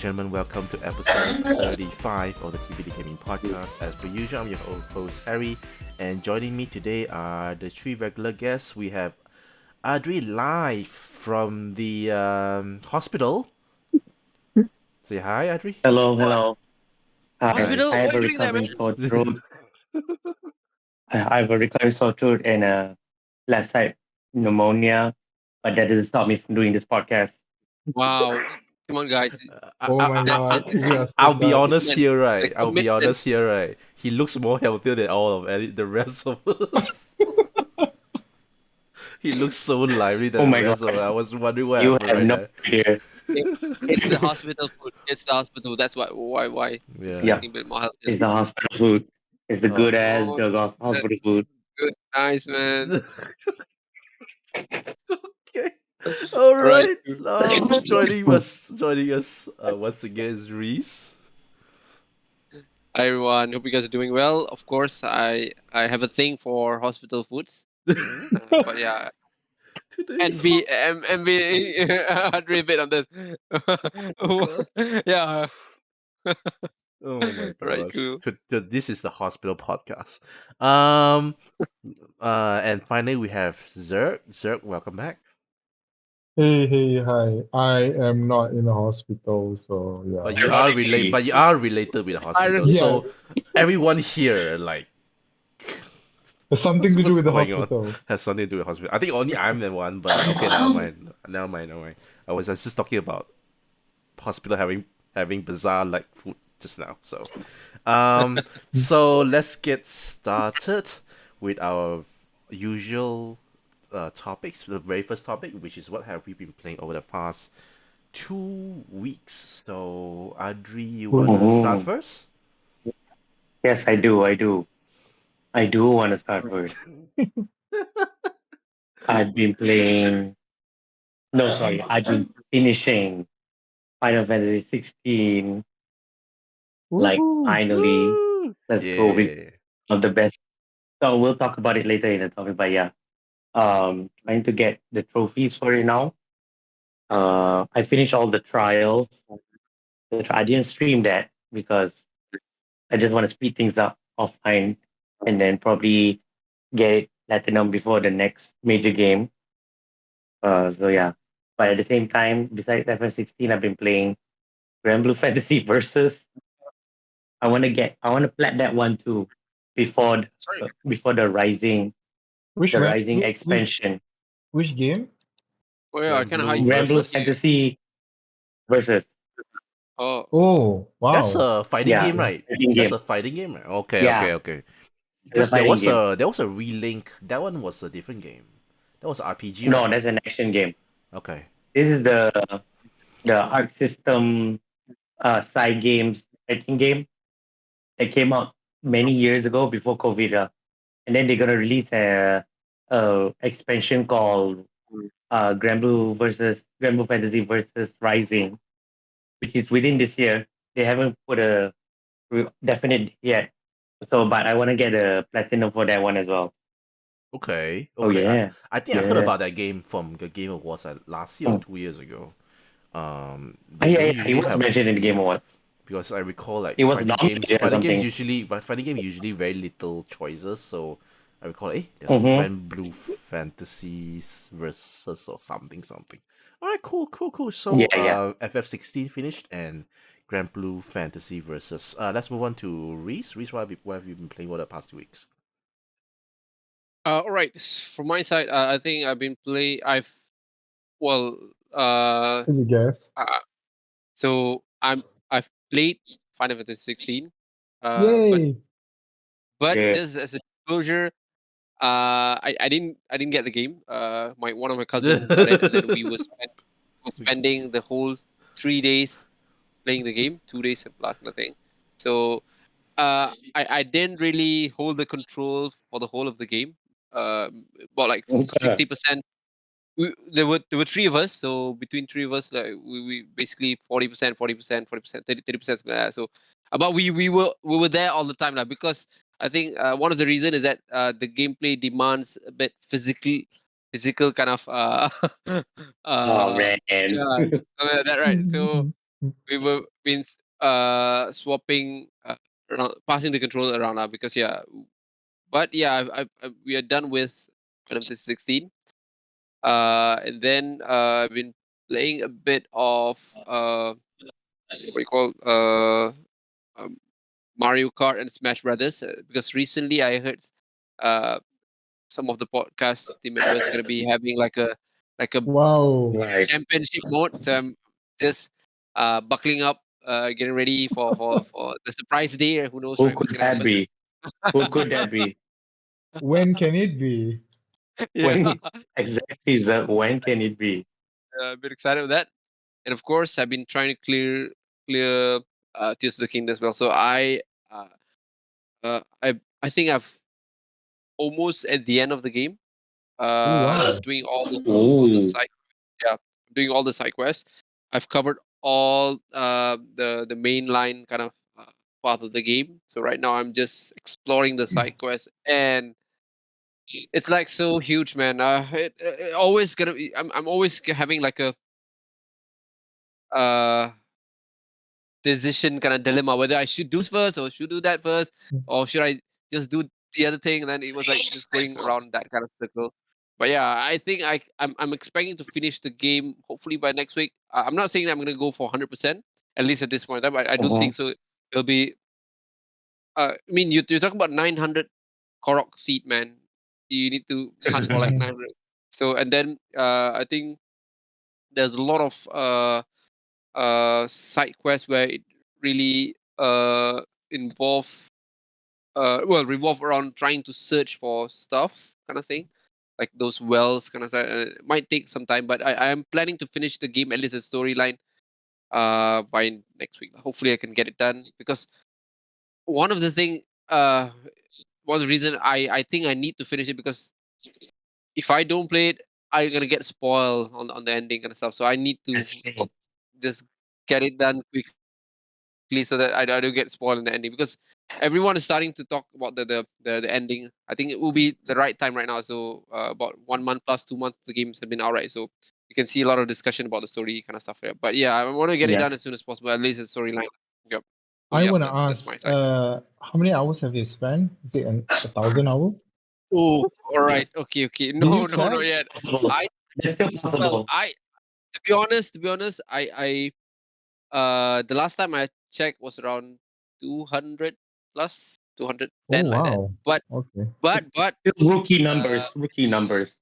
gentlemen, welcome to episode 35 of the TBD Gaming Podcast. As per usual, I'm your host Harry, and joining me today are the three regular guests. We have Adri live from the hospital. Say hi, Adri. Hello. Hi, Nice. I Hospital? have What a are you doing there, man? recovering sore throat. I have a recurring sore throat and a left side pneumonia, but that doesn't stop me from doing this podcast. Wow. Come on, guys. Oh my That's god, just we are so I'll be bad. honest here, the right? I'll be commitment. honest here, right? He looks more healthier than all of the rest of us. He looks so lively than Oh the my rest of us. gosh, I was wondering what you happened have right no there. idea. It's the hospital food. It's the hospital. That's why it's Yeah. Yeah, looking a bit more healthy. it's the hospital food. It's the good ass Oh, hospital food. good. Nice, man. Okay. All All right. right. Joining us once again is Reese. Hi, everyone. Hope you guys are doing well. Of course, I have a thing for hospital foods. But yeah, Today's envy Andre a bit on this. God. Yeah. Oh my Right. gosh. Cool. This is the hospital podcast. Um and finally we have Zerk. Zerk, welcome back. Hi. I am not in the hospital, so But yeah. you are Ironically, related with the hospital. Irony. Yeah, So everyone here like there's something to do what's with the going on? hospital. Has something to do with hospital. I think only I'm the one, but okay, never mind. Never mind. I was just talking about hospital having bizarre like food just now. So let's get started with our usual topics. The very first topic, which is what have we been playing over the past 2 weeks. So Adri, you wanna start Mhm. first? Yes, I do. I do want to start first. I've been playing. No, sorry. I've been finishing Final Fantasy 16. Like Woohoo! finally, Woo! let's go. We Yeah. of the best. So we'll talk about it later in the topic. But yeah, trying to get the trophies for it now. I finished all the trials. I didn't stream that because I just want to speed things up offline and then probably get it platinum before the next major game. So yeah, but at the same time, besides FF16, I've been playing Grand Blue Fantasy Versus. I want to plat that one too before Sorry. before Which the man? Rising expansion. Which game? Oh yeah, I Grand kind of how Blue you Grand Blue versus. Fantasy Versus. Oh, Oh, That's wow. a fighting Yeah, game, right? fighting That's game. a fighting game, right? Okay, Yeah, okay, okay. it's a Because fighting game. there was a relink. That one was a different game. That was RPG, No, right? that's an action game. Okay. This is the Arc System side games fighting game that came out many years ago before COVID. And then they're gonna release a expansion called Grand Blue Fantasy versus Rising, which is within this year. They haven't put a definite yet. So, but I want to get a platinum for that one as well. Okay. Oh Okay. yeah, I think I heard yeah. about that game from the Game Awards last year or Mm. 2 years ago. Oh, They yeah, don't yeah. He usually was have, mentioned in the Game yeah, Award. because I recall like He was nominated or something. fighting game usually very little choices. So I recall, there's a Mm-hmm. Grand Blue Fantasies versus or something. All right, cool. So Yeah. FF16 finished and Grand Blue Fantasy versus. Let's move on to Reese. Reese, what have you been playing over the past 2 weeks? all right. From my side, I think I've been play. Well, Can you guess? so I've played Final Fantasy 16. But Yay! Yeah. just as a disclosure, I didn't get the game. One of my cousin got it, and then we were spending the whole 3 days playing the game, 2 days plus nothing. So I didn't really hold the control for the whole of the game. About like Okay. 60%. There were three of us, so between three of us, like we basically 40%, 40%, 40%, 30%, something like that. So, but we were there all the time, like, because I think one of the reason is that the gameplay demands a bit physical kind of Oh yeah, man. something like that, right? So we were been swapping around, passing the controller around now because but yeah, we are done with FF16. And then I've been playing a bit of what you call um, Mario Kart and Smash Brothers because recently I heard uh some of the podcast team members gonna be having like a Wow. Right. championship mode. So I'm just buckling up, getting ready for the surprise day. Who knows, Who right? What's could gonna that happen? be? Who could that be? When can it be? Yeah, When exactly, Zeb, when can it be? a bit excited with that. And of course, I've been trying to clear Tears of the Kingdom as well. So uh, I think I've almost at the end of the game. Oh wow. Doing all the Ooh. side, yeah, doing all the side quests. I've covered all the main line kind of part of the game. So right now I'm just exploring the side quests, and it's like so huge, man. It always gonna be. I'm always having like a uh decision kind of dilemma whether I should do this first or should do that first, or should I just do the other thing. And then it was like just going around that kind of circle. But yeah, I think I'm expecting to finish the game hopefully by next week. I'm not saying that I'm gonna go for 100%, at least at this point in time. I don't Uh-huh. think so. It'll be. I mean, you're talking about 900 Korok seed, man. You need to hunt for like 900. So and then I think there's a lot of side quests where it really involve well revolve around trying to search for stuff kind of thing, like those wells kind of stuff. It might take some time, but I am planning to finish the game, at least the storyline, by next week. Hopefully I can get it done because one of the thing uh one of the reason I think I need to finish it because if I don't play it, I'm gonna get spoiled on the ending kind of stuff. So I need to That's true. just get it done quickly so that I don't get spoiled in the ending because everyone is starting to talk about the ending. I think it will be the right time right now. So about 1 month plus 2 months the games have been out, right? So you can see a lot of discussion about the story kind of stuff. Yeah. But yeah, I want to get it Yeah. done as soon as possible. At least the storyline. Yep. So I yeah, wanna that's my ask, side. how many hours have you spent? Is it 1,000 hours? Oh, all right. Okay, okay. Did you No, not check? yet. Possible. I It's still well, possible. I to be honest, I the last time I checked was around 200 plus Oh 210 like that. wow. But Okay. Still rookie uh numbers. Rookie numbers.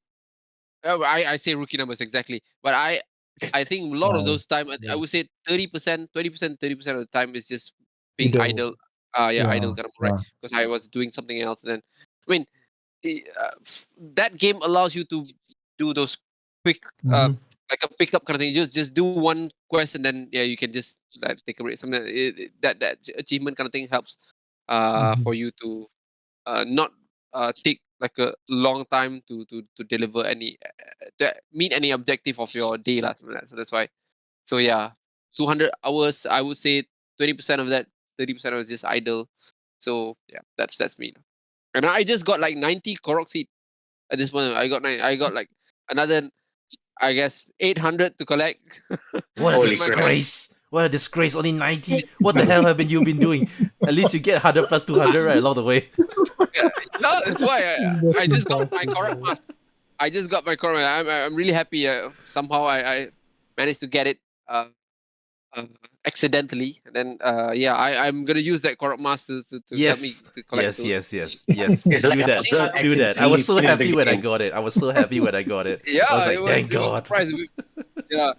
I say rookie numbers exactly. But I think a lot of Wow. those time I Yeah. would say 30%, 20%, 30% of the time is just being Idle. idle. Yeah, idle Yeah. kind of right Yeah. because I was doing something else. And then I mean that game allows you to do those quick Mm-hmm. like a pickup kind of thing. Just do one quest and then yeah you can just like take a break. Something that achievement kind of thing helps Mm-hmm. for you to not take like a long time to deliver any to meet any objective of your day lah, something like that. So that's why. So yeah, 200 hours. I would say 20% of that, 30% was just idle. So yeah, that's me. And I just got like 90 Korok seed at this point. I got like another I guess 800 to collect. What a Holy In my crap. mind. disgrace! What a disgrace! Only 90. What the hell haven't you been doing? At least you get 100 plus 200 right along the way. Yeah, yeah, that's why I That's just got my Korok impossible. mask. I just got my Korok. I'm really happy. Somehow I managed to get it uh, accidentally. And then yeah, I'm gonna use that Korok mask to help me Yes, to collect yes, those. yes, yes, yes. It's like Do I that. was not Do that. I was accidentally so finished happy the when I game. got it. I was so happy when I got it. I was Yeah, like, thank it was God. surprise. Yeah,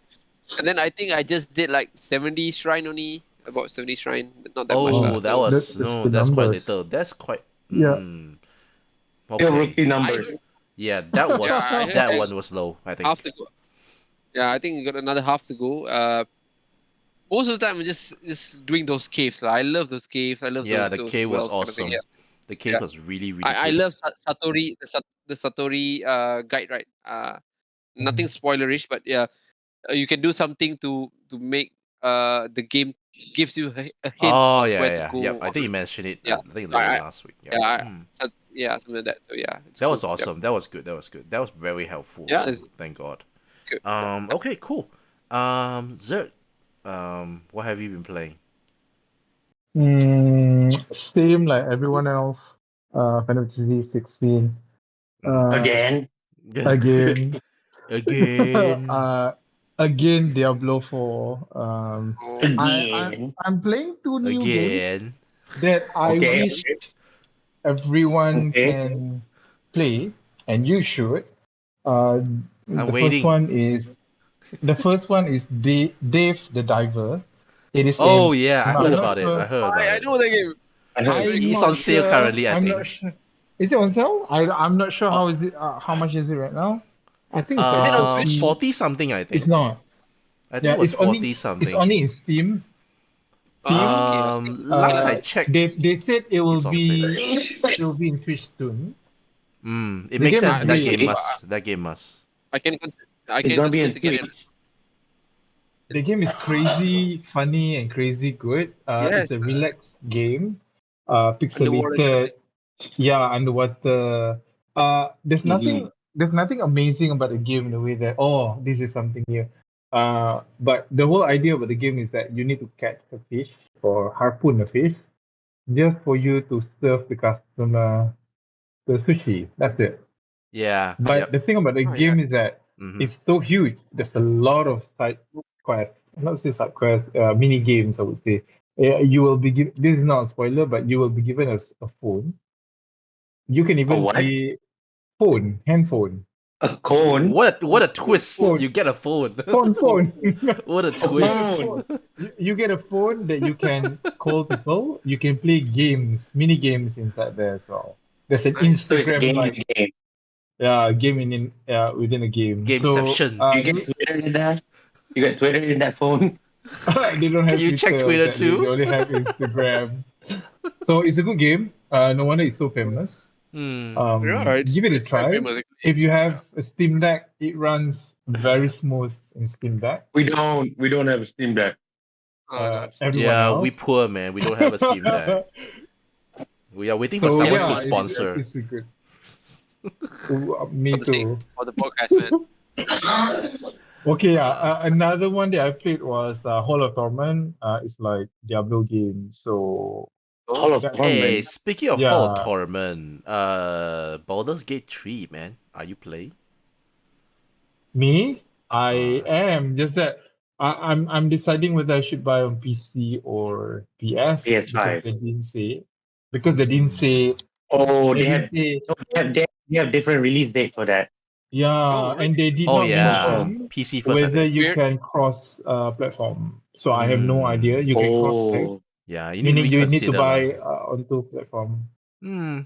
and then I think I just did like 70 shrine only, about 70 shrine, not that much Oh, lah. Oh, that So was that's no, good that's quite numbers. little. That's quite. Yeah. Still Okay. rookie I numbers. Yeah, that yeah was I heard that one was low. I think. half to go. Yeah, I think you got another half to go. Most of the time I'm just doing those caves lah. I love those caves. I love Yeah, the those cave was wells kind of thing. awesome. Yeah, The cave yeah. was really really I good. love Satori the Satori guide, right? Nothing spoilerish, but yeah, you can do something to make the game gives you a hint Oh of yeah, where yeah, to yeah. go. Yep. I think you mentioned it. Yeah, I think so late last week. Yep. yeah, yeah, something like that. So yeah, it's That cool. was awesome. That was good. That was good. That was very helpful. Yeah, So it's thank God. good. Okay, cool. Zert, what have you been playing? Same like everyone else. FF16. Again. Again. Again. Again, Diablo 4. Oh, Again. I'm playing two new games Again. that I Okay. wish everyone Okay. can play, and you should. Uh, I'm the first waiting. one is Dave the Diver. It is Oh in. yeah, I heard I'm not about it. I sure. heard about I it. know the game. I heard. Very I'm good. It's not on sale sure. currently, I I'm not think. sure. Is it on sale? I'm not sure Oh, how is it. How much is it right now? I think it's like Is it on Switch? 40. 40 something, I It's think. not. I think Yeah, it was 40 it's something. only in Steam. Steam. Okay, I see. Last I checked, They said it's on sale. it will be in Switch soon. It The makes game is sense. In that That great. game case, must. That game must. I It's can gonna be consider in to get it. Switch. The game is crazy, funny, and crazy good. Yes, It's a relaxed game. underwater kind of Pixelated. thing. Yeah, underwater. Mhm. There's nothing amazing about the game in the way that this is something new. But the whole idea about the game is that you need to catch a fish or harpoon a fish just for you to serve the customer the sushi. That's it. Yeah. But Yep. the thing about the Oh yeah. game is that Mm-hmm. it's so huge. There's a lot of side quests. Not say side quests, mini games. I would say. You will be given. This is not a spoiler, but you will be given a phone. You can A even what? play handphone, A cone? What a twist! phone, You get a phone. phone. What a A You get a twist! phone. phone. You get a phone that you can call people. You can play games, mini games inside there as well. There's an Nice. So it's Instagram game in like game. game within a game. So Gameception. You get Twitter in there. You get Twitter in that phone. they don't Can have you check Twitter, Twitter sadly. They too? only have Instagram. So it's a good game. No wonder it's so famous. Hmm. Yeah, Give it a it's quite try. famous actually. If you Yeah. have a Steam Deck, it runs very smooth in Steam Deck. We don't have a Steam Deck. Oh, no, Everyone Yeah, unfortunately. we else. poor man. We don't have a Steam Deck. We are waiting for So someone to yeah, sponsor. it's a good. Me For the sake too. of the podcast, man. Okay, yeah. Another one that I played was Hall of Torment. It's like Diablo game. So Oh, Hall of that Hey, Torment. speaking of Hall of yeah, Torment, Baldur's Gate 3, man. Are you playing? me, I Uh, am just that I'm deciding whether I should buy on PC or PS because PS5. they didn't say because they didn't say Oh, they they didn't have say no, they have different release date for that. yeah, oh, and they did oh not yeah, Oh. mention PC first, I whether think. you weird. can cross platform. So I have no idea. Hmm. You can cross tag, Oh. Yeah, you need to meaning you need to reconsider lah. buy onto platform. Hmm.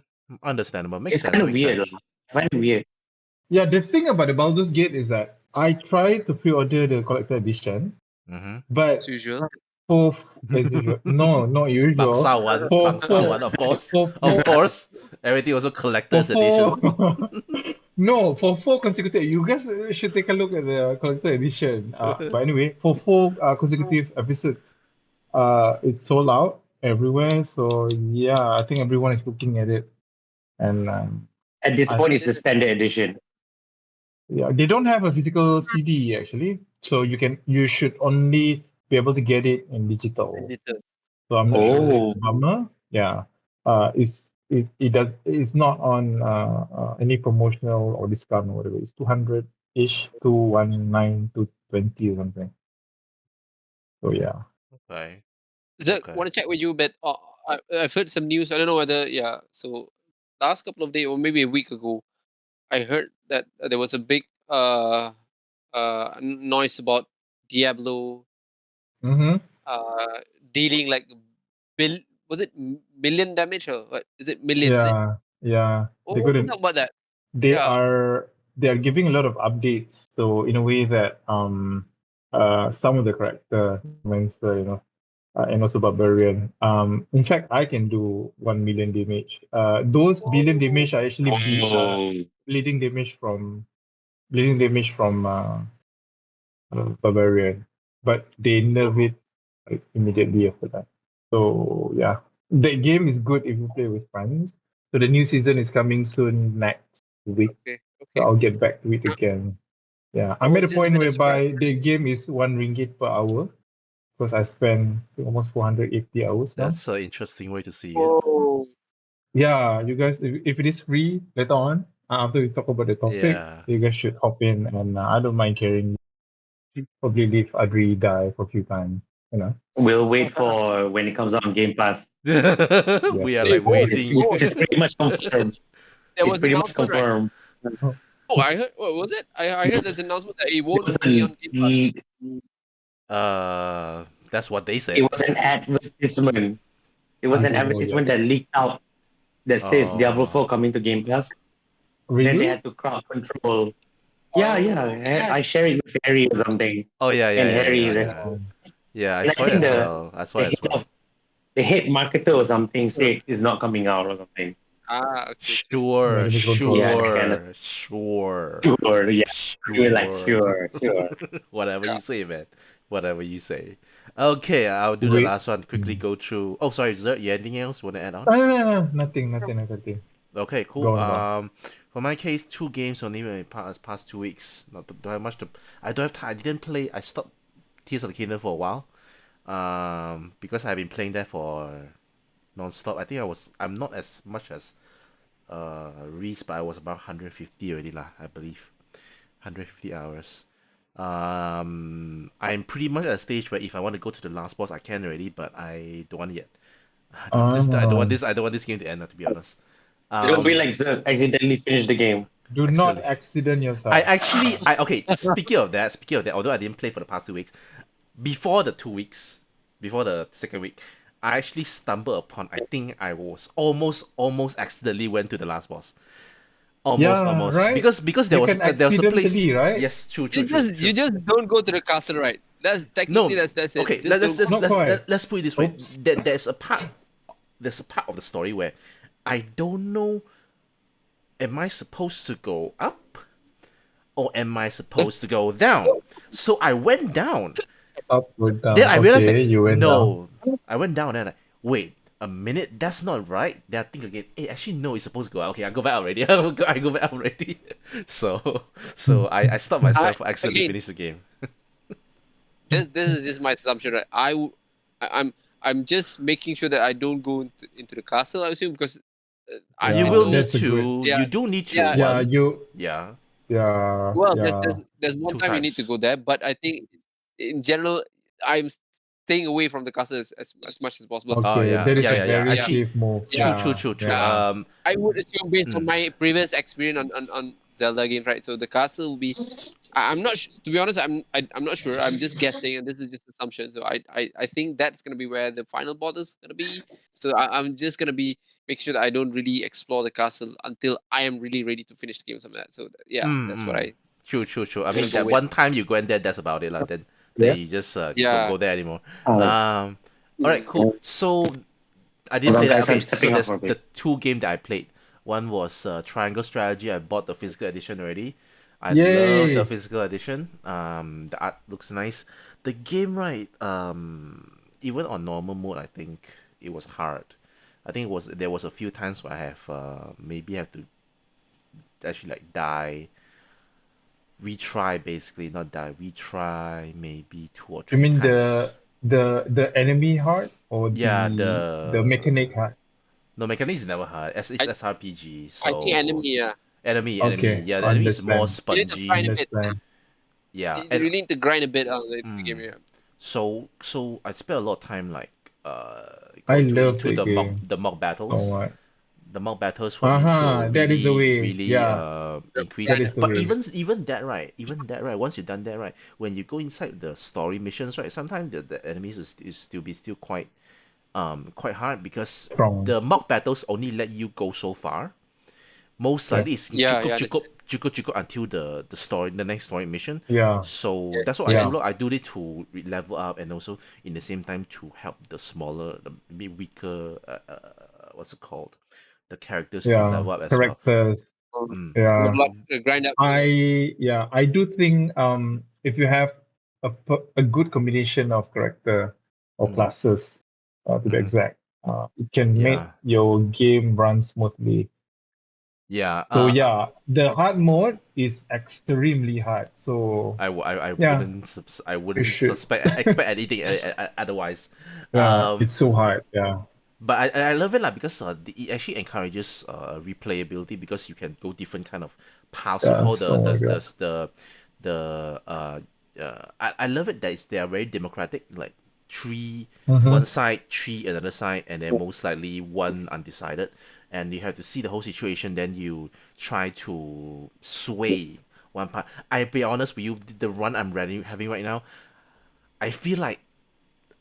Understandable. Makes It's sense. kind of Makes weird. sense. I find it weird. Yeah, the thing about the Baldur's Gate is that I tried to pre-order the collector edition, Mm-hmm. As but usual. for as usual, no, not usual. Bangsawan, For Bangsawan, of course. Of for course. Everything also for collector's edition. four no for four consecutive. You guys should take a look at the collector edition. But anyway, for four consecutive episodes, it's sold out everywhere. So yeah, I think everyone is looking at it, and At this I point, it's the standard edition. yeah, they don't have a physical CD actually, so you should only be able to get it in digital. So I'm not sure whether it's Oh. a bummer. Yeah, it's not on any promotional or discount or whatever. It's 200 ish, 219, 220 or something. So yeah, Okay. Zach, Okay. want to check with you a bit. I've heard some news. I don't know whether, yeah. So, last couple of days or maybe a week ago, I heard that there was a big noise about Diablo mm-hmm. dealing like was it million damage or what? Is it millions? Yeah. Oh, They're gonna talk about that. they Yeah. are they are giving a lot of updates. So in a way that some of the character monster, and also barbarian. In fact, I can do 1 million damage. Those billion damage are actually Oh. bleeding damage from barbarian, but they nerf it like, immediately after that. So yeah, the game is good if you play with friends. So the new season is coming soon next week. Okay. So Okay. I'll get back to it Uh, again. Yeah, I I'm at was a just a point bit surprised. whereby the game is 1 ringgit per hour. because I spent almost 480 hours now. That's an interesting way to see it. Oh, Yeah, you guys, if it is free later on, after we talk about the topic, Yeah. you guys should hop in, and I don't mind carrying. Probably leave Adri die for a few times, you know. We'll wait for when it comes out on Game Pass. We are Hey, like whoa, waiting. whoa. Which is pretty much confirmed. There It's was an pretty much announcement, right? confirmed. Oh, I heard. What was it? I heard there's an announcement that it It won't was be on Game Pass. leak. That's what they It said. was an advertisement. It was an Oh, advertisement that leaked out that says Diablo Oh. 4 coming to Game Pass. Then they Really? had to crowd control. Yeah. I share it with Harry or something. Oh yeah, And Harry, yeah. I And I saw it think as the- well. I saw it as well. the head marketer or something said it's not coming out or something. Ah, okay. Sure, Ready to control. sure. Sure, yeah. You were like, sure. Whatever Yeah. you say, man. Whatever you say. Okay, I'll do the Wait. last one. Quickly go through. Oh, sorry, Zert, you anything else want to add on? No, nothing. Okay, cool. Go on. For my case, 2 games only in the past 2 weeks. Don't have much to. I don't have time. I didn't play. I stopped Tears of the Kingdom for a while. Because I've been playing that for non-stop. I think I'm not as much as Reese, but I was about 150 already lah, I believe. 150 hours. I'm pretty much at a stage where if I want to go to the last boss, I can already, but I don't want it yet. I don't want this game to end, to be honest. It'll be like Zerg accidentally finish the game. Do not Excellent. accident yourself. Okay, speaking of that, although I didn't play for the past 2 weeks, before the 2 weeks, before the second week, I actually stumbled upon, I think I was almost accidentally went to the last boss. Almost. right? Because there You was can there was a place. accidentally, right? Yes, true. You just don't go to the castle, right? That's technically that's it. Okay, Just don't go. Not quite. let's put it this way. Oops. There's a part of the story where I don't know, am I supposed to go up or am I supposed to go down? So I went down. Up or down. Then I realized Okay, you went down. I went down and wait a minute, that's not right. Then I think again, hey, actually no, it's supposed to go out. Okay, I go back already. I go back already. So I stopped myself for accidentally again, finish the game. This is just my assumption, right? I'm just making sure that I don't go into the castle. I assume because I You Yeah, will know- need that's a to. good- Yeah. You do need to. Yeah. Yeah, one. you. Yeah. Yeah. Well, yeah. there's one 2 time you need to times. go there, but I think in general I'm staying away from the castle as much as possible. Okay, Oh, yeah. that is Yeah, a yeah, yeah. very Actually, safe move. Yeah. True. Yeah. I would assume based on Mm. my previous experience on Zelda games, right? So the castle will be. I'm not to be honest. I'm not sure. I'm just guessing, and this is just assumption. So I think that's gonna be where the final boss is gonna be. So I'm just gonna be make sure that I don't really explore the castle until I am really ready to finish the game. Something like that. So that's what I. True. I mean, go that with. one time you go in there, that's about it, lah. Then Yeah. you just don't Yeah. go there anymore. Oh, All right, cool. So I didn't Hold play on, that. guys, Okay, I'm so stepping there's off for a the bit. 2 games that I played. One was Triangle Strategy. I bought the physical edition already. I Yay. love the physical edition. The art looks nice. The game, right? Even on normal mode, I think it was hard. I think there was a few times where I have maybe have to actually like die, retry basically, not die, retry maybe 2 or 3 You mean times. the enemy heart or Yeah, the mechanic heart? No, mechanics is never hard. It's SRPG, so I think enemy. Yeah. enemy. Okay, Yeah, the enemy is more understand. You need to spongy. find a bit. Understand. Yeah, You and really need to grind a bit on the game. Yeah. so I spent a lot of time like I going love into the the mock game. battles. Oh my. The mock battles for Aha, me to that is the way. really Yeah. increase. That is the But way. even that right, once you've done that right, when you go inside the story missions right, sometimes the enemies is still quite hard because Strong. the mock battles only let you go so far. Most likely it's Yeah, chico until the next story mission. Yeah. So Yes. that's what I Yes. do. I do it to level up and also in the same time to help the smaller, the maybe weaker, what's it called, the characters to Yeah. level up as well. Characters. Mm. Yeah. Level up, grind up. I do think if you have a good combination of character or Mm. classes to be Mhm. exact, it can make Yeah. your game run smoothly. Yeah. So yeah, the hard mode is extremely hard. So I yeah, wouldn't I you wouldn't should. expect anything otherwise. Yeah, it's so hard. Yeah, But I love it, like, because it actually encourages replayability, because you can go different kind of paths. You yeah. call So my God. I love it that they are very democratic, like three Mm-hmm. one side, three another side, and then most likely one undecided, and you have to see the whole situation. Then you try to sway one part. I be honest with you, the run I'm having right now, I feel like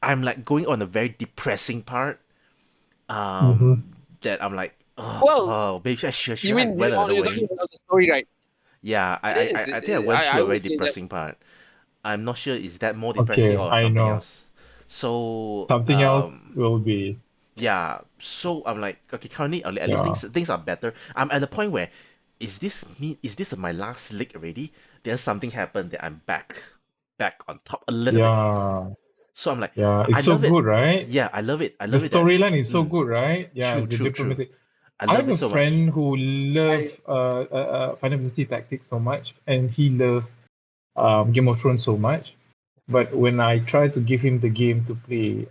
I'm like going on a very depressing part, Mm-hmm. that I'm like, oh, Well, oh, maybe you should I mean went another you're talking way? about the story, right? Yeah, It is. I think I went I through a very would say that. depressing part. I'm not sure is that more depressing Okay, or I something know. else. So Something else will be. yeah, so I'm like, okay, currently at least Yeah, things are better. I'm at the point where, is this my last lick already? Then something happened that I'm back on top a little bit. yeah, So I'm like, yeah. I It's so love it. good, right? Yeah, I love it. I The love it that storyline is so mm, good, right? Yeah, true, the true, true. diplomatic. I I love have it a so much. friend who love I Final Fantasy Tactics so much, and he loved Game of Thrones so much. But when I try to give him the game to play,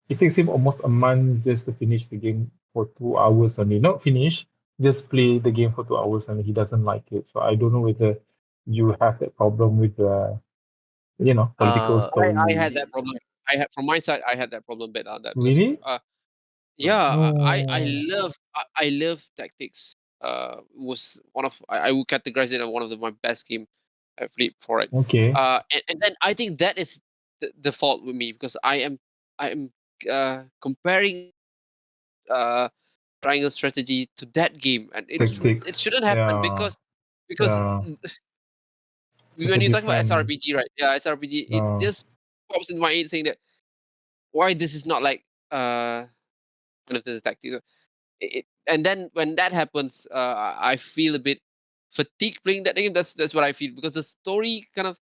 it takes him almost a month just to finish the game for 2 hours only. Not finish, just play the game for 2 hours, and he doesn't like it. So I don't know whether you have that problem with the, political Uh, I had story. that problem. I had from my side. I had that problem bit on that because Really? yeah, I Oh, love I love tactics. Was one of I would categorize it as one of my best game I played for it. okay. And then I think that is the fault with me because I am comparing uh triangle strategy to that game, and it Tactics. shouldn't happen Yeah, because yeah. It's a when you talk about different. SRPG, right? Yeah, SRPG, it Uh, just pops in my head saying that why this is not like one of this tactics. And then when that happens, I feel a bit fatigued playing that game. That's what I feel because the story kind of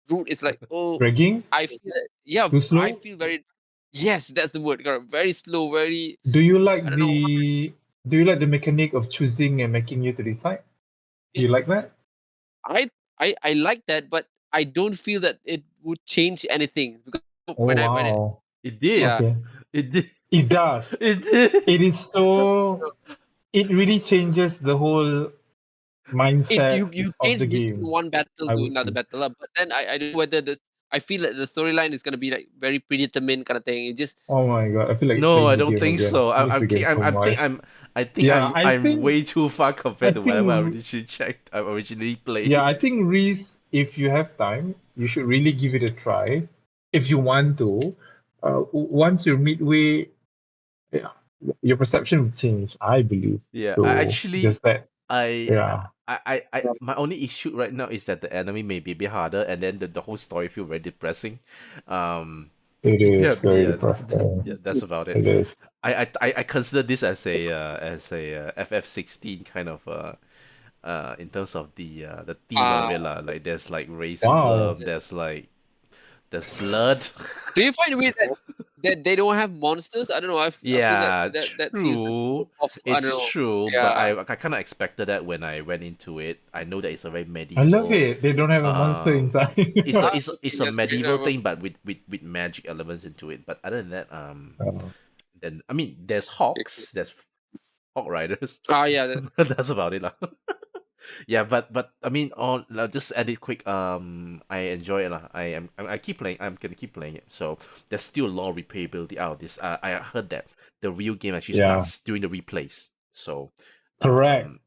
route is like, oh, dragging? I feel that, yeah, Too I slow? feel very, yes, that's the word. Correct. Very slow, very, Do you I like don't know. the mechanic of choosing and making you to decide? Do It, you like that? I, I like that, but I don't feel that it would change anything because Oh when it, wow. it did. yeah, Okay. It did. It does. It did. It is so it really changes the whole it mindset you of change the between game, one battle I to would another say. battle, but then I don't know whether this. I feel that the storyline is gonna be like very predetermined kind of thing. It just Oh my god, I feel like No, playing I the don't game think again. so. I miss the game so much. Yeah, I'm way too far I compared to whatever I think originally checked. I originally yeah, played. I think Reese, if you have time, you should really give it a try. If you want to, once you're midway, yeah, your perception will change, I believe. Yeah, I So actually, just that, I, yeah, my only issue right now is that the enemy may be a bit harder, and then the whole story feel very depressing. Um, it yeah, is very yeah, depressing. yeah. That's about it. It is. I consider this as a FF16 kind of in terms of the theme of uh it lah. Like there's like Wow. racism, there's blood. do you find it weird that they don't have monsters? I don't know. I feel that Yeah, that feels a true. bit off. I don't It's know. true, but Yeah. I kind of expected that when I went into it. I know that it's a very I love medieval, it. They don't have a monster um, inside. it's Okay, a that's great. medieval thing, but with magic elements into it. But other than that, then I mean, there's Okay, cool. hawks, there's hawk riders. Yeah. That's about it, lah. Yeah, but I mean, all just add it quick. I enjoy it, lah. I keep playing. I'm gonna keep playing it. So there's still a lot of replayability out of this. I heard that the real game actually Yeah, starts during the replays. So, correct. um,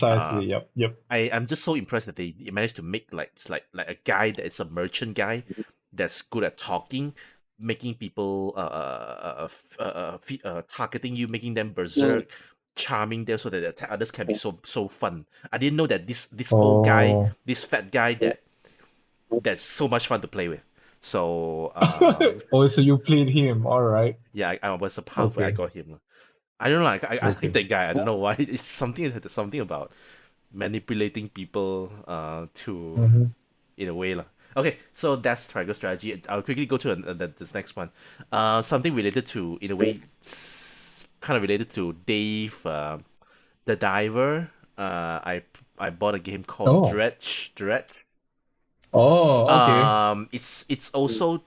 uh, Precisely. Yep, yep. I'm just so impressed that they managed to make like it's like a guy that is a merchant guy that's good at talking, making people targeting you, making them Mm. berserk, charming them so that the others can be so fun. I didn't know that this old guy, Oh. this fat guy that's so much fun to play with. So Oh, so you played him. All right. yeah, I was a part where I Okay. got him. I don't know, like I like Okay. that guy. I don't know why. It's something about manipulating people to Mm-hmm. in a way lah. Okay, so that's triangle strategy. I'll quickly go to this next one. Something related to, in a way, kind of related to Dave, the diver. I bought a game called Oh. Dredge. Dredge. Oh, okay. It's also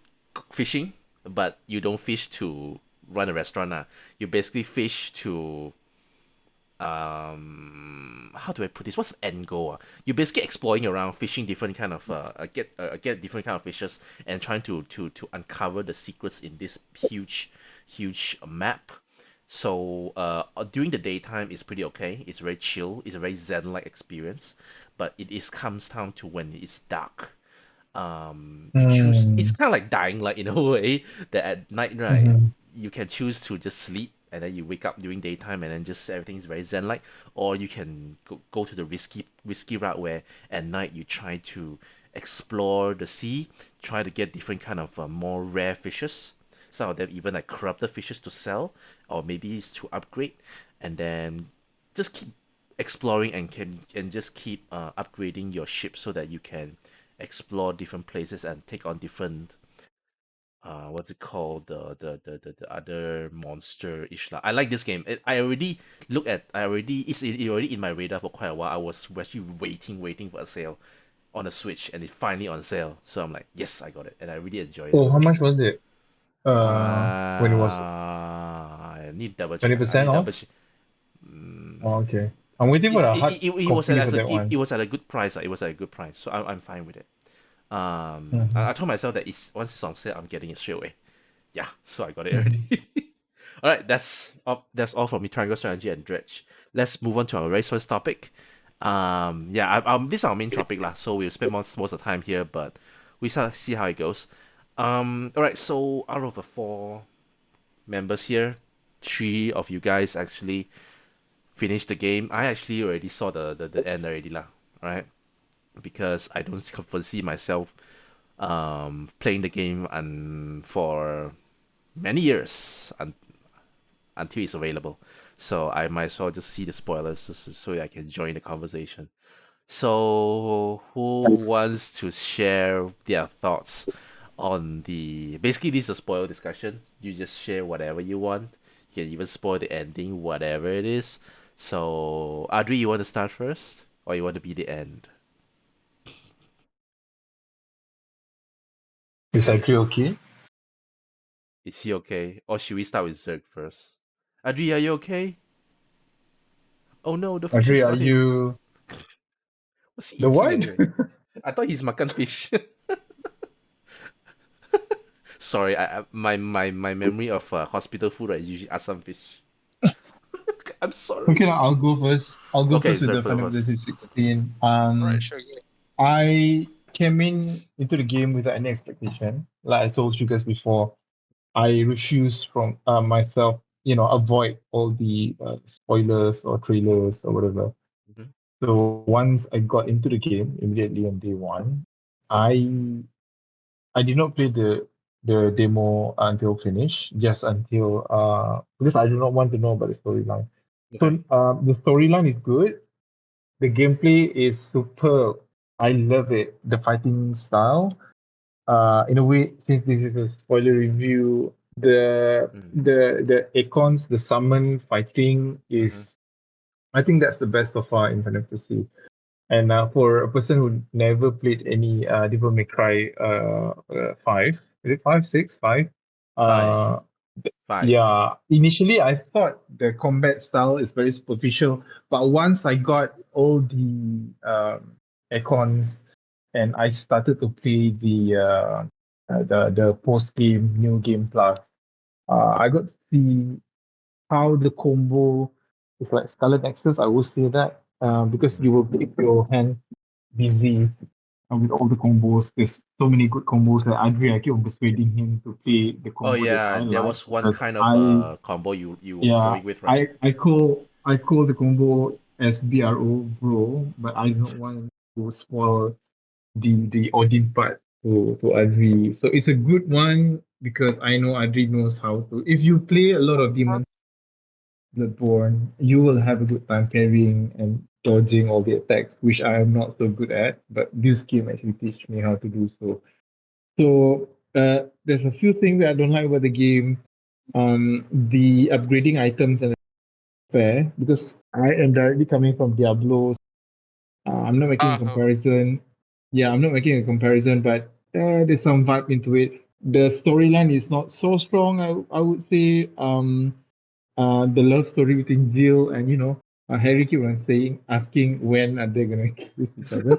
fishing, but you don't fish to run a restaurant. You basically fish to how do I put this? What's the end goal? You're basically exploring around, fishing different kind of get different kind of fishes and trying to uncover the secrets in this huge map. So during the daytime it's pretty okay. It's very chill. It's a very zen-like experience, but it is comes down to when it's dark. You choose. It's Mm, kind of like dying light in a way that at night, right, mm-hmm. you can choose to just sleep and then you wake up during daytime and then just everything's very zen like, or you can go to the risky route where at night you try to explore the sea, try to get different kind of more rare fishes, some of them even like corrupted fishes to sell or maybe it's to upgrade, and then just keep exploring and just keep upgrading your ship so that you can explore different places and take on different what's it called, the other monster ish lah. I like this game. I already it's already in my radar for quite a while. I was actually waiting for a sale on the Switch, and it finally on sale. So I'm like, yes, I got it, and I really enjoyed it. Oh, how much was it? When it was I need double check. I 20% need double off? check. Oh, okay. I'm waiting for a hard It was copy for that it one. was at a good price. It was at a good price, so I'm fine with it. Mm-hmm. I told myself that once it's on sale, I'm getting it straight away. Yeah, so I got it Mm-hmm. already. All right, that's all from me. Triangle Strategy and Dredge. Let's move on to our very first topic. Yeah, this is our main topic lah. So we'll spend most of the time here, but we see how it goes. All right. So out of the four members here, three of you guys actually finished the game. I actually already saw the end already lah. All right, because I don't foresee myself playing the game and for many years until it's available. So I might as well just see the spoilers so I can join the conversation. So who wants to share their thoughts on the basically this is a spoiler discussion. You just share whatever you want. You can even spoil the ending, whatever it is. So Adri, you want to start first? Or you want to be the end? Is actually okay? Is he okay? Or should we start with Zerg first? Adri, are you okay? Oh no, the fish has Audrey, are got him. you What's he the eating what? anyway? I thought he's makan fish. Sorry, my memory of hospital food is usually asam fish. I'm sorry. Okay, now I'll go first. I'll go Okay, first with Zerg the for the Final first. Fantasy 16. All right, sure. Go. I came into the game without any expectation. Like I told you guys before, I refuse from myself, avoid all the spoilers or trailers or whatever. Mm-hmm. So once I got into the game immediately on day one, I I did not play the demo until finish, just until because I do not want to know about the storyline. So Okay. the storyline is good. The gameplay is superb. I love it. The fighting style. In a way, since this is a spoiler review, Mm. the icons, the summon fighting Mm-hmm. is, I think that's the best so far in Final Fantasy. And for a person who never played any Devil May Cry 5, is it 5, 6, 5? Five. Uh, Five. yeah, initially I thought the combat style is very superficial, but once I got all the icons and I started to play the post game new game plus, I got to see how the combo is like Scarlet Nexus. I will say that because Mm-hmm. you will keep your hand busy with all the combos. There's so many good combos that I keep on persuading him to play the Oh combo that yeah, I there like was one because kind of combo you were yeah going with, right? I call the combo as bro, but I don't want to spoil the Odin part to Adri. So it's a good one because I know Adri knows how to. If you play a lot of Demon Bloodborne, you will have a good time parrying and dodging all the attacks, which I am not so good at. But this game actually teach me how to do so. So there's a few things that I don't like about the game. The upgrading items and fair because I am directly coming from Diablo. I'm not making a comparison. Yeah, I'm not making a comparison, but there's some vibe into it. The storyline is not so strong, I would say. The love story between Jill and Harry keep on asking when are they gonna kiss each other.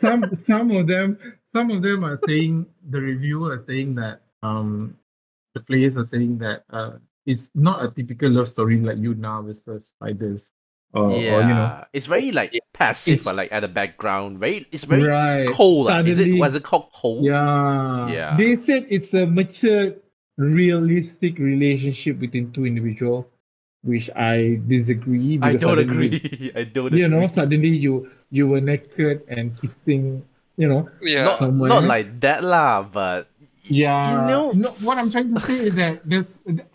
Some of them are saying the review are saying that the players are saying that it's not a typical love story like Yuna versus Spiders or Yeah, it's very like passive, it's like at the background. It's very right. cold. Is it? Suddenly, Was it called cold? yeah, Yeah, they said it's a mature, realistic relationship between two individuals, which I disagree I because don't suddenly, agree. I don't agree. suddenly you were naked and kissing, Yeah. Not somewhere. like that lah, but you Yeah, know, no. What I'm trying to say is that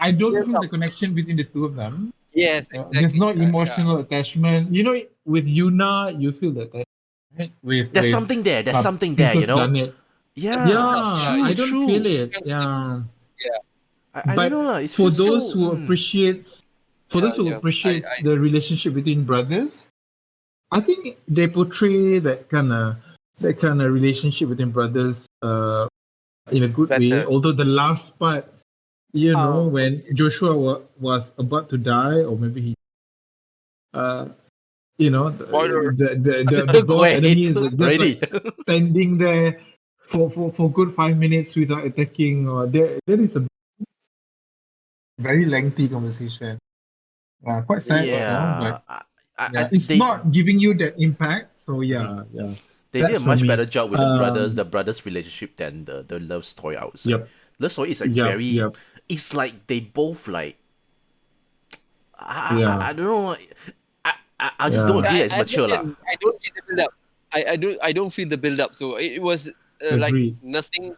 I don't There's feel the some- connection between the two of them. Yes, There's exactly. no Yeah. emotional attachment. With Yuna, you feel the attachment. Right? there's With something there. There's something there. Princess Garnet. Yeah, Yeah, true, I don't feel true. it. Yeah, Yeah. I don't know but lah. It for feels those so. who appreciates, for those who Yeah. appreciates the relationship between brothers, I think they portray that kind of relationship between brothers in a good way. Better. Although the last part, Oh, when Joshua was about to die, or maybe he, uh, Spoiler. the boss enemy Wait, is just like ready? standing there for good 5 minutes without attacking. Or there is a very lengthy conversation. Quite sad as well, Yeah, but yeah, it's they not giving you that impact. So mhm. yeah, They did that's a for much me. better job with the brothers relationship than the love story. I would say Yep, love story is like yep, very. yep, It's like they both like yeah, I don't know. I just don't yeah. agree that it's As mature lah. mentioned, I don't see the build up. I don't feel the build up. So it was like Agreed. nothing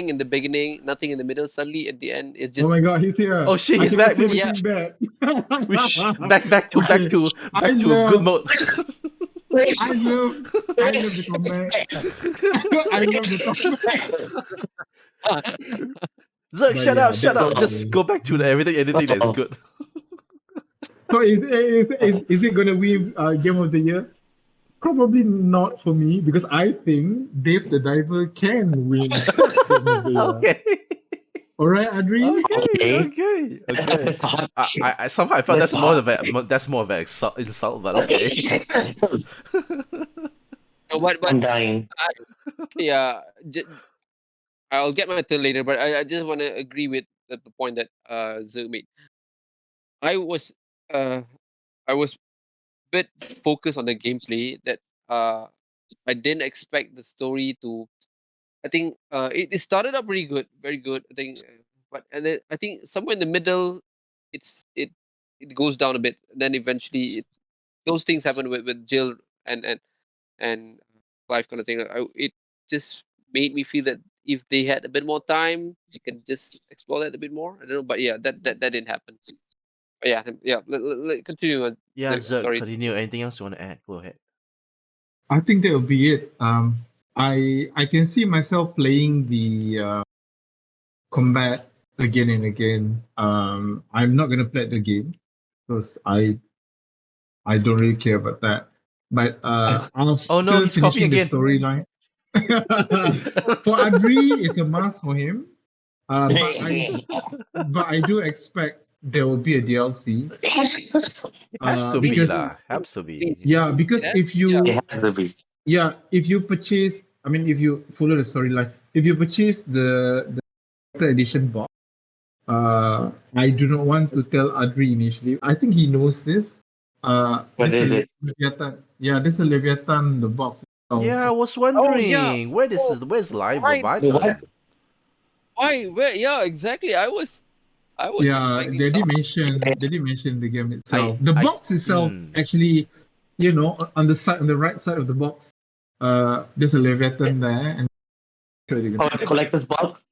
in the beginning, nothing in the middle. Suddenly at the end, it's Oh my just God, he's here. Oh shit, I he's cannot back. see yeah. anything bad. Back to back Okay, to I back to good love, mode. I love, I love the combat. I love the combat. Zerk, But shut yeah, up, shut that's up. Just go back to the anything that's oh, good. so is it gonna win Game of the Year? Probably not for me because I think Dave the Diver can win Game of the Year. Okay. All right, Adri. okay. Okay. That's a hot take. I somehow I felt That's that's more of hot. an insult, but okay. No, but I'm dying. yeah, I'll get my turn later. But I just want to agree with the point that Zerg made. I was uh I was bit focused on the gameplay that uh I didn't expect the story to. I think it started up pretty good, very good. I think, but and then I think somewhere in the middle, it's it goes down a bit. Then eventually, those things happen with Jill and life kind of thing. It just made me feel that if they had a bit more time, they could just explore that a bit more. I don't know, but yeah, that didn't happen. But yeah. Continue. Yeah, Zerk, Sorry. continue. Anything else you want to add? Go ahead. I think that will be it. I can see myself playing the combat again and again. I'm not gonna play the game because I don't really care about that. But Oh no, after he's coughing finishing the again. storyline, for Adri, it's a must for him. But I do expect there will be a DLC. Has to be Because lah. Has to be. yeah, because Yeah, if yeah. you It has to be. if you purchase, I mean, if you follow the storyline, if you purchase the edition box, I do not want to tell Adri initially. I think he knows this. What There's a is it? Leviathan. Yeah, there's a Leviathan. The box. Yeah, I was Oh yeah. wondering where's live Right. Leviathan? What? Why? Where? Yeah, exactly. I was Yeah, like, they did mention the game itself. The I box itself, actually, on the right side of the box, there's a Leviathan there, and Oh, it's collector's box?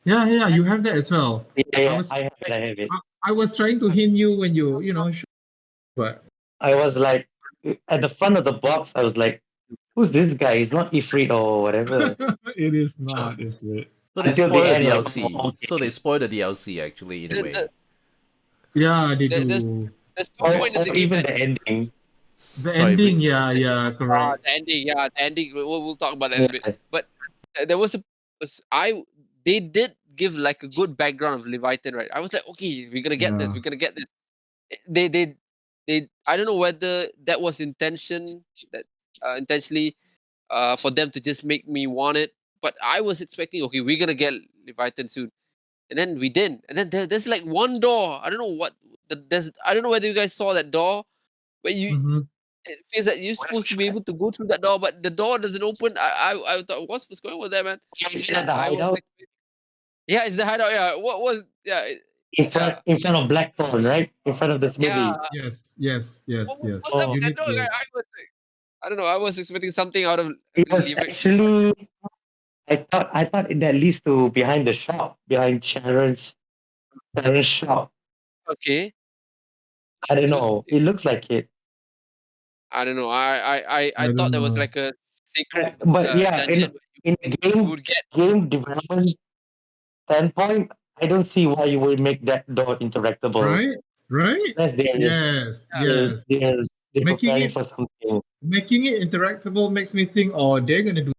yeah, you have that as well. Yeah, I have it. I have it. I was trying to hint you when but I was like, at the front of the box, I was like, who's this guy? He's not Ifrit or whatever. it is not. Is it? so they Until the spoiled the end, DLC. like, So they spoiled the DLC actually in a The- way. the- Yeah, they There- there's- do. there's no point in or the game even that the ending. The Sorry, ending, yeah, correct. the ending, yeah, the ending. We'll talk about that in a Yeah. bit. But there was they did give like a good background of Leviathan, right? I was like, okay, we're gonna get this. Yeah. We're gonna get this. They. I don't know whether that was intentionally for them to just make me want it. But I was expecting, okay, we're gonna get Leviathan soon, and then we didn't. And then there's like one door. I don't know what. I don't know whether you guys saw that door, but Mm-hmm. it feels that you're supposed to be able to go through that door, but the door doesn't open. I thought, what's going on with that, man? Is it at the I was hideout like, yeah, it's the hideout. Yeah, what was yeah, in front of Blackthorn, right? In front of the yeah. smithy. Yes. What's up Oh. with You that need door? to. I don't know. I was expecting something out of It was Levi- actually I thought that leads to behind the shop, behind Sharon's shop. Okay, I don't it was. know. It looks like it. I don't know. I I thought don't there was know. like a secret But yeah, dungeon in the you would get. game development standpoint, I don't see why you would make that door interactable. Right? Unless Yes, Yeah, yes. they're Making preparing it for something. making it interactable makes me think, oh, they're gonna do.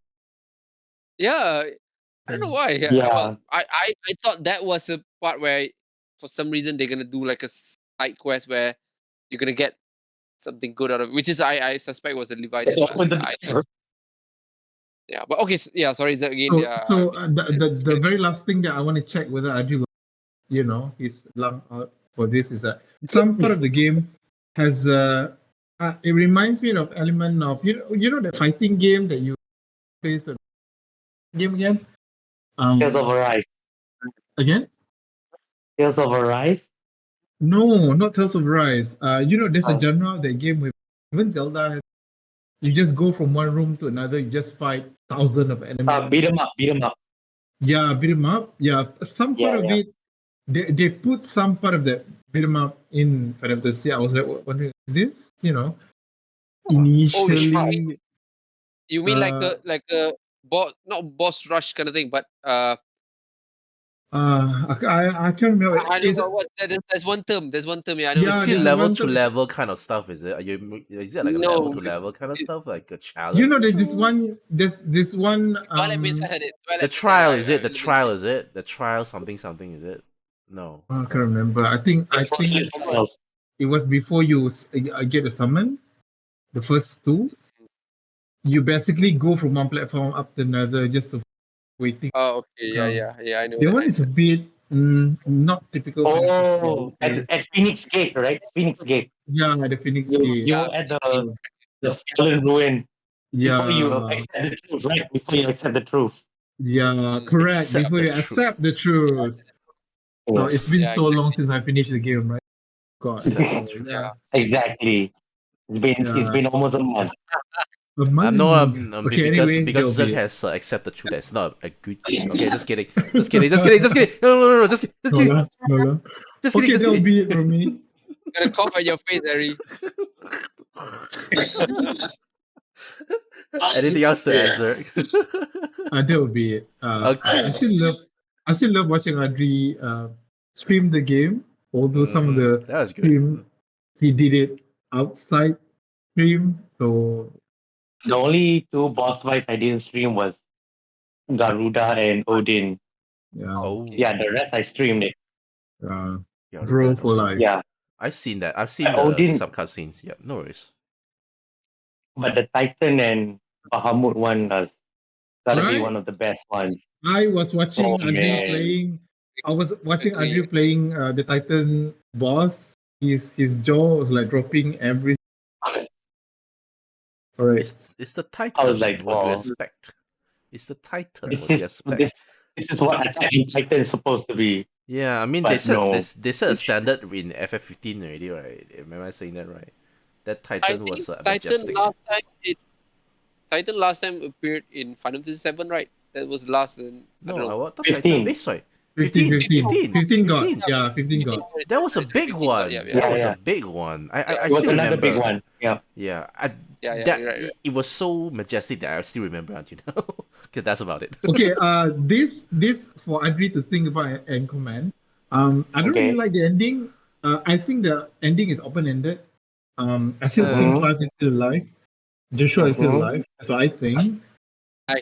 yeah. I don't know why. Yeah, Yeah. well, I thought that was a part where, for some reason, they're gonna do like a side quest where you're gonna get something good out of, which is I suspect was a Leviathan. It's But open the door. yeah, but okay, yeah. Sorry, is that again. So the very last thing that I want to check whether Adri will, his lump out for this is that some part of the game has it reminds me of element of the fighting game that you play the game again. Tales of Arise. Again? Tales of Arise. No, not Tales of Rise. There's a Oh. genre of that game with even Zelda has. You just go from one room to another. You just fight thousands of enemies. Beat 'em up. Beat 'em up. Yeah, beat 'em up. Yeah, some part Yeah, of yeah. it. They put some part of that beat 'em up in Final Fantasy. I was like wondering, is this initially? you mean like a boss, not boss rush kind of thing, but I can't remember. I Is know it? what there's one term. There's one term. Yeah, I know. Yeah, Is It's, it there's level one to term. level kind of stuff? Is it? Is it like a level no. to level kind of it- stuff, like a challenge? There's this or- one. There's this one. Twilight Princess had it. Twilight The Princess trial had is it. it? The trial is it? The trial something something is it? No. I can't remember. I think it was before you get a summon. The first two, you basically go from one platform up to another just to waiting. Oh, okay. Yeah. I know. The that, one I is know a bit not typical. Final Fantasy, I Oh, would say. at Phoenix Gate, right? Phoenix Gate. Yeah, the Phoenix You Gate. you were at the fallen ruin before you Yeah, accept the truth, right? Before you accept the truth. yeah, correct. Accept Before the you accept the truth. So Yes. it's been Yeah, so long since I finished the game, right? God. Accept the So, truth. Yeah. Exactly. It's Yeah. been almost a month. A month. No, Okay, because anyway, because there'll Zerg be- has accepted the truth. That's not a good thing. Okay, just kidding. Just kidding. Just kidding. Just kidding. No, just kidding. Just No kidding. lah, no lah. Just kidding. Okay, Just that'll kidding. be it from me. Gonna cough at your face, Harry. Anything else to add, Zerg? That'll be it. Okay. I still love watching Adri stream the game. Although some of the That was good. stream he did it outside stream, so The only two boss fights I didn't stream was Garuda and Odin. yeah, Oh, Yeah, the rest I streamed it. yeah, bro Ruben, for okay. life. Yeah, I've seen that. I've seen Odin. some cutscenes. Yeah, no worries. but the Titan and Bahamut one was gotta be Right? one of the best ones. I was watching Oh, Adri man. playing. I was watching Agree. Adri playing the Titan boss. His jaw was like dropping every. Alright. It's the Titan. was like, what do you wow. expect? It's the Titan. This What do you is expect? this is what Attack on Titan is supposed to be. Yeah, I mean But no. they set a standard in FF15 already, right? Am I saying that right? That I Titan think was Titan majestic. Titan last time appeared in Final Fantasy 7, right? That was last. I No, don't I know. want the 15. Titan. Sorry, 15 got. 15. Yeah, 15 got. That was a big one. Yeah, That was Yeah. a big one. I It was still another remember. big one. Yeah. Yeah, Yeah, that, you're right. it was so majestic that I still remember until now. Okay, that's about it. Okay, this for Adri to think about and comment. I don't Okay. really like the ending. I think the ending is open-ended. I still think Mhm. Clive is still alive. Joshua is still Mhm. alive. That's what I think.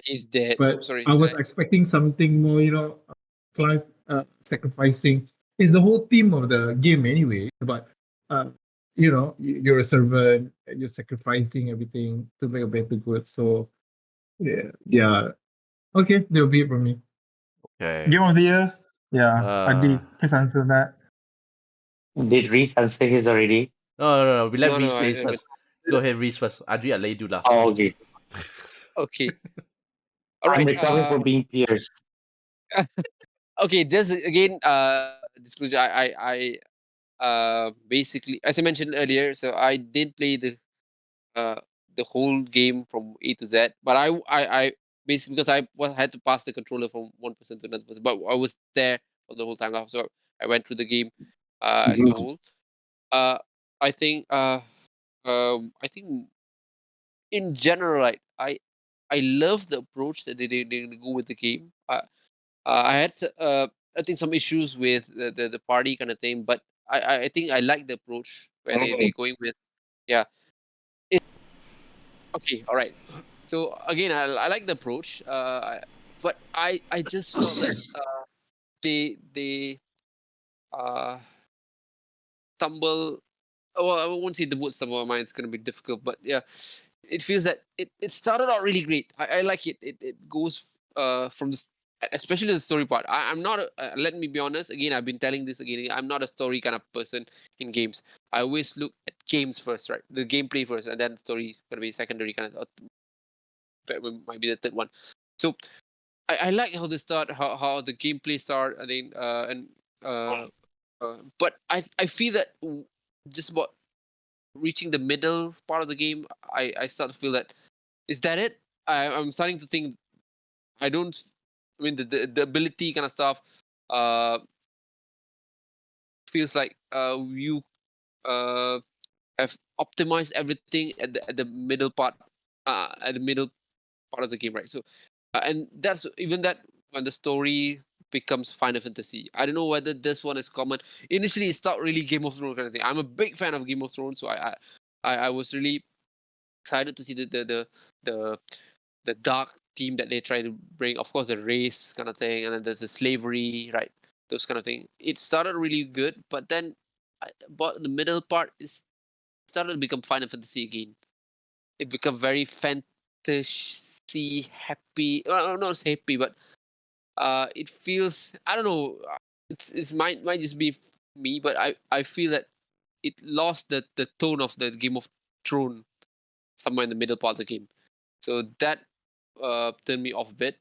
He's dead. I'm But sorry. I was expecting something more, Clive sacrificing. It's the whole theme of the game anyway. But you're a servant, you're sacrificing everything to make a better good. So yeah. Okay, that'll be it for me. Okay. Game of the year. Yeah, Uh, Adi, please answer that. Did Reese answer his already? no. We let No, no, Reese I say haven't. first. Go ahead, Reese first. Adri, I'll let you do last. Oh, okay. Okay. All I'm right. recovering from being pierced. Okay. Just again, disclosure. Basically, as I mentioned earlier, so I did play uh the whole game from A to Z, but I basically because had to pass the controller from one person to another person, but I was there for the whole time. So I went through the game as a Mhm. whole. Uh, I think I think in general, right, I love the approach that they go with the game. I had I think some issues with the party kind of thing, but I think I like the approach where they Mhm. going with yeah. It, okay, all right. So again, I like the approach, but I just felt that they uh stumble. Well, I won't say the word stumble. Mine it's gonna be difficult, but yeah, it feels that it started out really great. I like it. It goes from this, especially the story part. I'm not. Let me be honest. Again, I've been telling this again. I'm not a story kind of person in games. I always look at games first, right? The gameplay first, and then the story gonna be secondary kind of. That might be the third one. So I like how they start, how the gameplay start. I think uh, but I feel that just about reaching the middle part of the game, I start to feel that is that it? I'm starting to think I don't. I mean the ability kind of stuff uh feels like you uh have optimized everything at the middle part at the middle part of the game, right? So and that's even that when the story becomes Final Fantasy. I don't know whether this one is common. Initially, it's not really Game of Thrones kind of thing. I'm a big fan of Game of Thrones, so I was really excited to see the the dark theme that they try to bring. Of course, the race kind of thing, and then there's the slavery, right? Those kind of thing. It started really good, but then about the middle part is started to become Final Fantasy again. It become very fantasy happy. Well, not happy, but it feels I don't know. It's might just be me, but I feel that it lost the tone of the Game of Thrones somewhere in the middle part of the game. So that turned me off a bit.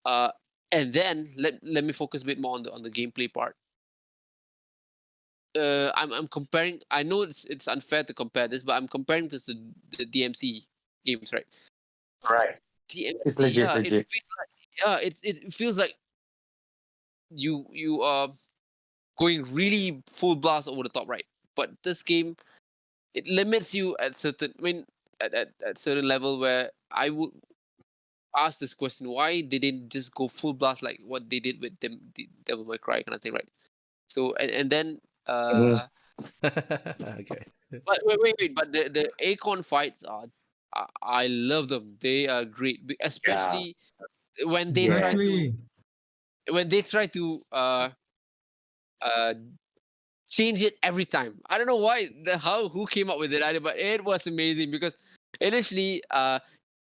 Uh, and then let me focus a bit more on the gameplay part. I'm comparing. I know it's unfair to compare this, but I'm comparing this to the DMC games, right? Right. It's DMC, legit, yeah, it legit. feels like it feels like you are going really full blast over the top, right? But this game it limits you at certain. I mean, at certain level where I would ask this question: why they didn't just go full blast like what they did with them, the Devil May Cry kind of thing, right? So and then Mhm. Okay. but wait, but the Acorn fights are I love them. They are great, Yeah. especially when they try Yes. to Exactly. uh uh change it every time. I don't know why who came up with it idea, but it was amazing because initially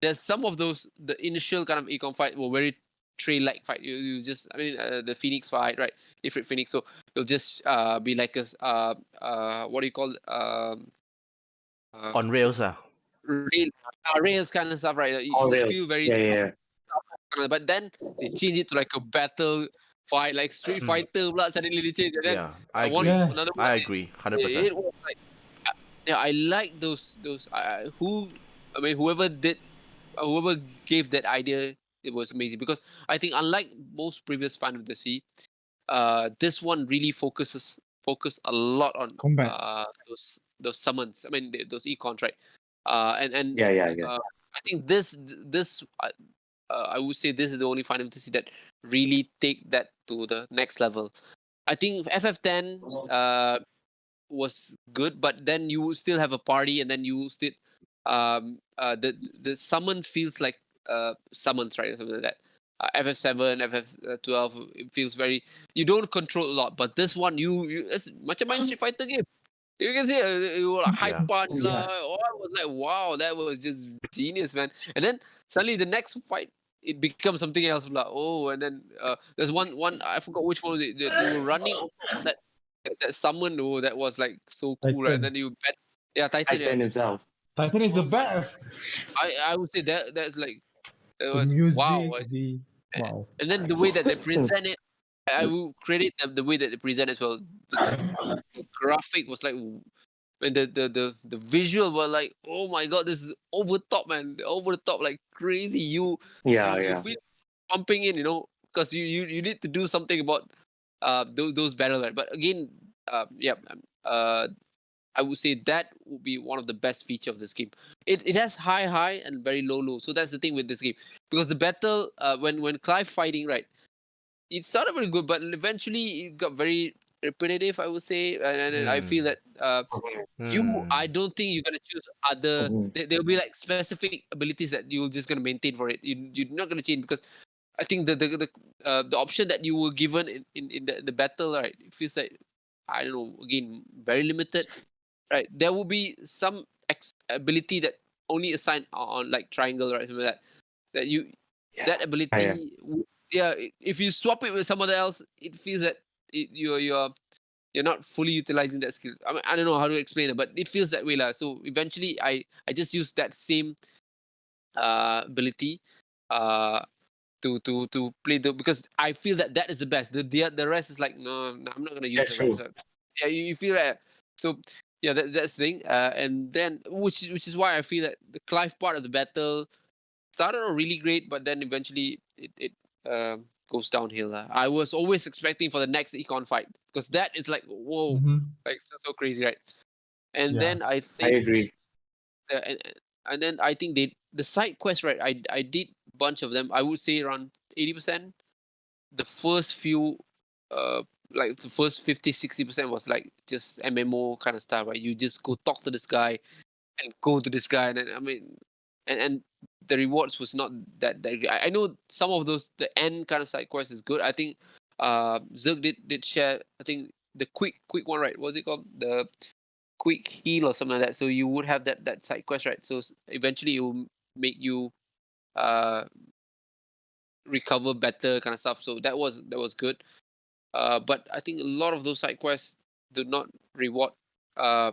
there's some of those the initial kind of econ fight were very trail like fight. You just I mean the Phoenix fight, right? Different Phoenix, so it'll just be like a what do you call uh On rails, ah. rail rails kind of stuff, right? All You feel rails. very Yeah, yeah. but then they change it to like a battle fight, like Street Mm. Fighter. Blood suddenly they change, and then Yeah, I one agree. Yes. another one. I agree, 100%. It was like yeah, I like those. Who I mean, whoever gave that idea, it was amazing because I think unlike most previous Final Fantasy, this one really focus a lot on Combat. those summons. I mean, those econs, right? And Yeah, yeah, yeah. I think this I would say this is the only Final Fantasy that really take that to the next level. I think FF10 was good, but then you still have a party, and then you still the summon feels like summons, right, or something like that. FF7, FF12, it feels very, you don't control a lot, but this one you it's macam main Street Fighter game. You can see you like high Yeah. punch Yeah. lah. Oh, I was like, wow, that was just genius, man. And then suddenly the next fight, it becomes something else. Like, oh, and then there's one I forgot which one was it. That you were running on top of that summon. Oh, that was like so cool. Right? And then you bet, yeah, Titan. Titan Yeah. himself. Titan is the best. I would say that's like it The was wow. music, the wow. And then the way that they present it, I will credit the way that they present as well. The graphic was like, and the visual were like, oh my god, this is over top, man, over the top, like crazy. You Yeah. feel pumping in, because you need to do something about those battle, right? But again, I would say that would be one of the best feature of this game. It has high and very low. So that's the thing with this game, because the battle when Clive fighting, right, it started very good, but eventually it got very repetitive, I would say, and I feel that I don't think you're gonna choose other. Mhm. There'll be like specific abilities that you're just gonna maintain for it. You're not gonna change, because I think the option that you were given in the battle, right, it feels like, I don't know, again, very limited, right? There will be some ability that only assigned on like triangle, right, something like that. That you that ability, if you swap it with someone else, it feels that you're not fully utilizing that skill. I mean, I don't know how to explain it, but it feels that way, lah. So eventually, I just use that same ability to play because I feel that is the best. The rest is like, no, I'm not gonna use That's the rest. true. Yeah, you feel that. So yeah, that's the thing. And then which is why I feel that the Clive part of the battle started out really great, but then eventually it goes downhill. I was always expecting for the next Econ fight, because that is like, whoa, Mhm. like so crazy, right? And Yeah. then I I think agree. uh, and, and then I think the side quest, right, I did a bunch of them. I would say around 80%. The first few like the first 50-60% was like just MMO kind of stuff, right? You just go talk to this guy and go to this guy, and then, I mean, and the rewards was not that great. I know some of those, the end kind of side quests is good. I think Zerg did share, I think, the quick one, right? What's it called? The quick heal or something like that. So you would have that side quest, right? So eventually it will make you uh recover better kind of stuff. So that was good. But I think a lot of those side quests do not reward. Uh,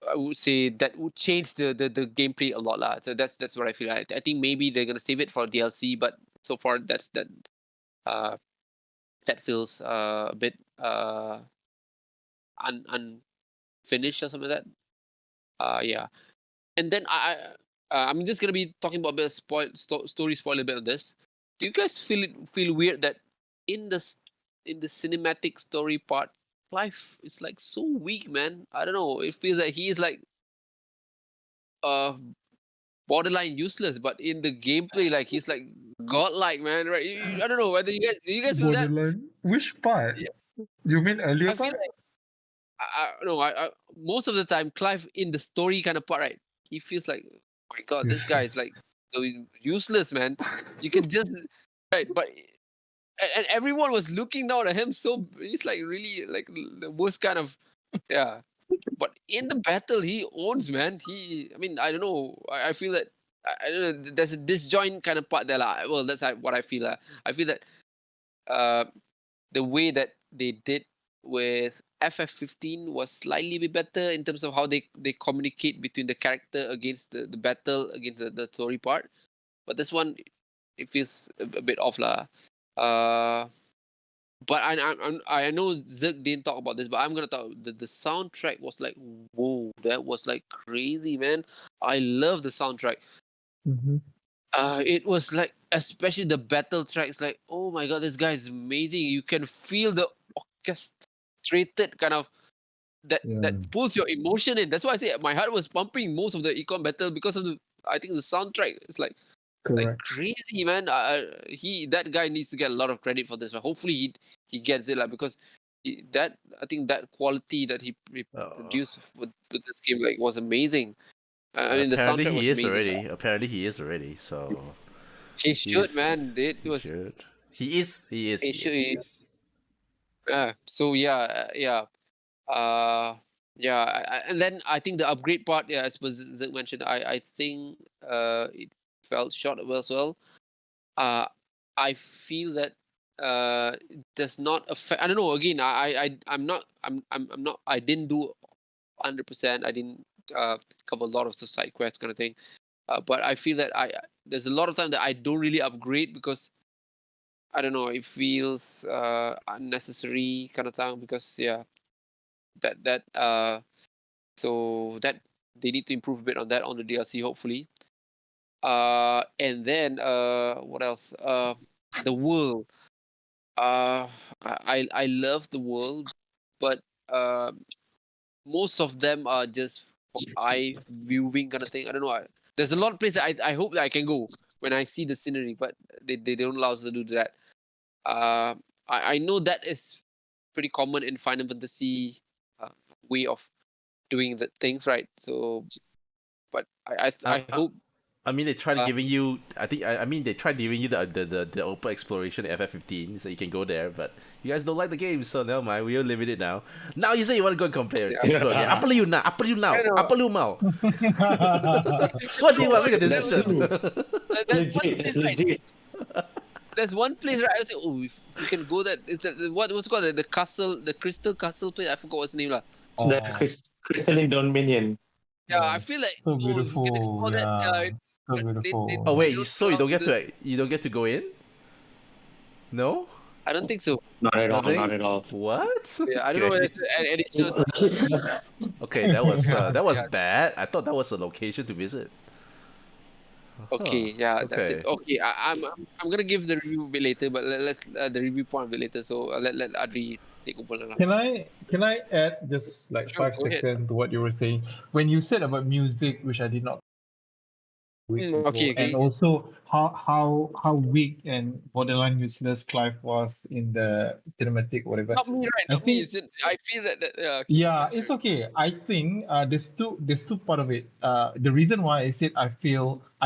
I would say that would change the gameplay a lot, lah. So that's what I feel. I think maybe they're gonna save it for DLC, but so far uh that feels a bit unfinished or something like that. Yeah. And then I'm just gonna be talking about a bit of story spoil a bit of this. Do you guys feel weird that in the cinematic story part, Clive is like so weak, man? I don't know. It feels like he is like uh borderline useless, but in the gameplay, like he's like godlike, man. Right? I don't know whether you guys feel that. Borderline. Which part? Yeah. You mean earlier I feel part? like no, I most of the time Clive in the story kind of part, right? He feels like, oh my god, this guy is like so useless, man. You can just right, but and everyone was looking down at him. So he's like really like the worst kind of, yeah. But in the battle, he owns, man. I mean, I don't know. I feel that I don't know. There's a disjoint kind of part there, lah. Well, that's what I feel. I feel that uh, the way that they did with FF15 was slightly bit better in terms of how they communicate between the character against the battle against the story part. But this one, it feels a bit off, lah. Uh, but I know Zerg didn't talk about this, but I'm gonna talk. The soundtrack was like, whoa, that was like crazy, man. I love the soundtrack. Mhm. It was like, especially the battle tracks, like, oh my god, this guy is amazing. You can feel the orchestrated kind of that pulls your emotion in. That's why I say my heart was pumping most of the econ battle because of I think the soundtrack is like Correct. crazy, man. That guy needs to get a lot of credit for this. Hopefully he gets it, like, because I think that quality that he produced with this game like was amazing. I mean, the Apparently soundtrack he was is amazing. already. Apparently he is already. So He should, man. It he was. should. He is. He is. He He should. is. He is. So yeah. And then I think the upgrade part, yeah, as Zig mentioned, I think it fell short as well. I feel that it does not affect. I don't know. Again, I'm not. I'm not. I didn't do 100%. I didn't cover a lot of the side quests kind of thing. But I feel that there's a lot of time that I don't really upgrade because I don't know. It feels unnecessary kind of time because yeah, that so that they need to improve a bit on that on the DLC hopefully. And then what else? The world. I love the world, but most of them are just for eye viewing kind of thing. I don't know. There's a lot of places I hope that I can go when I see the scenery, but they don't allow us to do that. I know that is pretty common in Final Fantasy way of doing the things, right? So, but I hope. I mean, they tried giving you. I think. I mean, they tried giving you the open exploration FF15, so you can go there. But you guys don't like the game, so never mind. We'll limit it now. Now you say you want to go and compare. Yeah. Explore. Yeah. Apa lu now? Apa lu now? I know. Apa lu mau? What do you want? Make a decision. That's one Legit, place, that's right? legit. There's one place, right? I was like, oh, if we can go that. It's that what's it called the castle, the crystal castle place. I forgot what's the name, lah. The crystalline Dominion. Yeah, I feel like So if we can beautiful, explore that, yeah. So beautiful. Oh wait, don't so you don't allow get to you don't get to go in? No. I don't think so. Not at all. Nothing? Not at all. What? Yeah, I don't know whether it's an additional stuff. Okay, that was Yeah. bad. I thought that was a location to visit. Okay, yeah, that's it. Okay. Okay, I'm gonna give the review a bit later, but let's the review point a bit later. So let Adri take over now. Can I add just like Sure, 5 go ahead. seconds to what you were saying when you said about music, which I did not. Okay. And also how weak and borderline useless Clive was in the cinematic, whatever. Not me, right? I Not me. think- I feel that Yeah, it's okay. I think there's two part of it. The reason why I said I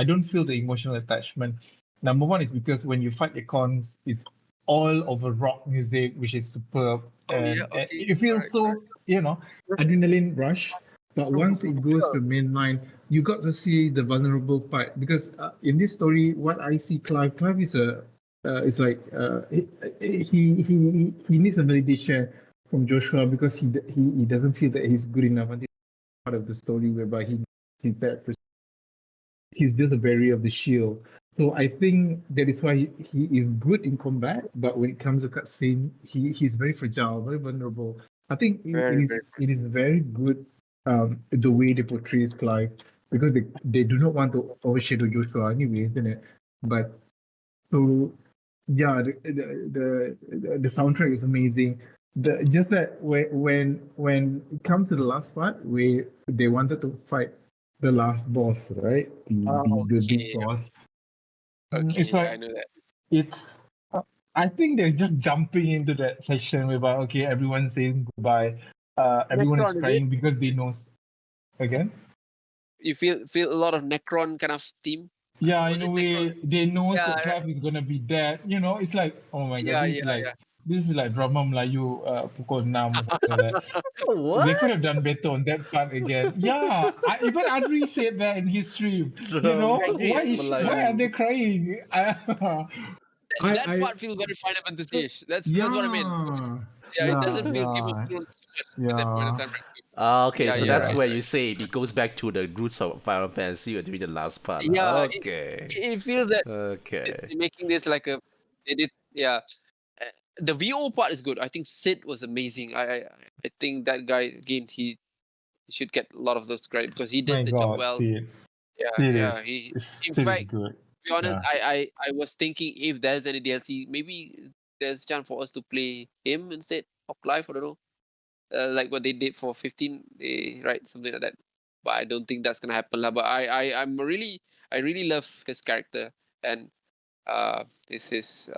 don't feel the emotional attachment. Number one is because when you fight the cons, it's all over rock music, which is superb, and okay. it feels so adrenaline rush. But once it goes to mainline, you got to see the vulnerable part because in this story, what I see Clive is it's like he needs a validation from Joshua because he doesn't feel that he's good enough, and this is part of the story whereby he's just a barrier of the shield. So I think that is why he is good in combat, but when it comes to cutscene, he's very fragile, very vulnerable. I think it is very good the way they portray Clive because they do not want to overshadow Joshua anyway, isn't it? But so yeah, the soundtrack is amazing. Just that when it comes to the last part where they wanted to fight the last boss, right? The big boss. Okay, It's like I know that. it's. I think they're just jumping into that session whereby okay, everyone's saying goodbye. Everyone is Necron, is crying because they know. Again. You feel a lot of Necron kind of theme. Yeah, Was in a it way, they know Yeah, that Clive is gonna be dead. It's like, oh my god, this is like drama Melayu pukul 6 or something like that. What? They could have done better on that part again. Yeah, even Adri said that in his stream. Drama Why are they crying? that part feels very Final Fantasy-ish. That's what I meant. So, it doesn't feel Game of Thrones so much at that point in time. Right? Okay, Yeah, so yeah, that's right, where right. you say it goes back to the roots of Final Fantasy during the last part. Yeah, Okay. It feels that Okay. they're making this like a they did the VO part is good. I think Sid was amazing. I think that guy again he should get a lot of those credit because he did the job well. Sid. Yeah. He in Sid is fact, good. to be honest, Yeah. I was thinking if there's any DLC, maybe there's a chance for us to play him instead of Clive. I don't know, like what they did for 15, right, something like that. But I don't think that's gonna happen, lah. But I really love his character and his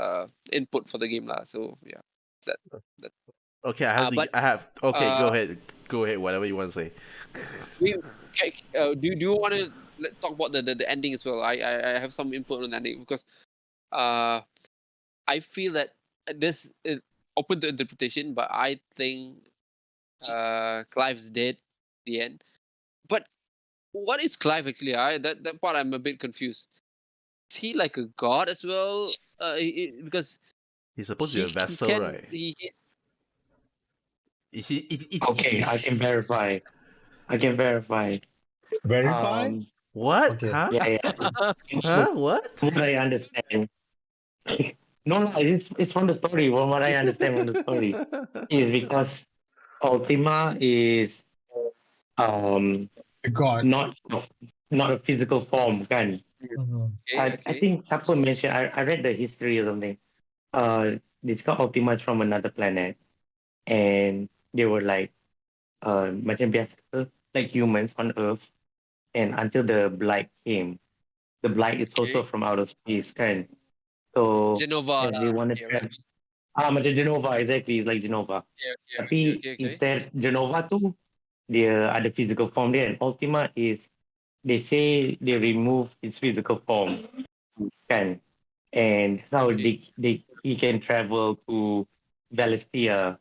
input for the game, lah. So yeah, that. Okay, I have to. But I have. Okay, go uh, ahead. Go ahead. Whatever you want to say. we, do you want to talk about the ending as well? I have some input on the ending because I feel that this is open to interpretation, but I think Clive's dead at the end. But what is Clive actually? That part I'm a bit confused. Is he like a god as well? Because He's supposed to be a he vessel, can right? he's Is he? Okay, I can verify. I can verify. Verify? Um, What? Okay. Huh? yeah, yeah. From Huh? What? what I understand, no, no, it's from the story. From what I understand from the story, is because Ultima is um God. not not a physical form, kan? Mhm. I okay. think Sapo mentioned. I read the history or something. It's called Ultima is from another planet, and they were like macam biasa, like humans on Earth, and until the Blight came. The Blight is also Okay. from outer space, kan? So Genova as they lah. want to Okay, right. macam Genova, exactly, it's like Genova. Okay, okay, okay, Tapi okay, okay. instead Genova tu dia ada physical form dia, and Ultima is they say they remove its physical form, kan? And that's how Okay. he can travel to Valistia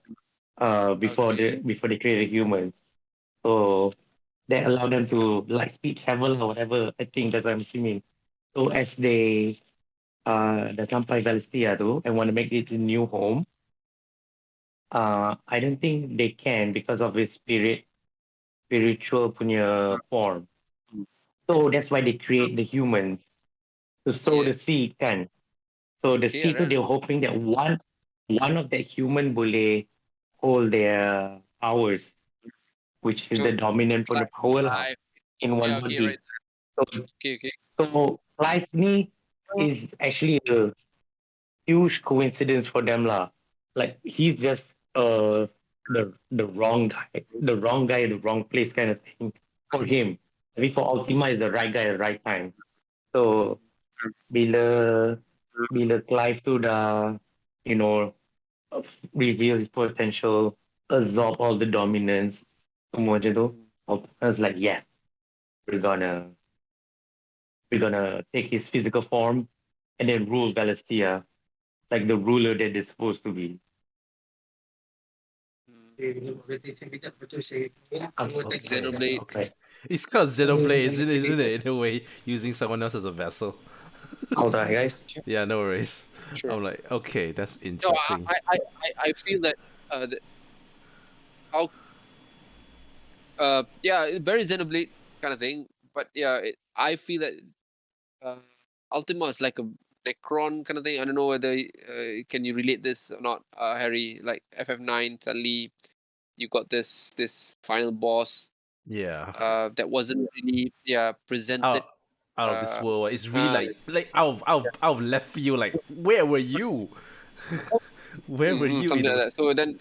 Okay. before they create a human. So that allowed them to like speed travel or whatever. I think that's what I'm assuming. So as they dah sampai Valistia tu and want to make it a new home, I don't think they can because of his spiritual punya form. So that's why they create the humans to sow the Yes. seed, kan? So the Okay, seed tu alright. they're hoping that one of that human boleh hold their powers, which is the So dominant punya power lah Clive. in one Yeah, okay, body. right. So, Okay, okay. so life ni is actually a huge coincidence for them lah. Like he's just the wrong guy, the wrong place kind of thing for him. Maybe for Ultima is the right guy at the right time. So bila Clive tu dah you know reveal his potential, absorb all the dominance, semua je tu. I was like, yes, we're gonna take his physical form and then rule Valistia like the ruler that they're supposed to be. Xenoblade. Okay. It's called Xenoblade, isn't it? In a way, using someone else as a vessel. Hold on, guys. Yeah, no worries. Sure. I'm like, okay, that's No, interesting. I feel that how yeah, very Xenoblade kind of thing. But yeah, I feel that Ultima is like a Necron kind of thing. I don't know whether can you relate this or not, Harry. Like FF9, suddenly you got this final boss Yeah. that wasn't really presented. Out of this world. It's really uh, like out of left field. Like, where were you? Where were you? something You know? like that. So then,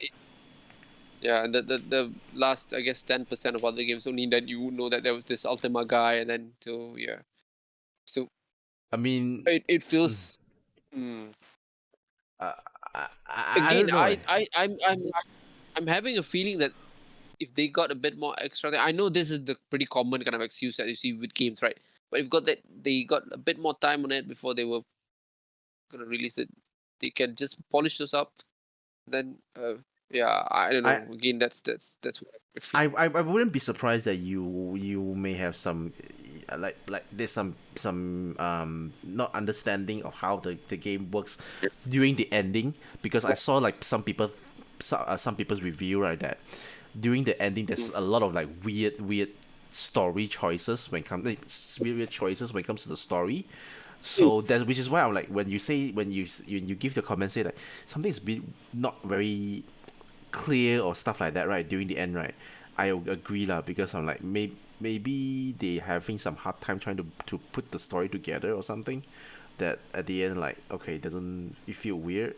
yeah, the last, I guess, 10% of other games only that you know that there was this Ultima guy, and then so yeah, so I mean, it feels. I Again, don't know. I'm having a feeling that if they got a bit more extra, I know this is the pretty common kind of excuse that you see with games, right? But if they got a bit more time on it before they were gonna release it, they can just polish those up. Then, yeah, I don't know. Again, that's what I feel. I wouldn't be surprised that you may have some like there's some not understanding of how the game works during the ending, because I saw like some people's review, right, that during the ending there's a lot of like weird story choices when weird choices when it comes to the story. So that, which is why I'm like, when you give the comment, say like something's been not very clear or stuff like that, right, during the end, right, I agree lah, because I'm like, maybe they having some hard time trying to put the story together or something, that at the end, like, okay, doesn't it feel weird?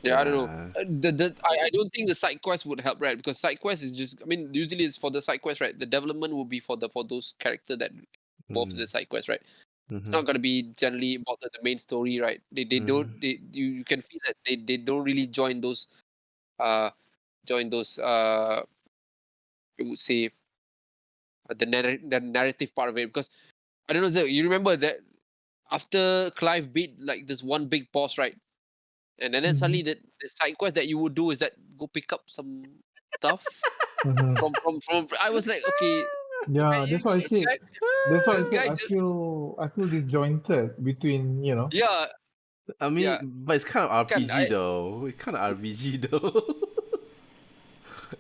Yeah, I don't know. Yeah. I don't think the side quest would help, right? Because side quest is just, I mean, usually it's for the side quest, right? The development will be for those character that involved in the side quest, right? It's Mhm. not gonna be generally about the main story, right? They don't you can feel that they don't really join those I would say the narrative part of it, because I don't know, Zach, you remember that after Clive beat like this one big boss, right? And then suddenly the side quest that you would do is that go pick up some stuff Mhm. from I was like, okay, Yeah, man, that's why I this said. guy, That's why I this said guy I just feel disjointed between yeah, I mean, yeah. but it's kind of Can RPG I though. It's kind of RPG though.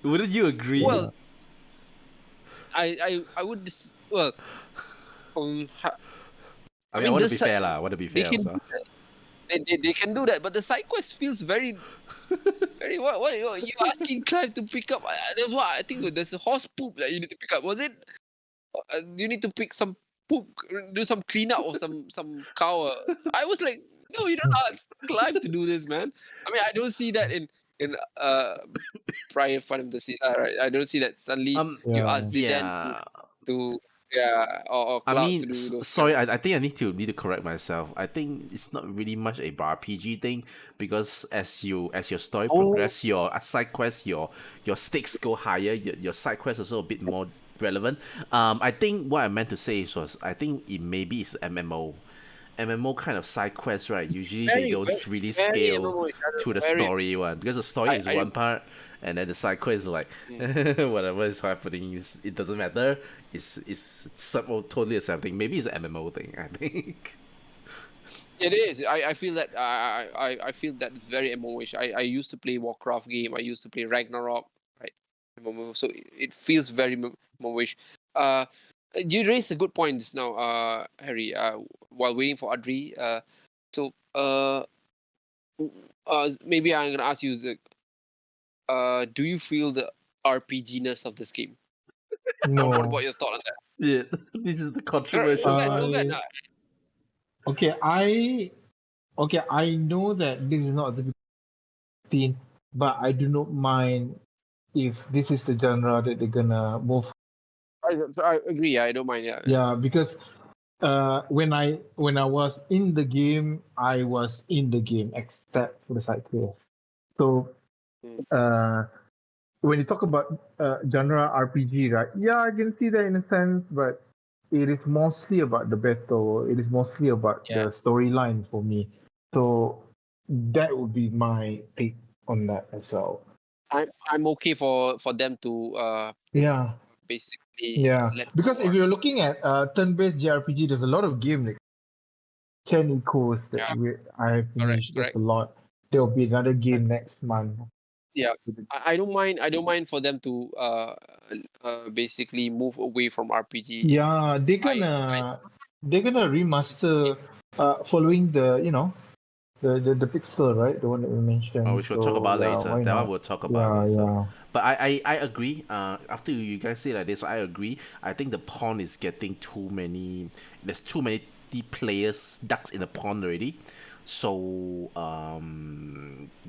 Wouldn't you agree? well I would well ha- I I mean, I mean want to the be side fair lah. I want to be they fair can also. do that. They can do that, but the side quest feels very what you asking Clive to pick up? That's what I think. There's a horse poop that you need to pick up. Was it? You need to pick some poop, do some cleanup of some cow. I was like, no, you don't ask Clive to do this, man. I mean, I don't see that in prior Final Fantasy, right? I don't see that suddenly you Yeah. ask Zidane Yeah. to yeah or I Cloud mean, to do those sorry, kind of. I think I need to correct myself. I think it's not really much a RPG thing because as your story Oh, progress, your side quests, your stakes go higher. Your side quests also a bit more relevant. I think what I meant to say was I think it maybe is MMO. MMO kind of side quests, right? Usually they very don't very really very scale MMO. to the Very. story one because the story is I one part, and then the side quest is like whatever is happening, it doesn't matter. It's totally accepting. Maybe it's an MMO thing. I think. It is. I feel that I feel that it's very MMO-ish. I used to play Warcraft game. I used to play Ragnarok, right? MMO. So it feels very MMO-ish. You raised a good point just now, Harry. While waiting for Adri. So maybe I'm gonna ask you, Zek, do you feel the RPG-ness of this game? What No. about your thought on that? Yeah, this is the Go controversial ahead, part. go ahead. Okay, I know that this is not the 15, but I do not mind if this is the genre that they're gonna move. I agree. I don't mind. Yeah. Yeah, because when I was in the game, I was in the game except for the side quest. So Mm. when you talk about genre RPG, right? Yeah, I can see that in a sense, but it is mostly about the battle. It is mostly about Yeah. the storyline for me. So that would be my take on that as well. I'm okay for them to Yeah, basically yeah. let Because go. if you're looking at turn-based JRPG, there's a lot of games like Ken Echoes that Yeah, I finished. There's a lot. There will be another game next month. Yeah, I don't mind. I don't mind for them to basically move away from RPG. Yeah, they're gonna remaster following the pixel, right? The one that we Oh, mentioned. we should talk So about yeah, later. why That one not? we'll talk about Yeah, later. yeah. But I agree. After you guys say like this, I agree. I think the pond is getting too many. There's too many players, ducks in the pond already. So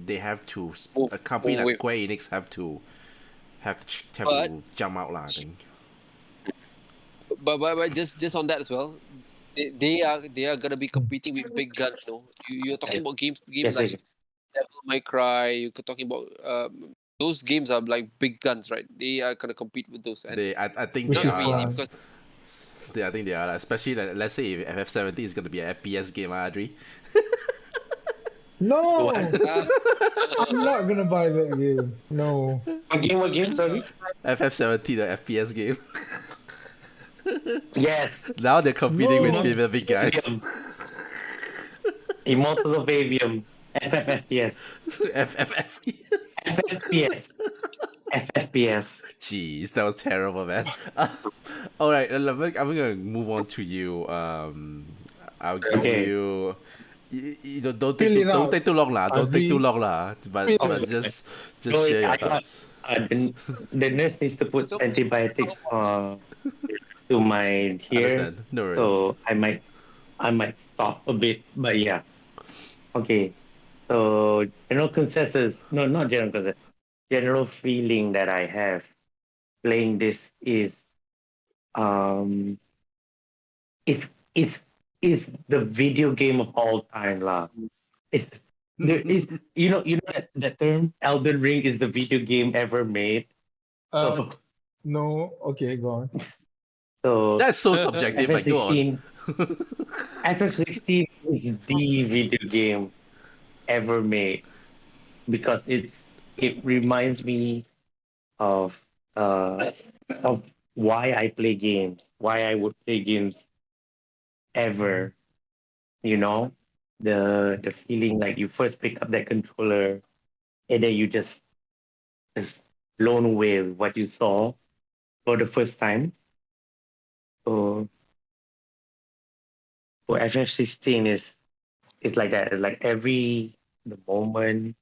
they have to. A company move like away. Square Enix have But to jump out lah. I think. but just on that as well, they are gonna be competing with big guns. You know, you're talking about games Yes, like yes. Devil May Cry. You're talking about those games are like big guns, right? They are gonna compete with those, and I think it's they not Which is gonna are be easy lah. why. because I think they are, lah. Especially like, let's say if FF17 is gonna be an FPS game, Adri. No, uh, I'm not gonna buy that game. No. What game, sorry? FF17, the FPS game. Yes. Now they're competing with No. the big guys. Avium. Immortals of Avium. FFFPS. FFFPS. FFPS. FFPS. Jeez, that was terrible, man. All right, I'm gonna move on to you. I'll give Okay. you. You don't Fill it don't out. take too long lah. Don't take too Adri. long lah. But Fill but it. just No, share your I got thoughts. the nurse needs to put So- antibiotics to my ear, Understand? No worries. so I might stop a bit. But yeah, okay. So general consensus, no, not general consensus. General feeling that I have playing this is, it's is the video game of all time, lah. It's there is that term Elden Ring is the video game ever made. Uh, no. Okay, go on. So That's so subjective, but go on. FF16 is the video game ever made because it reminds me of of why I play games, why I would play games ever. You know, the feeling like you first pick up that controller and then you just blown away with what you saw for the first time. So for FF16 is like that. Like the moment.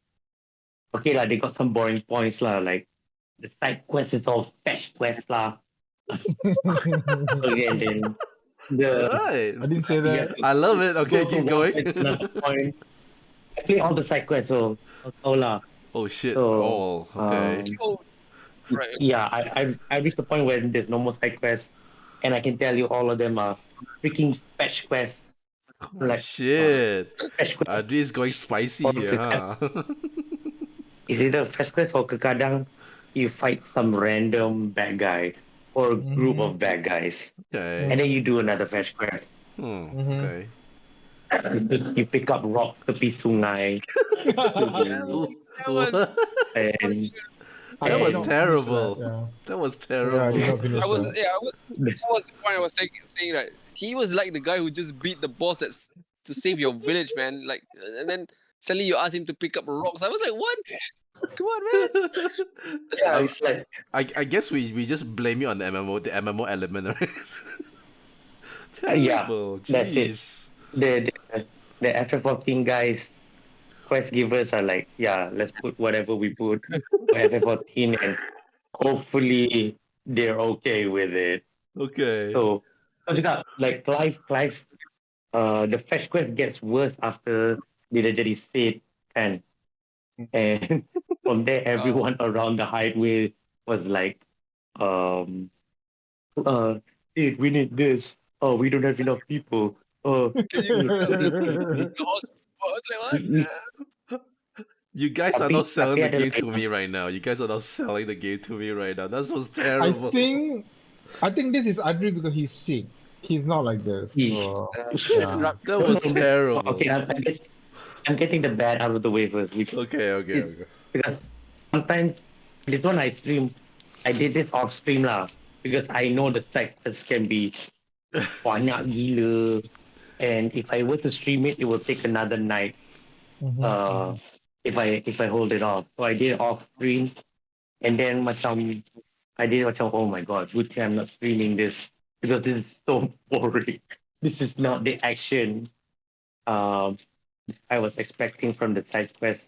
Okay lah, they got some boring points lah. Like the side quest is all fetch quest lah. Okay, and then Alright. I didn't say that. I love it. Okay, keep going. Another point. I play all the side quests, so lah. Oh shit. So, Oh, okay. Right. Yeah, I reached the point where there's no more side quests, and I can tell you all of them are freaking fetch quests. Like Shit. fetch quests. Adri's going spicy here, huh? Is it a fetch quest or kadang you fight some random bad guy or a group of bad guys, Okay. and then you do another fetch quest. Okay. You pick up rocks tepi sungai, and That was did not finish terrible. that, yeah. That was Yeah, I did terrible. not finish I was that. that was the point I was saying that he was like the guy who just beat the boss that's to save your village, man. Like, and then suddenly you ask him to pick up rocks. I was like, what? Come on, man. yeah, it's like I guess we just blame you on the MMO element, right? Yeah, Terrible. that's it. Jeez. the FF14 guys, quest givers are like, yeah, let's put whatever we put for FF14, and hopefully they're okay with it. Okay. So, like Clive, the fetch quest gets worse after dia jadi Sid, kan? And from there, everyone around the highway was like, Sid, we need this. Oh, we don't have enough people. Oh, Can you the hospital? I was like, what? You guys are not selling the tapi ada game to lain. me right now. You guys are not selling the game to me right now. That was I terrible. think this is Adri because he's sick. He's not like this. So, yeah. That was No, terrible. Okay, I'm getting the bad out of the way first. Okay. Because sometimes this one I did this off stream lah, because I know the sectors can be banyak gila, and if I were to stream it will take another night. If I hold it off. So I did it off stream, and then oh my god, good thing I'm not streaming this because this is so boring. This is not the action I was expecting from the side quest.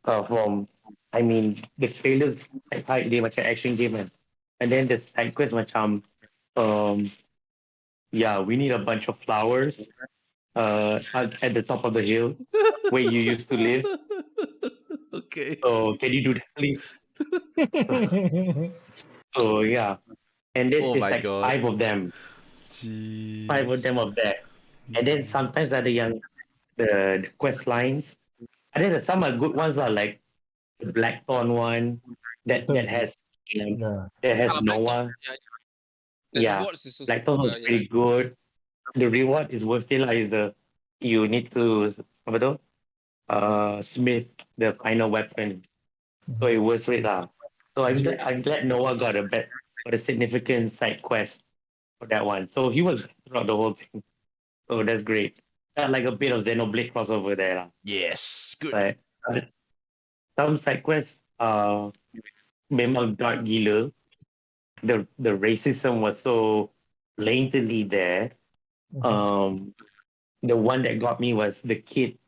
The trailers like dia macam action game kan. And then the side quest macam we need a bunch of flowers at the top of the hill where you used to live. Okay. So can you do that, please? So yeah, and then Oh it's my like God. 5 of them, Jeez. 5 of them of that, and then sometimes ada yang the quest lines. And then some are good ones, are like the Blackthorn one that has Yeah. Noah. The Yeah, rewards is also Blackthorn was pretty good. The reward is worth it lah. You need to apa tu? Smith the final weapon, so it worth it lah. So I'm glad Noah got a significant side quest for that one. So he was throughout the whole thing. So that's great. Got like a bit of Xenoblade crossover there lah. Yes. Good. But some side quests memang dark gila. The racism was so blatantly there. The one that got me was the kid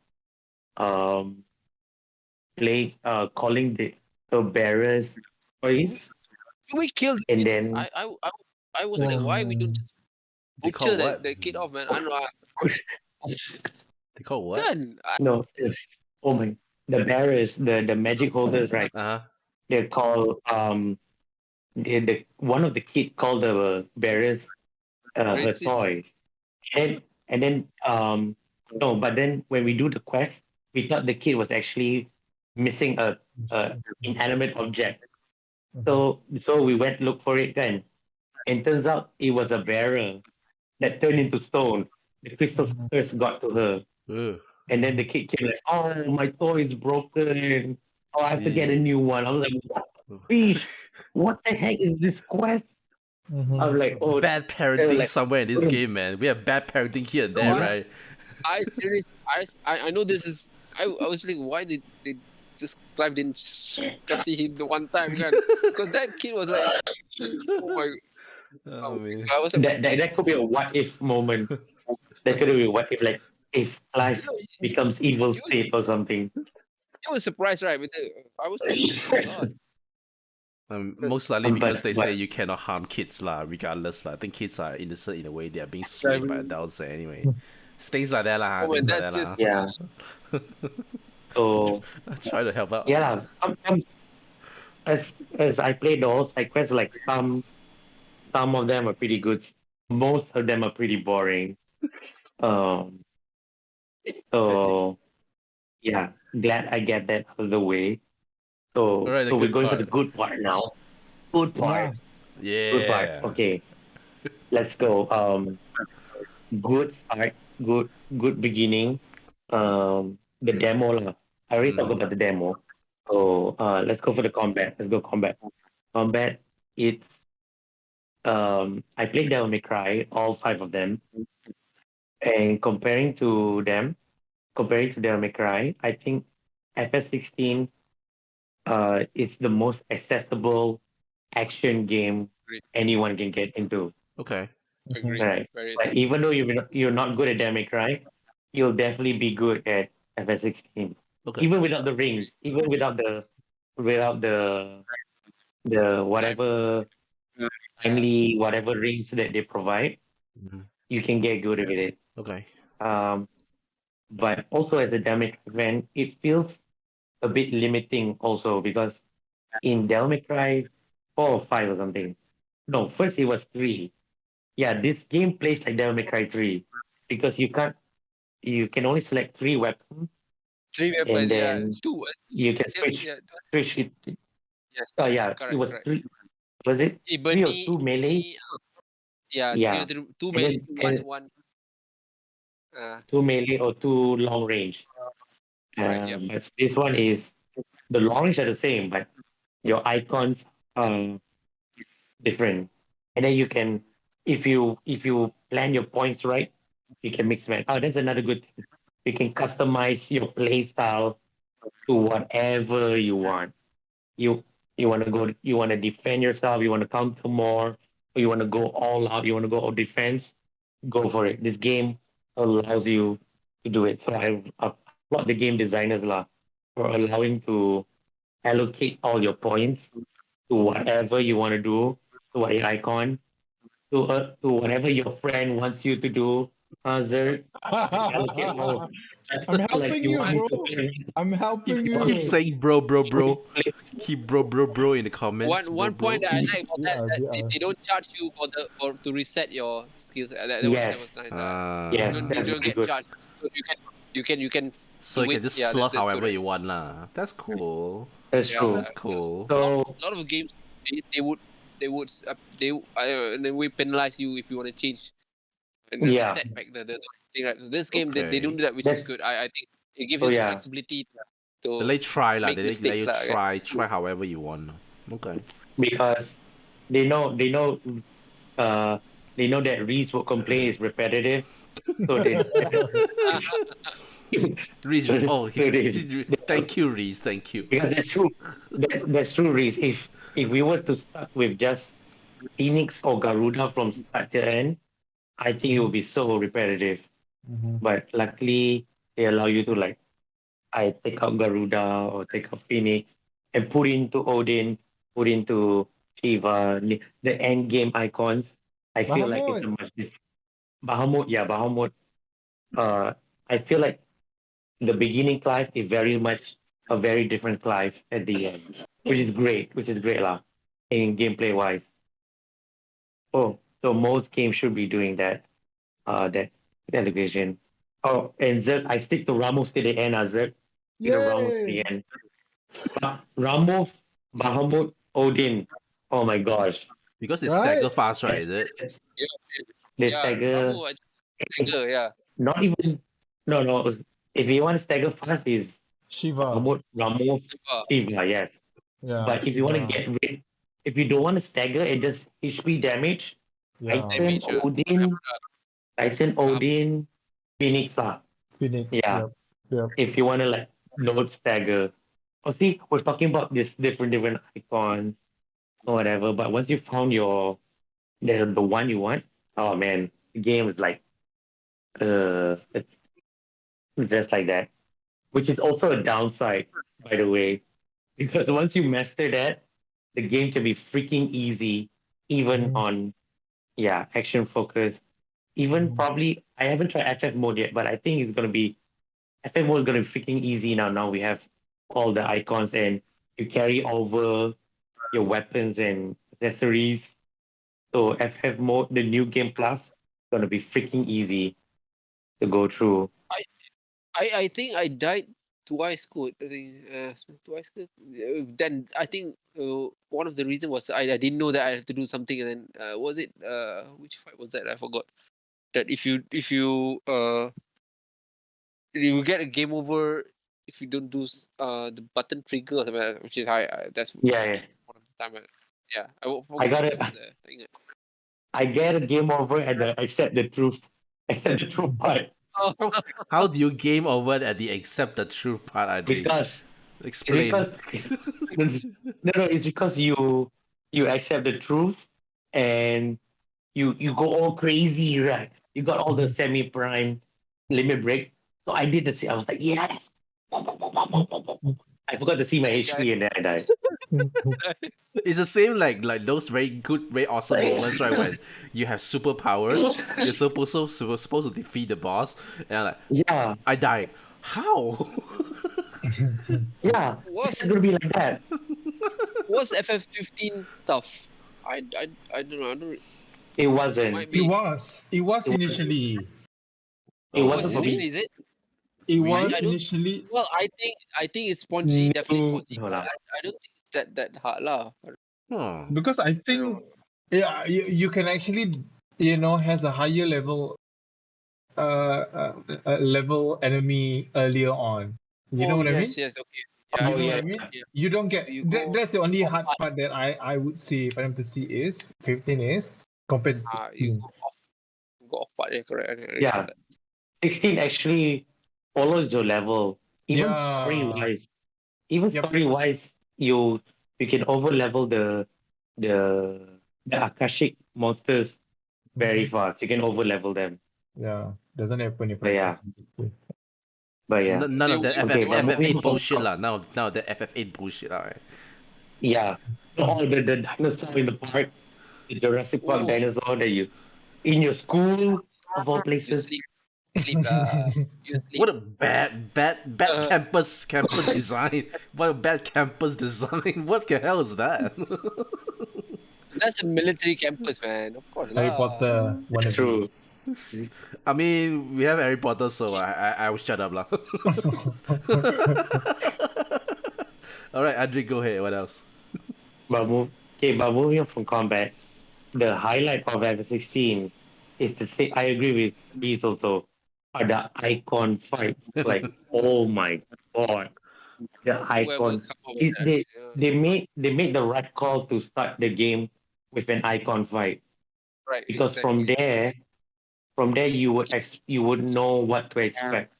calling the bearers boys, We killed and it. then I was like, why we don't just They call butcher what? the kid off, man? I don't know. They call what? Done. the bearers, the magic holders, right? They're called the one of the kid called the bearers her Racist. toy. And And then no, but then when we do the quest, we thought the kid was actually missing a inanimate object. So we went look for it then, and turns out it was a bearer that turned into stone. The crystal curse got to her, Ugh. and then the kid came like, "Oh, my toy is broken. Oh, I have to get a new one." I was like, "What fish? What the heck is this quest?" I'm like, "Oh, Bad they were parenting like, somewhere in this game, man. We have bad parenting here and No, there, I- right? I seriously, I know this is. I was like, why did they just Clive didn't see him the one time, kan? Because that kid was like, oh my. Oh, man. I was like, that could be a what if moment. That could be what if, like, if life you know, becomes evil you- state or something. you were surprised, right? I was like, oh my god. Most likely But- because they but- say you cannot harm kids, lah. Regardless, lah. I think kids are innocent in a way. They are being swayed by adults anyway. It's things like that, lah. Oh, man, Things like that's that, just- lah. Yeah. So I try to help out. yeah, sometimes as I play the whole side quests, like some of them are pretty good. Most of them are pretty boring. Um. So yeah, glad I get that out of the way. So Alright, the so we're good going for the part. good part now. Good part. Good part. Yeah. Okay. Let's go. Good start. Good beginning. The demo lah. I already talked about the demo. So let's go for the combat. Let's go combat. Combat. It's I played Devil May Cry, all 5 of them, and comparing to Devil May Cry, I think FF16 is the most accessible action game Great. anyone can get into. Okay. Agree. Right. Very. Like, even though you're not good at Devil May Cry, you'll definitely be good at FF16. Okay. Even without the rings, even without the whatever timely whatever rings that they provide, Mhm. you can get good at it. Okay. But also as a Devil May Cry fan, it feels a bit limiting also because in Devil May Cry 4 or 5 or something. No, first it was 3. Yeah, this game plays like Devil May Cry 3 because you can only select 3 weapons. 3 And weapons, then 2. You can Yeah, switch it. yes. Yeah, Correct, it was correct. 3. Was it 3 or 2 melee? Yeah, Yeah. 2 And melee, then- one. 2 melee or 2 long range. Correct, yep. But this one is the long range are the same, but your icons are different. And then you can, if you plan your points right, you can mix match. Oh, that's another good thing. You can customize your play style to whatever you want. You want to defend yourself, you want to counter more, or you want to go all out, you want to go all defense, go for it. This game allows you to do it. So I applaud the game designers for allowing to allocate all your points to whatever you want to do, to what your icon, to whatever your friend wants you to do. Zerg, allocate all. I'm Like helping you, want bro. to- I'm helping Keep you. saying bro. Keep bro in the comments. One bro. point that I like about that, Yeah, that yeah. they don't charge you for to reset your skills. That Yes. was nice. Yes, You that's don't very get good. charged. You can. So you do can it. just Yeah, slot that's however good. you want, lah. That's cool. That's Yeah, true. That's cool. So A lot of games they would and then we penalize you if you want to change and then Yeah. reset back the thing, right? So this game they Okay. don't do that, which is That's- good. I think it gives Oh, you the yeah. flexibility to They let you try, lah. make They let mistakes you lah, try however you want. Okay. because they know that Reese will complain is repetitive. So they Reese, oh, So they- thank you, Reese. Thank you. because that's true. That's true, Reese. If we were to start with just Phoenix or Garuda from start to end, I think it would be so repetitive. Mhm. But luckily, they allow you to I take out Garuda or take out Phoenix and put into Odin, put into Shiva, the end game icons. I feel like it's a much Bahamut. Yeah, Bahamut. I feel like the beginning Clive is very much a very different Clive at the end, which is great lah, in gameplay wise. Oh, so most games should be doing that. That Television. Oh, and Zerg, I stick to Ramos to the end, Zerg. Stick to Ramos to the Yay! end. Ramos, Bahamut, Odin. Oh my gosh. Because they Right? stagger fast, right? Is it? They Yeah, stagger. Ramo, stagger, yeah. Not even. No. If you want to stagger fast, is Shiva. Bahamut, Ramos, Shiva. Shiva, yes. Yeah. But if you want to Shiva. get rid, if you don't want to stagger, it does HP damage. Yeah. Titan, Damage, yeah. Odin, Phoenix lah. Phoenix. Yeah. Yep. Yep. If you want to like not stagger. Oh, see, we're talking about this different icons or whatever. But once you found the one you want, oh man, the game is like it's just like that. Which is also a downside, by the way, because once you master that, the game can be freaking easy, even Mhm. on action focus. Even Mhm. probably I haven't tried FF mode yet, but I think it's gonna be FF mode is gonna be freaking easy now. Now we have all the icons and you carry over your weapons and accessories. So FF mode, the new game plus, is gonna be freaking easy to go through. I think I died twice. Good. I think twice. Good. Then I think one of the reasons was I didn't know that I have to do something, and then was it which fight was that? I forgot. That if you you get a game over if you don't do the button trigger or something like that, which is that's Yeah. one of the time. I got it. I get a game over at the accept the truth part How do you game over at the accept the truth part, Adri? because Explain. no, it's because you accept the truth and you go all crazy, right? You got all the semi-prime limit break. So I did the same. I was like, yes. I forgot to see my HP and then I died. It's the same like those very good, very awesome moments, right? When you have superpowers, you're supposed to defeat the boss, and I'm like, Yeah, I died. How? yeah. Was It's gonna be like that. was FF15 tough? I don't know. I don't. It wasn't. Might It be. was. It was initially. It Oh, wasn't was for me. initially, is it? It Really? was I don't- initially. Well, I think it's spongy. Definitely No, spongy. no But lah. I don't think it's that hard lah. Hmm. Because I I think don't know. you can actually has a higher level level enemy earlier on. You know what I mean? Yes, okay. Oh, You know yeah. what I mean? Yeah. You don't get You that's the only go hard off. part that I would say Final Fantasy is 15 is compared to You 16. go off part. Yeah, correct. I Yeah. get that. 16 actually follows your level. Even Yeah. story-wise. Yep. Story-wise, you can over level the Akashic monsters very fast. You can over level them. Yeah, doesn't happen if But yeah. But yeah. None of that Okay, but moving FF8 on bullshit from- lah. None of that FF8 bullshit, alright. Yeah. All the dinosaur in the park, the Jurassic Park Ooh. dinosaur that you in your school of all You places. sleep lah. You sleep. What a bad campus design. What a bad campus design. What the hell is that? That's a military campus, man. Of course Harry lah. Potter wannabe. True. I mean, we have Harry Potter, so I will shut up lah. Alright, Adri, go ahead. What else? But moving on from combat, the highlight of FF16 is the same. I agree with Beast also. Are the icon fights? Like, oh my god, the Whoever icon. come up with that, They made the right call to start the game with an icon fight right, because exactly. from there you would know what to expect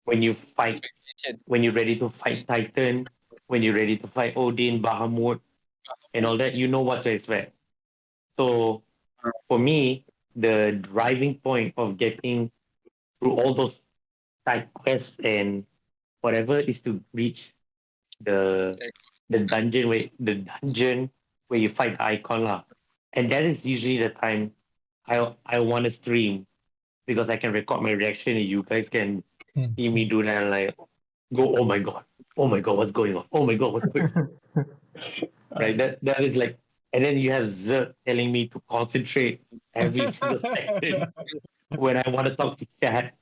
when you fight, Expectation. when you're ready to fight Titan, when you're ready to fight Odin, Bahamut, and all that. You know what to expect. So for me, the driving point of getting through all those side quests and whatever is to reach the dungeon where you fight the icon lah. And that is usually the time I want to stream because I can record my reaction and you guys can see me do that and like go, oh my god, what's going on? Oh my god, what's going on? Right, that is like, and then you have Zerg telling me to concentrate every single second. when I want to talk to chat.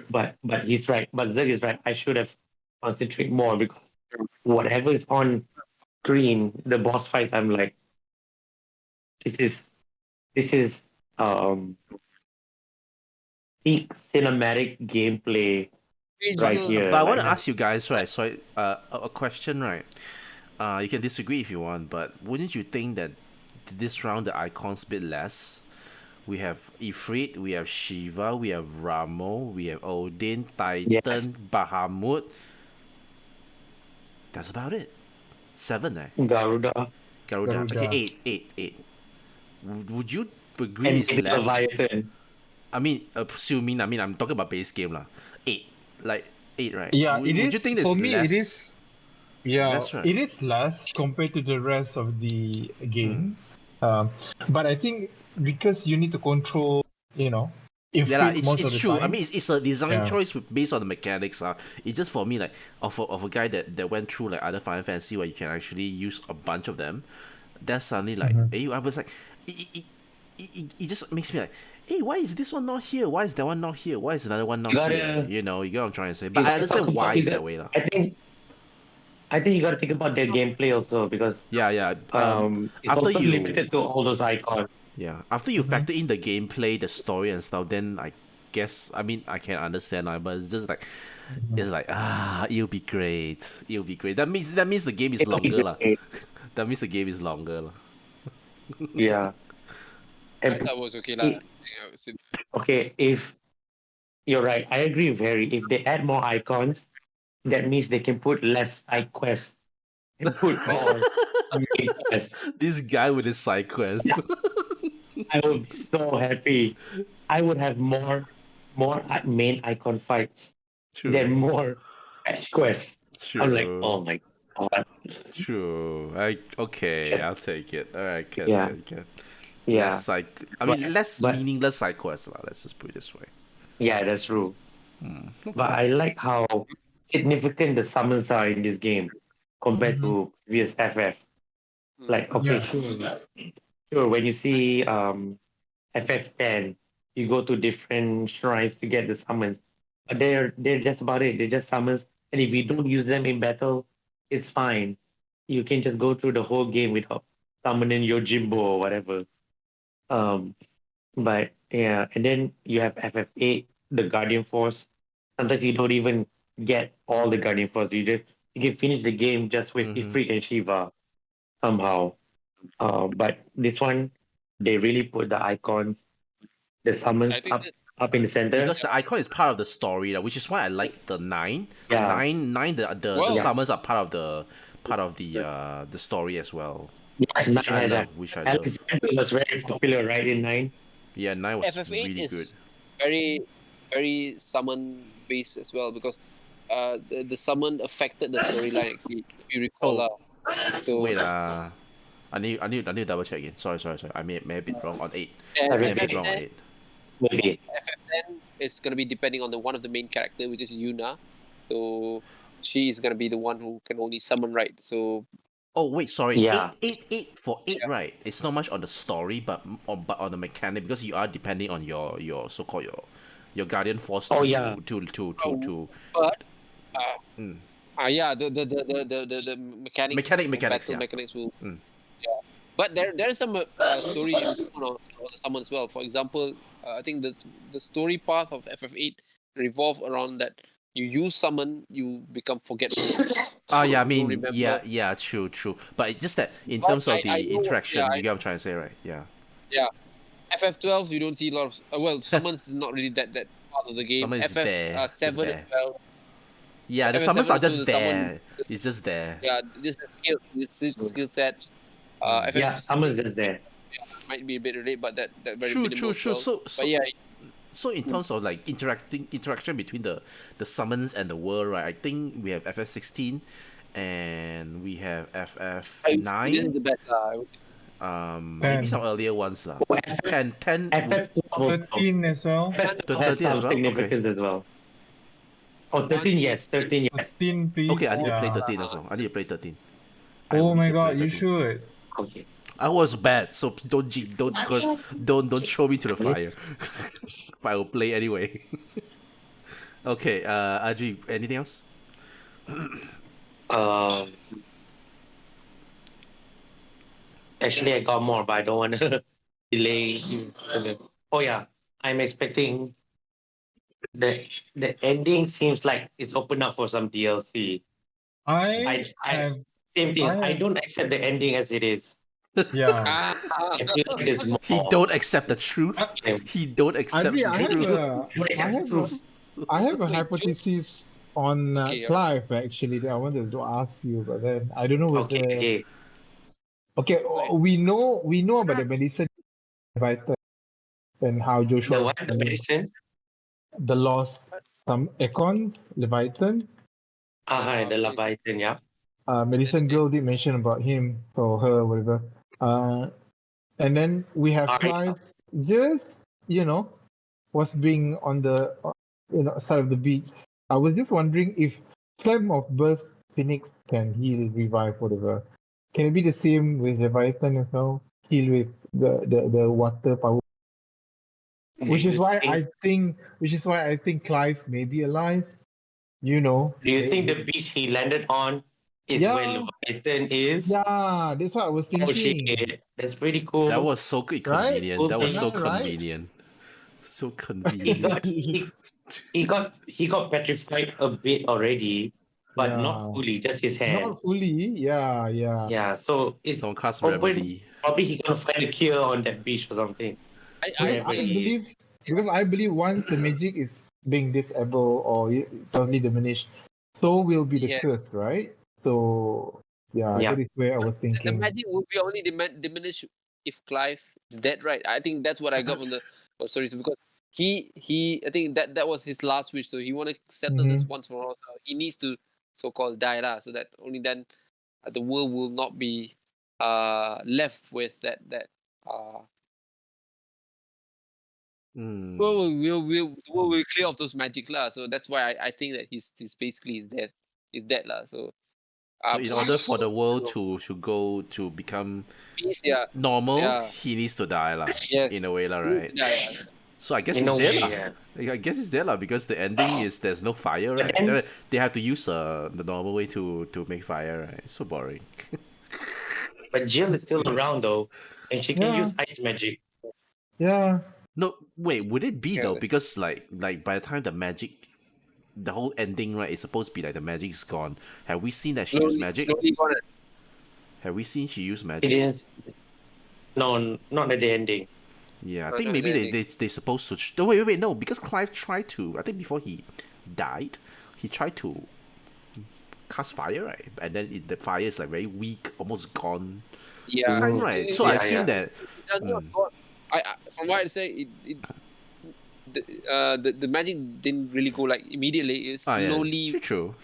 But he's right. But Zerg is right. I should have concentrate more because whatever is on screen, the boss fights, I'm like, this is um peak cinematic gameplay right Regional. here. But I want to Like, ask you guys, right? So, a question, right? You can disagree if you want, but wouldn't you think that this round the icons a bit less? We have Ifrit, we have Shiva, we have Ramo, we have Odin, Titan, yes, Bahamut. That's about it. 7, eh? Garuda Garuda. Okay, Garuda. eight. Would you agree and it's maybe less? Leviathan. I mean, assuming, I'm talking about base game lah. 8. Like, 8, right? Yeah, would, it would is you think that's for me. less? It is. Yeah, That's right. it is less compared to the rest of the games. But I think because you need to control, if Yeah, lah, most of it's the true. I time. mean, it's a design Yeah. choice based on the mechanics. It's just for me, like, of a guy that went through, like, other Final Fantasy where you can actually use a bunch of them. That's suddenly, like, I was like, it just makes me like, hey, why is this one not here? Why is that one not here? Why is another one not You gotta- here? You know what I'm trying to say. But You I gotta talk understand why about- it's you that got- way, lah. I think you got to think about their gameplay also because Yeah. it's After also you- limited to all those icons. Yeah, after you factor in the gameplay, the story and stuff, then I guess I can understand, but it's just like it's like it'll be great. That means the game is longer, lah. That means the game is longer, lah. Yeah. I And, thought was okay lah. okay, if you're right, I agree with Harry. If they add more icons, that means they can put less side quests and put more main quests. This guy with his side quest. I would be so happy. I would have more main icon fights True. than more fetch quests. True. I'm like, oh my god. True. Okay, I'll take it. All right, Ken. Yeah. Yeah, Less side. I mean, less but- meaningless side quests, lah. Let's just put it this way. yeah, that's true. Okay. But I like how significant the summons are in this game compared to previous FF. Like, okay, Yeah. sure. When you see FF10, you go to different shrines to get the summons, but they're just about it. They're just summons, and if you don't use them in battle, it's fine. You can just go through the whole game without summoning Yojimbo or whatever. But yeah, and then you have FF8, the Guardian Force. Sometimes you don't even get all the Guardian Force. You can finish the game just with Ifrit and Shiva somehow. But this one, they really put the icons, the summons I think up in the center. Because the icon is part of the story, which is why I like the 9. Yeah. 9, the Well- summons are part of the story as well. Yes, Which I nine had love. that. Which I love. Alexander was very popular, right, in 9? Yeah, 9 was FF8 really good. is very, very summon based as well because the summon affected the storyline actually. If you recall, so Wait, I need to double check again. Sorry. I may have been wrong on 8. and I may have been wrong on FF10, 8. Maybe. FF10 it's gonna be depending on the one of the main character, which is Yuna. So she is gonna be the one who can only summon, right? So Oh wait, sorry. Yeah. 8 for 8, right? It's not much on the story, but on the mechanic because you are depending on your so-called your guardian force. Oh, to, yeah. to but Mm. yeah, the mechanics, Mechanics, battle yeah. mechanics will Mm. yeah. But there is some story on the summon as well. For example, I think the story path of FF8 revolve around that you use summon, you become forgetful. yeah, I Don't mean, remember. yeah, true. But it's just that in But terms of I the know- interaction, yeah, you get what I'm trying to say, right? Yeah. FF12 you don't see a lot of summons is not really that part of the game. Summon is there, just FF7 there. as well. Yeah, the FF7 summons are also just the there. summon- It's just there. Yeah, just the skill set. FF Yeah, summons just there. might be a bit late, but that very True. minimal as well. So But yeah, So in terms of like interaction between the summons and the world, right? I think we have FF16 and we have this is FF9. the best. I would say. Maybe 10. some earlier ones lah. Oh, 10 FF12 13 as well. FF12 13 has as some well? significance as well. Oh, 13, yes. 13, yes. 13, please. Okay, I need to play Yeah. 13 also. I need to play 13. Oh I my need to play god, you 13. should. Okay. I was bad, so don't throw me to the fire. But I will play anyway. Okay, Adri, anything else? Um, Actually, I got more, but I don't want to delay. Oh yeah, I'm expecting the ending seems like it's open up for some DLC. I I have, same thing. I I have, don't accept the ending as it is. yeah. I feel like there's more. He don't accept the truth. He don't accept Adri, the truth. I have a Wait, hypothesis on Okay, Clive actually that I wanted to ask you, but then I don't know whether. Okay. Okay, we know about the Melissa Leviathan and how The Joshua was what? The medicine? the lost Econ Leviathan. The okay. Leviathan, yeah. Medicine Girl did mention about him or her, whatever. And then we have Alright. Clive just, was being on the side of the beach. I was just wondering if Flame of Birth Phoenix can heal, revive, whatever. Can it be the same with Leviathan as well? Heal with the water power. Which is why I think Clive may be alive. Do you think they- the beach he landed on is Yeah. where Leviathan is? Yeah, that's what I was thinking. Oh shit, that's pretty cool. That was so convenient. Right? That was so Right? convenient. So he convenient. got he got petrified quite a bit already, but not Yeah. fully, just his hand. Not fully, yeah. Yeah, so it's Some cast probably remedy. he gonna find a cure on that beach or something. Because I believe once the magic is being disabled or totally diminished, so will be the Yes. curse, right? So Yeah. that is where I was The thinking. magic will be only diminished if Clive is dead, right? I think that's what I got from the stories because he I think that was his last wish, so he want to settle this once for all. So he needs to so-called die lah, so that only then the world will not be left with that Hmm. we'll clear off those magic lah. So that's why I think that he's basically is dead lah. So in order for the world to go to become peace, yeah, normal, Yeah. he needs to die lah. Yes. In a way lah, right? yeah. So I guess In he's a dead way, lah. yeah. I guess it's there lah because the ending is there's no fire, right? then- They have to use the normal way to make fire, right? So boring. But Jill is still around though, and she can Yeah. use ice magic. Yeah. No, wait, would it be Yeah. though? Because like by the time the magic, the whole ending, right, is supposed to be like the magic's gone. Have we seen that she used magic? Slowly gonna, Have we seen she used It magic? is not at the ending. Yeah, I No, think no, maybe they- they supposed to. No, wait, no, because Clive tried to. I think before he died, he tried to cast fire, right? And then the fire is like very weak, almost gone. yeah. Kind, right? So I Yeah, assume yeah. that. I from what I say, the magic didn't really go like immediately. It's slowly True.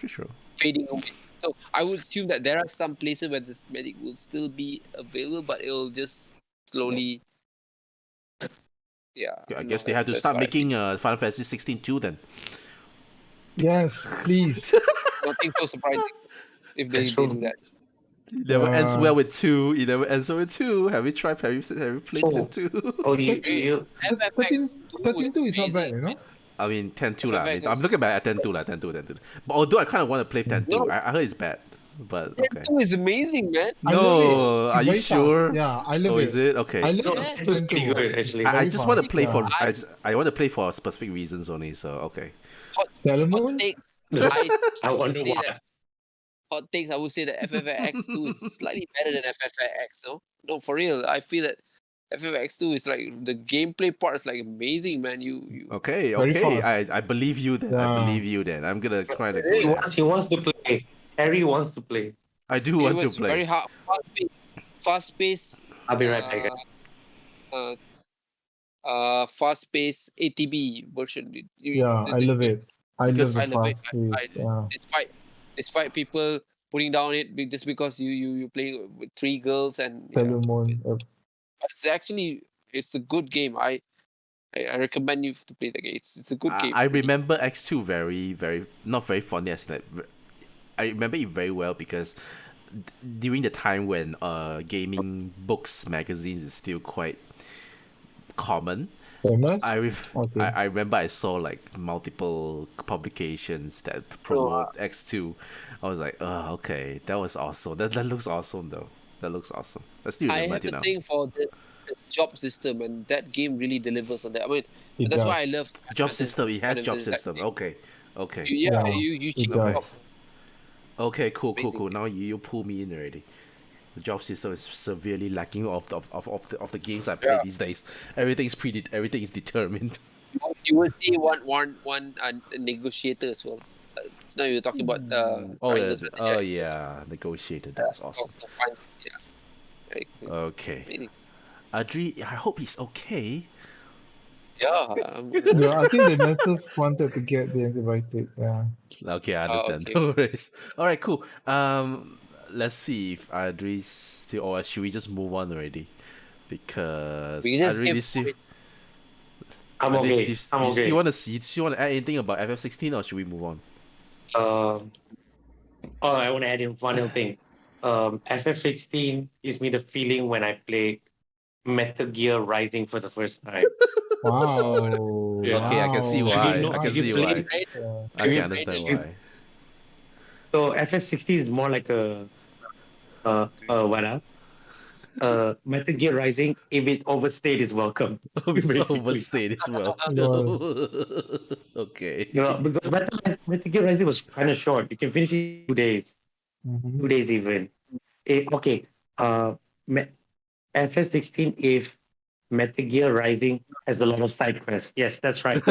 fading away. So I would assume that there are some places where this magic will still be available, but it will just slowly. Yeah. I guess they have to start making Final Fantasy 16 too then. Yes, please. Nothing so surprising if they That's true. do that. It never ends well with 2. It never ends well with 2. Have you tried? Have you played Oh. the 2? Oh, you 13.2 is not bad, you know? I mean 10-2 lah. I mean, FF16. I'm looking at 10-2 lah. 10-2. But although I kind of want to play 10-2, No. I heard it's bad. But okay. 2 is amazing, man. I love No, it. are It's you very sure? fast. Yeah, I love Oh, it. is it? Okay. I love No, it. it's pretty good actually. I very just want to fast, play for yeah. I want to play for specific reasons only. So okay. Sailor Hot Moon? takes. I would wonder say why. that hot takes. I would say that FFX2 is slightly better than FFX. No, for real. I feel that FFX2 is like the gameplay part is like amazing, man. You Okay. Very fast. I believe you then. I Yeah. believe you then. I'm gonna try to Hey, go there. He wants to play. Harry wants to play. I do it want to was very play. hard, fast paced. I'll be right back. Fast-paced ATB version. Yeah, I love it. I Because- love I the love it. fast pace. Yeah. Despite people putting down it just because you playing with 3 girls and Sailor Moon. it's a good game. I recommend you to play the game. It's a good game. I remember X2 very, very not very fondly as like I remember it very well because during the time when gaming books magazines is still quite common. Famous? I I remember I saw like multiple publications that promote X2. I was like, oh, okay, that was awesome. That looks awesome though. That looks awesome. I still I remember have it a now. thing for this job system, and that game really delivers on that. I mean, It that's does. why I love Job system. It has Final job Fantasy type system. game. Okay, okay, Yeah, Yeah, you it check okay, out. does. okay. Cool, cool, Amazing cool. game. Now you pull me in already. The job system is severely lacking of the games I play Yeah. these days. Everything is determined. You will see one negotiator as well. So now you're talking about Oh yeah, triangle strategy. oh Right? So, yeah, negotiator. That was awesome. to find, yeah. Right. So, Okay, amazing. Adri, I hope he's okay. Yeah. Yeah, I think the nurses wanted to get the antibiotic. Yeah. Okay, I understand. Okay. No worries. All right, cool. Let's see if Adri's still, or should we just move on already? Because We just Adri, give do you still, points. I'm Adri, okay. do you I'm okay. still want to see? Do you want to add anything about FF16, or should we move on? Um, oh, I want to add in one little thing. FF16 gives me the feeling when I played Metal Gear Rising for the first time. Wow. Yeah. Okay, I can see Wow. why. know- I can have you see played- why. Right? Yeah. I have can you- understand have you- why. So FF16 is more like a Metal Gear Rising. If it overstayed its welcome, It's basically. overstayed as well. Okay. You know, because Metal Gear Rising was kind of short. You can finish it in 2 days, Mhm. 2 days even. Okay. FF16 if Metal Gear Rising has a lot of side quests. Yes, that's right.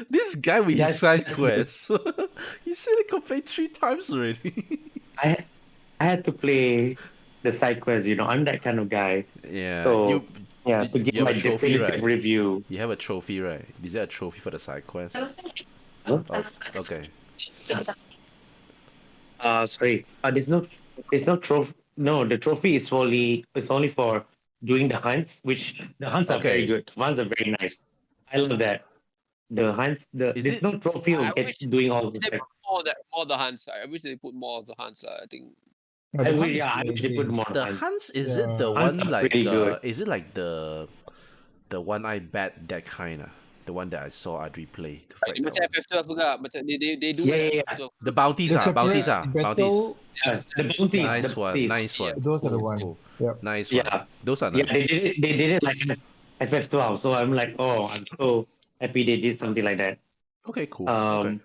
This guy with his Yes. side quests. He said it complete 3 times already. I had to play the side quests. You know, I'm that kind of guy. Yeah. So you yeah, did- to give you have my a trophy, definitive right? review. You have a trophy, right? Is there a trophy for the side quest? Huh? Oh, okay. Sorry. There's no trophy. No, the trophy is only for doing the hunts, which the hunts are very Okay. good. The hunts are very nice. I love that. The hunts, Is there's it- no trophy I of get wish doing all the they stuff. put more the hands. I wish they put more of the hands. I think. I wish they put more The hunts. Hans, is it the Yeah. Hans one are like pretty good. is it like the one I bet that kind of the one that I saw Adri play to fight Macam that one. FF12 juga. Macam they do Yeah, that yeah, yeah. FF12. The bounties The are separate bounties. battle, Yeah, the bounties. Nice the one, bounties. nice one. those are the Cool, ones. cool. Yep. Nice one. Yeah. Those are Yeah, nice. they did it like FF12. So I'm like, oh, I'm so happy they did something like that. Okay, cool. Okay.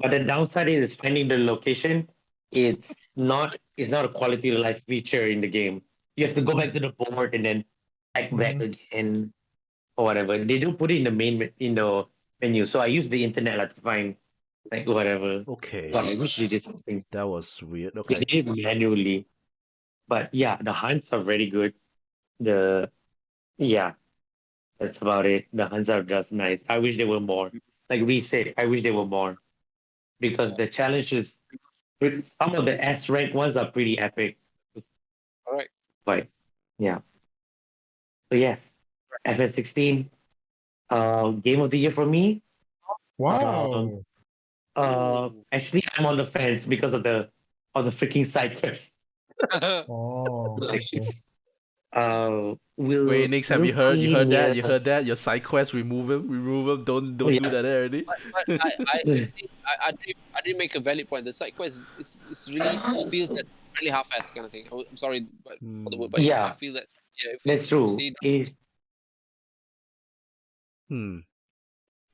But the downside is finding the location. It's not a quality of life feature in the game. You have to go back to the board and then back again or whatever. They do put it in the menu. So I use the internet like, to find like whatever. Okay. But I wish they did something. That was weird. They Okay. did it manually. But yeah, the hunts are very good. Yeah, that's about it. The hunts are just nice. I wish they were more. Like we said, I wish they were more. Because the challenges, some of the S rank ones are pretty epic. Alright. But yeah. So yes, FF16, game of the year for me. Wow. Actually, I'm on the fence because of the freaking side quest. Oh. Okay. Will Wait, Nix, have you will heard? You be heard that? near- You heard that? Your side quest, remove him. Don't do Yeah. that already. But I didn't make a valid point. The side quest is really feels that really half-assed kind of thing. I'm sorry for the word, but Yeah. I feel that That's true. they-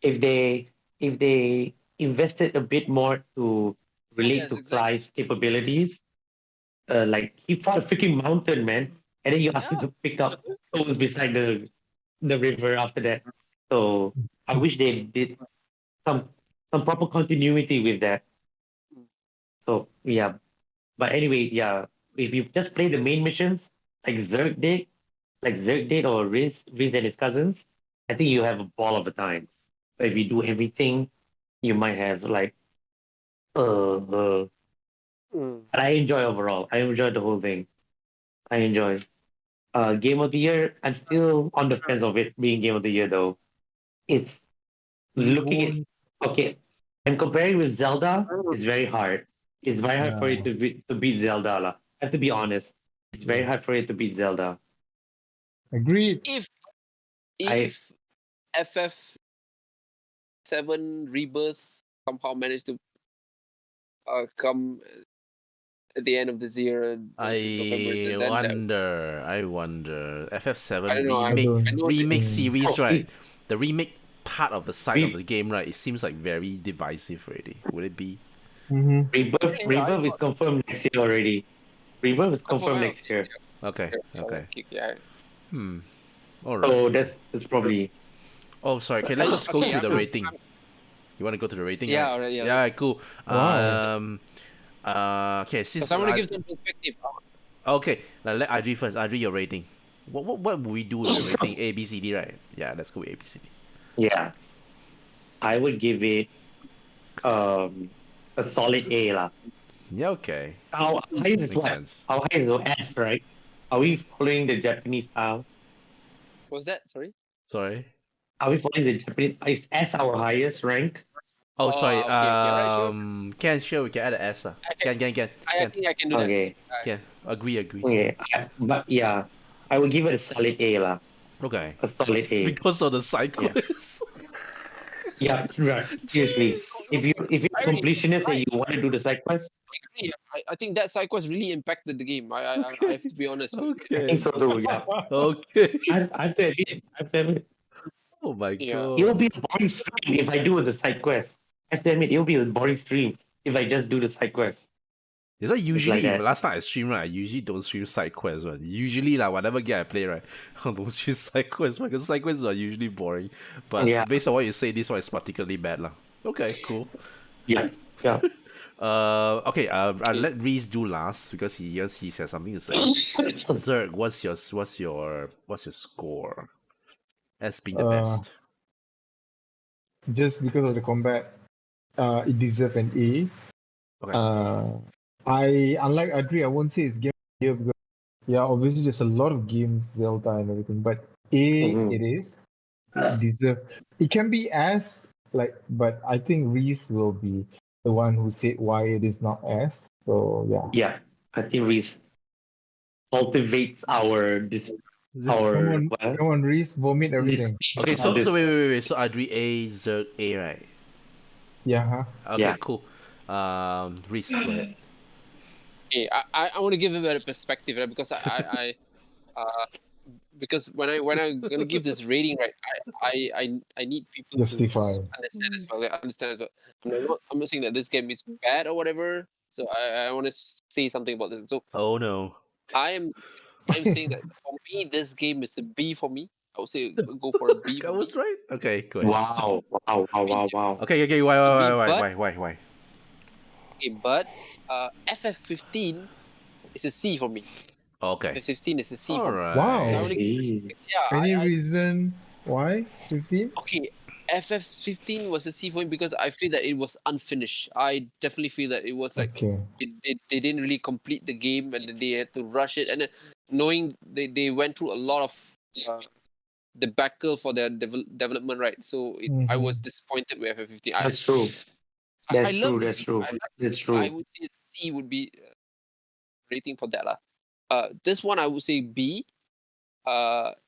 If they invested a bit more to relate Yes, to exactly. Clive's capabilities, like he fought a freaking mountain, man, and then you asked him Yeah. to pick up stones beside the river after that. So I wish they did some proper continuity with that. So yeah, but anyway, yeah, if you just play the main missions like Zerg did or Riz and his cousins, I think you have a ball of a time. But if you do everything, you might have like but I enjoy overall. I enjoy the whole thing. I enjoy. Game of the year, I'm still on the fence of it being game of the year though. It's looking at okay. I'm comparing with Zelda, it's very hard. It's very hard for you to beat Zelda. Lah. I have to be honest. It's very hard for you to beat Zelda. Agreed. If FF7 Rebirth somehow managed to come at the end of this year, November, I wonder. I FF7 don't know. remake don't- I know remake Mm. series, Oh, right? The remake part of the side of Re- the game, right? It seems like very divisive already. Would it be? Mm-hmm. Rebirth is confirmed next year already. Rebirth is confirmed next year. Okay. Okay. Yeah. All right. So that's probably Oh, sorry. Okay, let's just go Okay, to the I'm- rating. You want to go to the rating? Yeah, right? alright, yeah. Yeah, cool. Why? Okay, since Because I want to give some perspective. okay, let Adri first. Adri, your rating. What would we do with the rating? A, B, C, D, right? Yeah, let's go with A, B, C, D. yeah. I would give it a solid A lah. Yeah, okay. How high is Makes what? sense. How high is S, right? Are we following the Japanese style? What was that? Sorry. Sorry. Are we following the Japanese? Is S our highest rank? Oh, sorry. okay, right, sure. Can sure we can add an S. Can. I think I can do that. Okay. Can. Agree. Okay. But yeah, I would give it a solid A lah. Okay. A solid A. Because of the side quests. Yeah, right. Seriously, if you're a completionist and you want to do the side quest, I agree. I think that side quest really impacted the game. I have to be honest. I Okay. think so too. Yeah, Okay. I have to admit, Oh my Yeah. it will god. be a boring stream if I do the side quest. I have to admit, it will be a boring stream if I just do the side quest. It's like usually that. last time I stream, right, I usually don't stream side quests, right? Usually like whatever game I play, right, I don't stream side quests because side quests are usually boring. But Yeah. based on what you say, this one is particularly bad, lah. Okay, cool. Yeah, yeah. Okay. I'll let Reese do last because he has something to say. Zerg, what's your score? As being the best. Just because of the combat, it deserves an A. Okay. Unlike Adri, I won't say it's game of the year because yeah, obviously there's a lot of games, Zelda and everything, but A Mhm. it is. It deserve. It can be as but I think Reese will be the one who said why it is not as. So yeah. Yeah, I think Reese cultivates our Come on, Reese, vomit everything. Okay, so wait. So Adri A, Zerg A, right? Yeah, huh? Okay, Yeah. cool. Reese, go ahead. Okay, I want to give a better perspective, right? Because because when I'm gonna give this rating, right, I need people Justify. to understand as well. Understand as well. I'm not saying that this game is bad or whatever. So I want to say something about this. So Oh no. I'm saying that for me, this game is a B for me. I would say go for a B. I For was me. right. Okay, go ahead. Wow. Okay. Why? Okay, but FF15 is a C for me. Okay. FF16 is a C All for me. right. Wow. So I wanna- Yeah, Any I- reason why? 15? Okay, FF15 was a C for me because I feel that it was unfinished. I definitely feel that it was like Okay. they didn't really complete the game and then they had to rush it. And then knowing they went through a lot of debacle for their development, right? So I was disappointed with FF15. That's true. I love the That's game. true. I like That's it. true. I would say C would be rating for that lah. This one I would say B.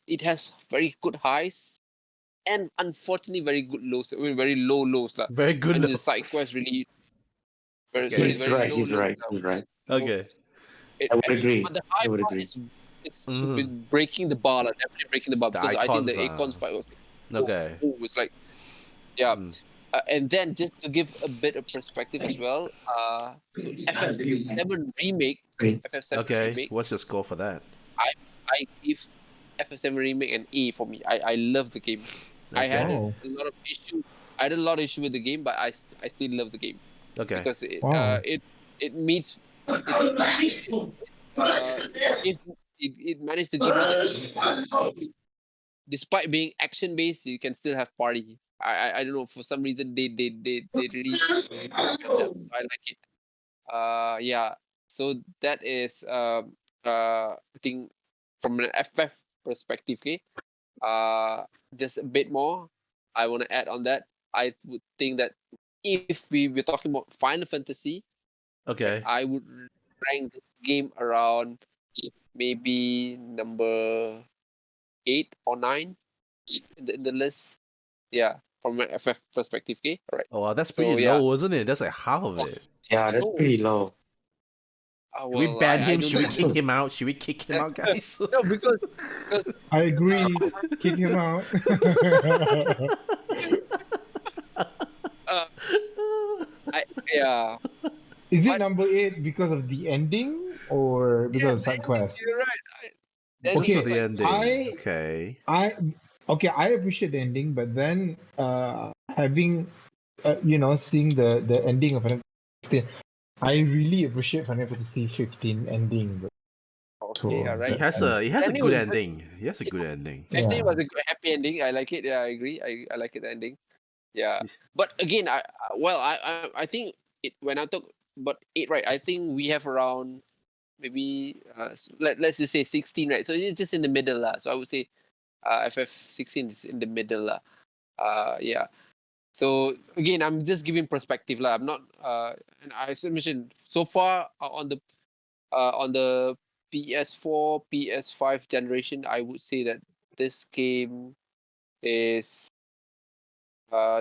It has very good highs and unfortunately very good lows. I mean, very low lows lah. Very good. And the notes. side quest really very, Okay. sorry, He's very right. low He's lows right. lah. He's right. Okay. I would agree. But the high I would part agree. it's Mhm. been breaking the bar, lah, definitely breaking the bar The because I think the icons, Acorns fight was Okay. it's like yeah. Mm. And then just to give a bit of perspective as well, so FF7 remake, FF7 Okay. remake, What's your score for that? I give FF7 remake an A for me. I love the game. I had Okay. a lot of issue. I had a lot of issue with the game, but I still love the game Okay. because it Wow. it meets it managed to give us despite being action based, you can still have party. I don't know, for some reason they really so I like it. Yeah. So that is I think from an FF perspective, okay. Just a bit more. I want to add on that. I would think that if we were talking about Final Fantasy, Okay. I would rank this game around maybe number 8 or 9 in the list. Yeah, from an FF perspective. Okay, all right. Oh, wow, that's So, pretty yeah. low, isn't it? That's like half of it. Yeah, that's No. pretty low. Should we ban I him? don't Should we think kick him out? Should we kick him out, guys? No, because I agree. Kick him out. uh, yeah. Is it But- number 8 because of the ending or because of side quest? You're right. Because Okay, of the ending. I- Okay. I appreciate the ending, but then having seeing the ending of Final Fantasy 16, I really appreciate Final Fantasy 15 ending. Okay, all He right. has a Ending good was good. ending. He has a good ending. 15 Yeah. was a good, happy ending. I like it. Yeah, I agree. I like it, the ending. Yeah. Yes. But again, I think it when I talk about 8, right? I think we have around maybe let's just say 16, right? So it's just in the middle lah. So I would say FF16 is in the middle lah. Yeah. So again, I'm just giving perspective lah. I'm not and I mentioned so far on the PS4, PS5 generation, I would say that this game is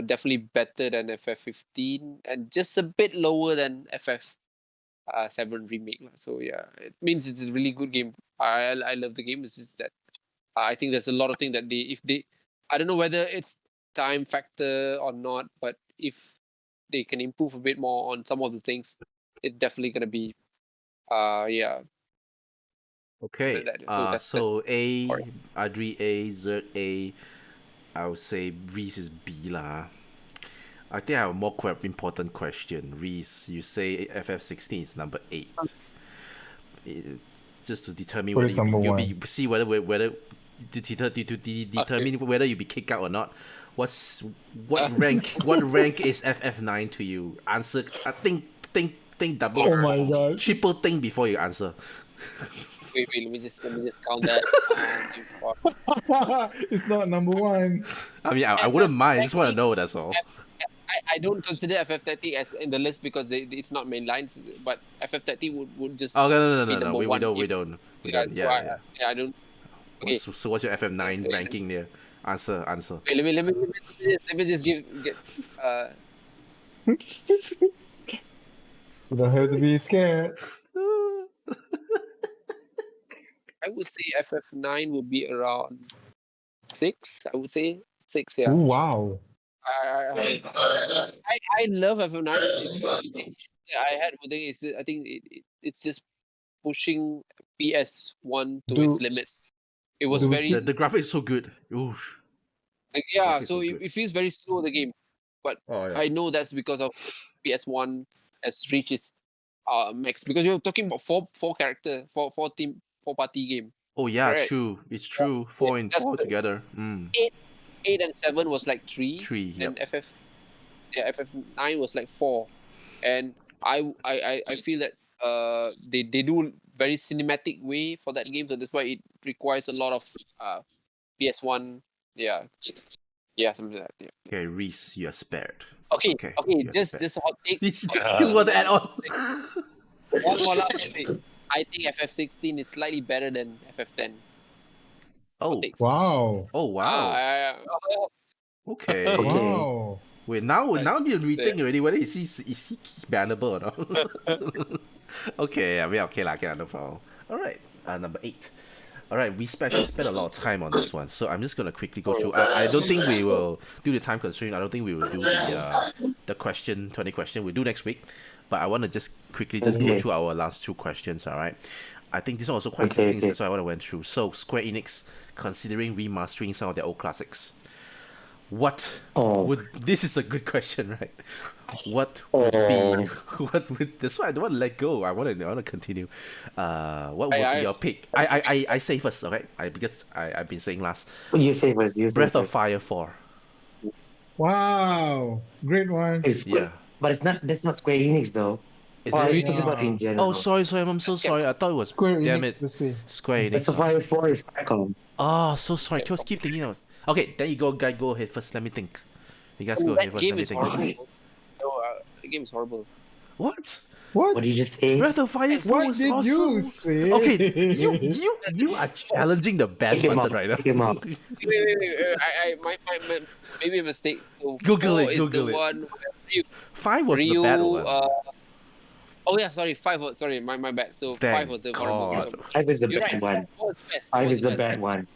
definitely better than FF15 and just a bit lower than FF7 remake. So yeah, it means it's a really good game. I love the game. It's just that I think there's a lot of things that I don't know whether it's time factor or not, but if they can improve a bit more on some of the things, it's definitely gonna be yeah. Okay. that's So A, sorry. Adri A, Zert A. I would say Reese is B lah. I think I have a more important question. Reese, you say FF16 is number 8. Just to determine What whether is number you'll 1? be see whether to determine whether you be kicked out or not. What rank is FF9 to you? Answer. I think double. Oh my god. Triple think before you answer. Wait, let me just count that. It's not number 1. I mean, I wouldn't mind. I just want to know. That's all. I don't consider FF30 as in the list because it's not main lines, but FF30 would just Oh no, be number we one don't. if- We don't. yeah, Yeah, yeah. I don't. Okay. So what's your FF9 Okay. ranking there? Answer. Wait, let me just get You don't have to be scared. I would say FF9 would be around 6. I would say 6. Yeah. Oh, wow. I love FF9. I had one thing is I think it's just pushing PS1 to its Dude. limits. It was Dude, very The graphics is so good. Oosh. yeah. graphics So are it, good. it feels very slow the game. Oh yeah. I know that's because of PS1 has reached its max because we were talking about four party game. Oh yeah, it's Correct. true. It's true. 4 and that's 4 the- together. 8 and 7 was like 3. 3. Yep. And FF9 was like 4. And I feel that they do very cinematic way for that game, so that's why it requires a lot of PS1. Yeah, something like that. Yeah. Okay, Reese, you are spared. Okay, Okay, just yes, hot takes. You want to add on? One more last thing. I think FF16 is slightly better than FF10. Oh, Takes. Wow. oh wow. Okay. Okay. Wow. Wait, now you rethink already whether is he bannable or not? Okay, I mean okay no problem. All right, number 8. All right, we spent a lot of time on this one, so I'm just gonna quickly go through. I don't think we will do the time constraint. I don't think we will do the 20 question. We'll do next week, but I want to just quickly go Okay. through our last 2 questions. All right, I think this one also quite Okay, interesting. okay. That's why I want to went through. So Square Enix considering remastering some of their old classics. What Oh. would this is a good question, right? What would be what would that's why I don't want to let go. I want to continue. What would be your pick? I say first, okay? Because I've been saying last. You say first. Breath of Fire 4. Wow. Great one. It's Yeah. But that's not Square Enix though. Is Or are you it? talking about in general? Oh, sorry. I'm so sorry. I thought it was. Square Damn Enix, it, let's see. Square Breath of Enix. Fire 4 is Capcom. Oh, so sorry. I keep thinking I was. Okay, then you go ahead first. Let me think. You guys go ahead That first. game Let me is think. horrible. No, the game is horrible. What? What? What did you just say? Breath of Fire 4 What was did you awesome. say? Okay, you are challenging the ban Take him button up, right now. take him up. Wait. My maybe a mistake. So Google 4 it, is Google the it. one where 5 was the Ryu. bad one. Oh yeah, sorry. 5 was sorry. My bad. So 5 Thank was the horrible. God. So, 5 is the you're bad right. one. 4 is the best. 5 4 is the best. bad one.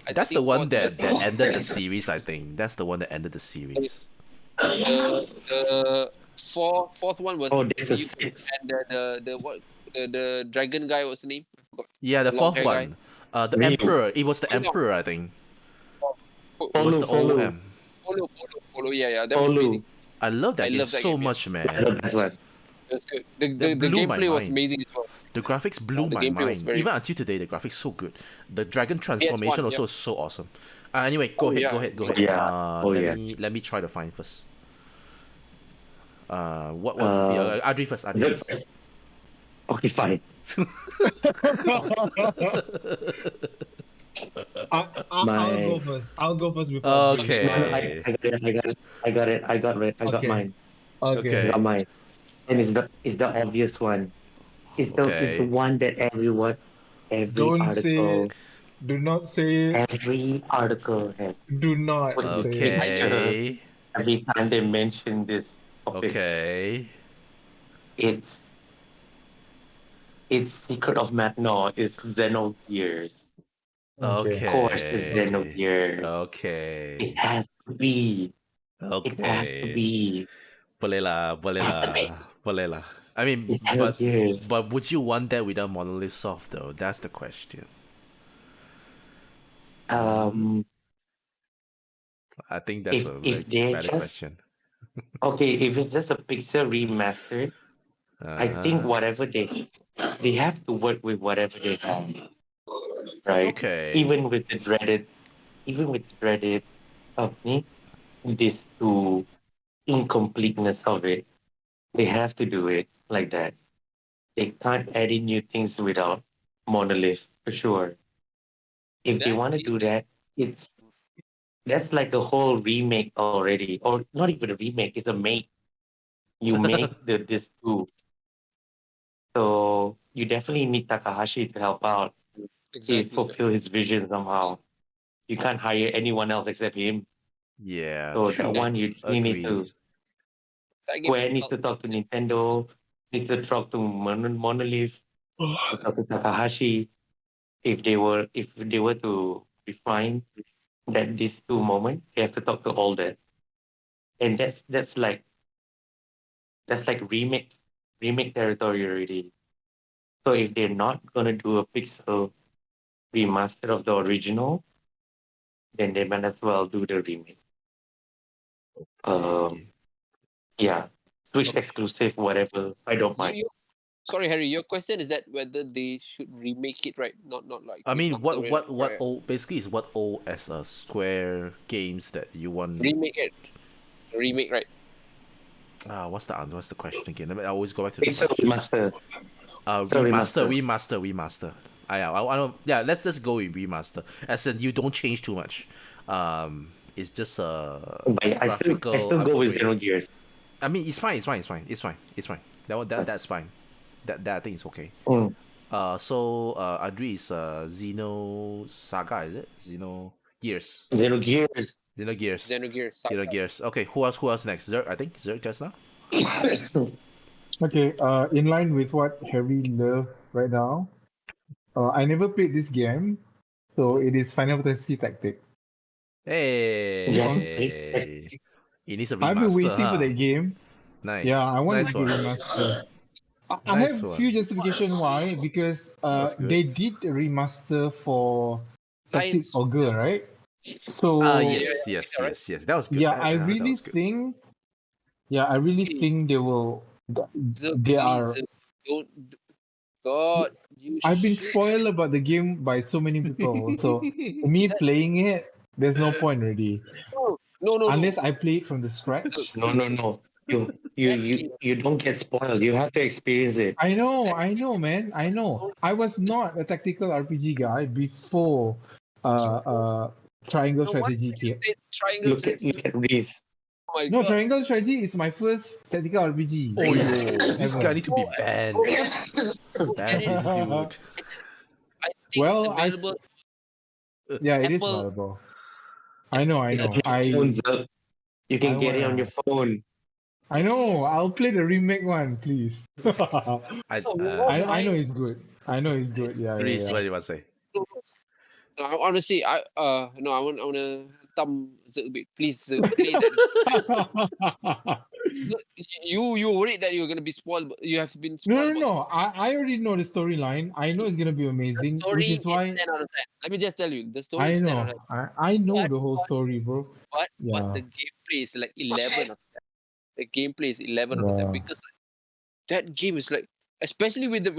I That's the think 4 one is the that, best. that ended the series, I think. That's the one that ended the series. The fourth one was Oh, this is Ryu 6. and the dragon guy. What's the name? I forgot. Yeah, the Long fourth hair guy. one. The Ryu. Emperor. It was the Oh, no. Emperor, I think. It Follow, was the follow. OM. Follow. Yeah. That was amazing. I love that I game love that so game, yeah. much, That's man. the best one. That's good. That The blew my gameplay was mind. amazing as well. The graphics blew the my gameplay was mind. very- Even until today, the graphics so good. The dragon transformation PS1, also yeah. is so awesome. Anyway, go ahead. Yeah. Let me try to find first. What Uh, Adri first. Is Adri it- first. Okay, fine. I'll My- go first. I'll go first before. Okay. No, I got it. I got Okay. mine. Okay. I got mine. And it's the obvious one. It's Okay. the one that every Don't article, Do not say it. every article has. Do not What do you say it. Okay. Every time they mention this topic, Okay. it's Secret of Matno. It's Xenogears. Okay. Of course, it's Xenogears. Okay. It has to be. It has to Okay. be. Boleh lah. I mean, It's Xenogears. but would you want that without Monolith Soft though? That's the question. I think that's a If very they're valid just- question. Okay, if it's just a pixel remastered, I think Uh-huh. whatever they have to work with whatever they have, right? Okay. Even with the dreaded company, this to incompleteness of it, they have to do it like that. They can't add in new things without Monolith for sure. If they That want to do that, that's like a whole remake already, or not even a remake. It's a make. You make this too. So you definitely need Takahashi to help out. He Exactly. fulfill his vision somehow. You can't hire anyone else except him. Yeah. So true. that one you need to. Agreed. That game Square needs to talk to Nintendo. Needs to talk to Monolith. Talk to Takahashi. If they were to refine that these two moments, they have to talk to all that. And that's like remake territory already. So if they're not gonna do a pixel remaster of the original, then they might as well do the remake. Okay. Yeah, Switch Okay. exclusive, whatever. I don't mind. Sorry, Harry. Your question is that whether they should remake it, right? Not like. I mean, remaster it, what right? old basically is what old as a Square games that you want. Remake it. Remake, right? What's the answer? What's the question again? I always go back to the Pixel question. remaster. Remaster. I don't. Yeah, let's just go with remaster. As in, you don't change too much. It's just a But I still graphical go with upgrade. Xenogears. I mean, it's fine. That's fine. That I think is okay. Mm. So Adri is Xeno Saga, is it? Xenogears. Xenogears. Xenogears. Xenogears. Okay, who else next? Zerg, I think. Zerg just now. Okay, in line with what Harry loves right now, I never played this game, so it is Final Fantasy Tactic. Hey. Yeah. It needs a remaster. I've been waiting huh? for that game. Nice. Yeah, I want nice to get one. remaster. I Nice have one. few justification why, because That's good. they did a remaster for Tactic Lions. Ogre, right? So Yes. That was good. yeah, That- I that really was good. think they will. They are. Don't. God, you. I've been should- spoiled about the game by so many people. So me playing it, there's no point already. No. Unless I play it from the scratch. No. You don't get spoiled. You have to experience it. I know, man. I know. I was not a tactical RPG guy before Triangle No, what Strategy you came. said triangle Look at strategy. Reese. my No, god. Triangle Strategy is my first tactical RPG. Oh yo, this Ever. guy need to be banned. Ban Get it. this dude. I think it's Well, available. yeah, it is Apple- valuable. I know. It's on your phone, Zerk. You can I get it on your phone. I know. Yes. I'll play the remake one, please. I I know it's good. I know it's good. Yeah, Reese, what yeah, do you want to say? No, I honestly, no, I want to thumb a bit. Please play that. yeah. You worried that you're gonna be spoiled. But you have been No, spoiled. no, about no. I already know the storyline. I know it's gonna be the amazing, story which is why 10 out of 10. Let me just tell you, the story I is 10 out know. of 10. I know But- the whole story, bro. But Yeah. the gameplay is like 11 out of 10. The gameplay is 11 out of 10 Yeah. because like, that game is like, especially with the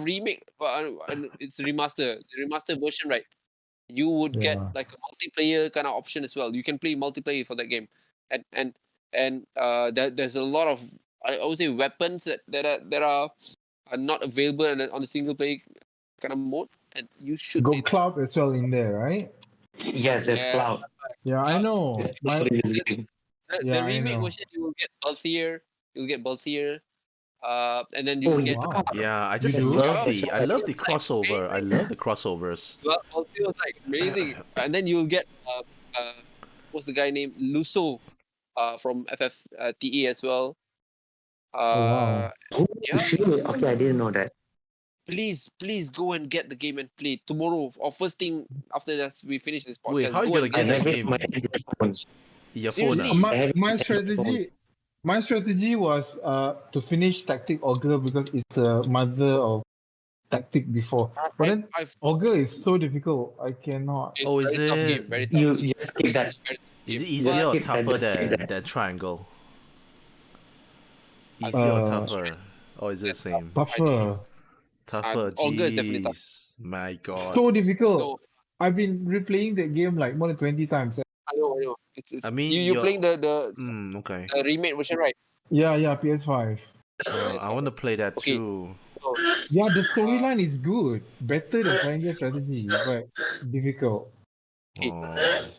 remake, and it's the remastered version, right? You would get Yeah. like a multiplayer kind of option as well. You can play multiplayer for that game, and there's a lot of I would say weapons that are not available on the single player kind of mode, and you should play Got that. Cloud as well in there, right? Yes, there's Yeah. Cloud. Yeah, I know. My, The Yeah, I remake know. version, you will get bulkier. You'll get bulkier. And then Oh, you'll get wow. Yeah, I You just do? love Yeah, I love the crossover. I love the crossovers. bulkier was like amazing. And then you'll get what's the guy named Luso, from FF as well. wow. Oh, Yeah. shit. Okay, I didn't know that. Please go and get the game and play tomorrow or first thing after that we finish this podcast. Wait, how you go gonna and I get that have it game? on my Android phone. Your phone, Seriously? ah? I have My it on my phone. my strategy was to finish Tactic Ogre because it's a mother of Tactic before. But then I've Ogre is so difficult. I cannot. it's Oh, is very tough it? game, very tough. You skip that. Very tough Is it game. easier or skip that, tougher just skip than that. Triangle? Easier or Uh, tougher? Or is it the same? Tougher. Tougher, Ogre is definitely tough. jeez. My god. So difficult. No, I've been replaying that game like more than 20 times. I know. It's I mean, you're you're- playing the Okay. remake version, right? Yeah, PS5. I want to play that Okay. too. So, Yeah, the storyline is good. Better than Triangle Strategy, but difficult. Oh.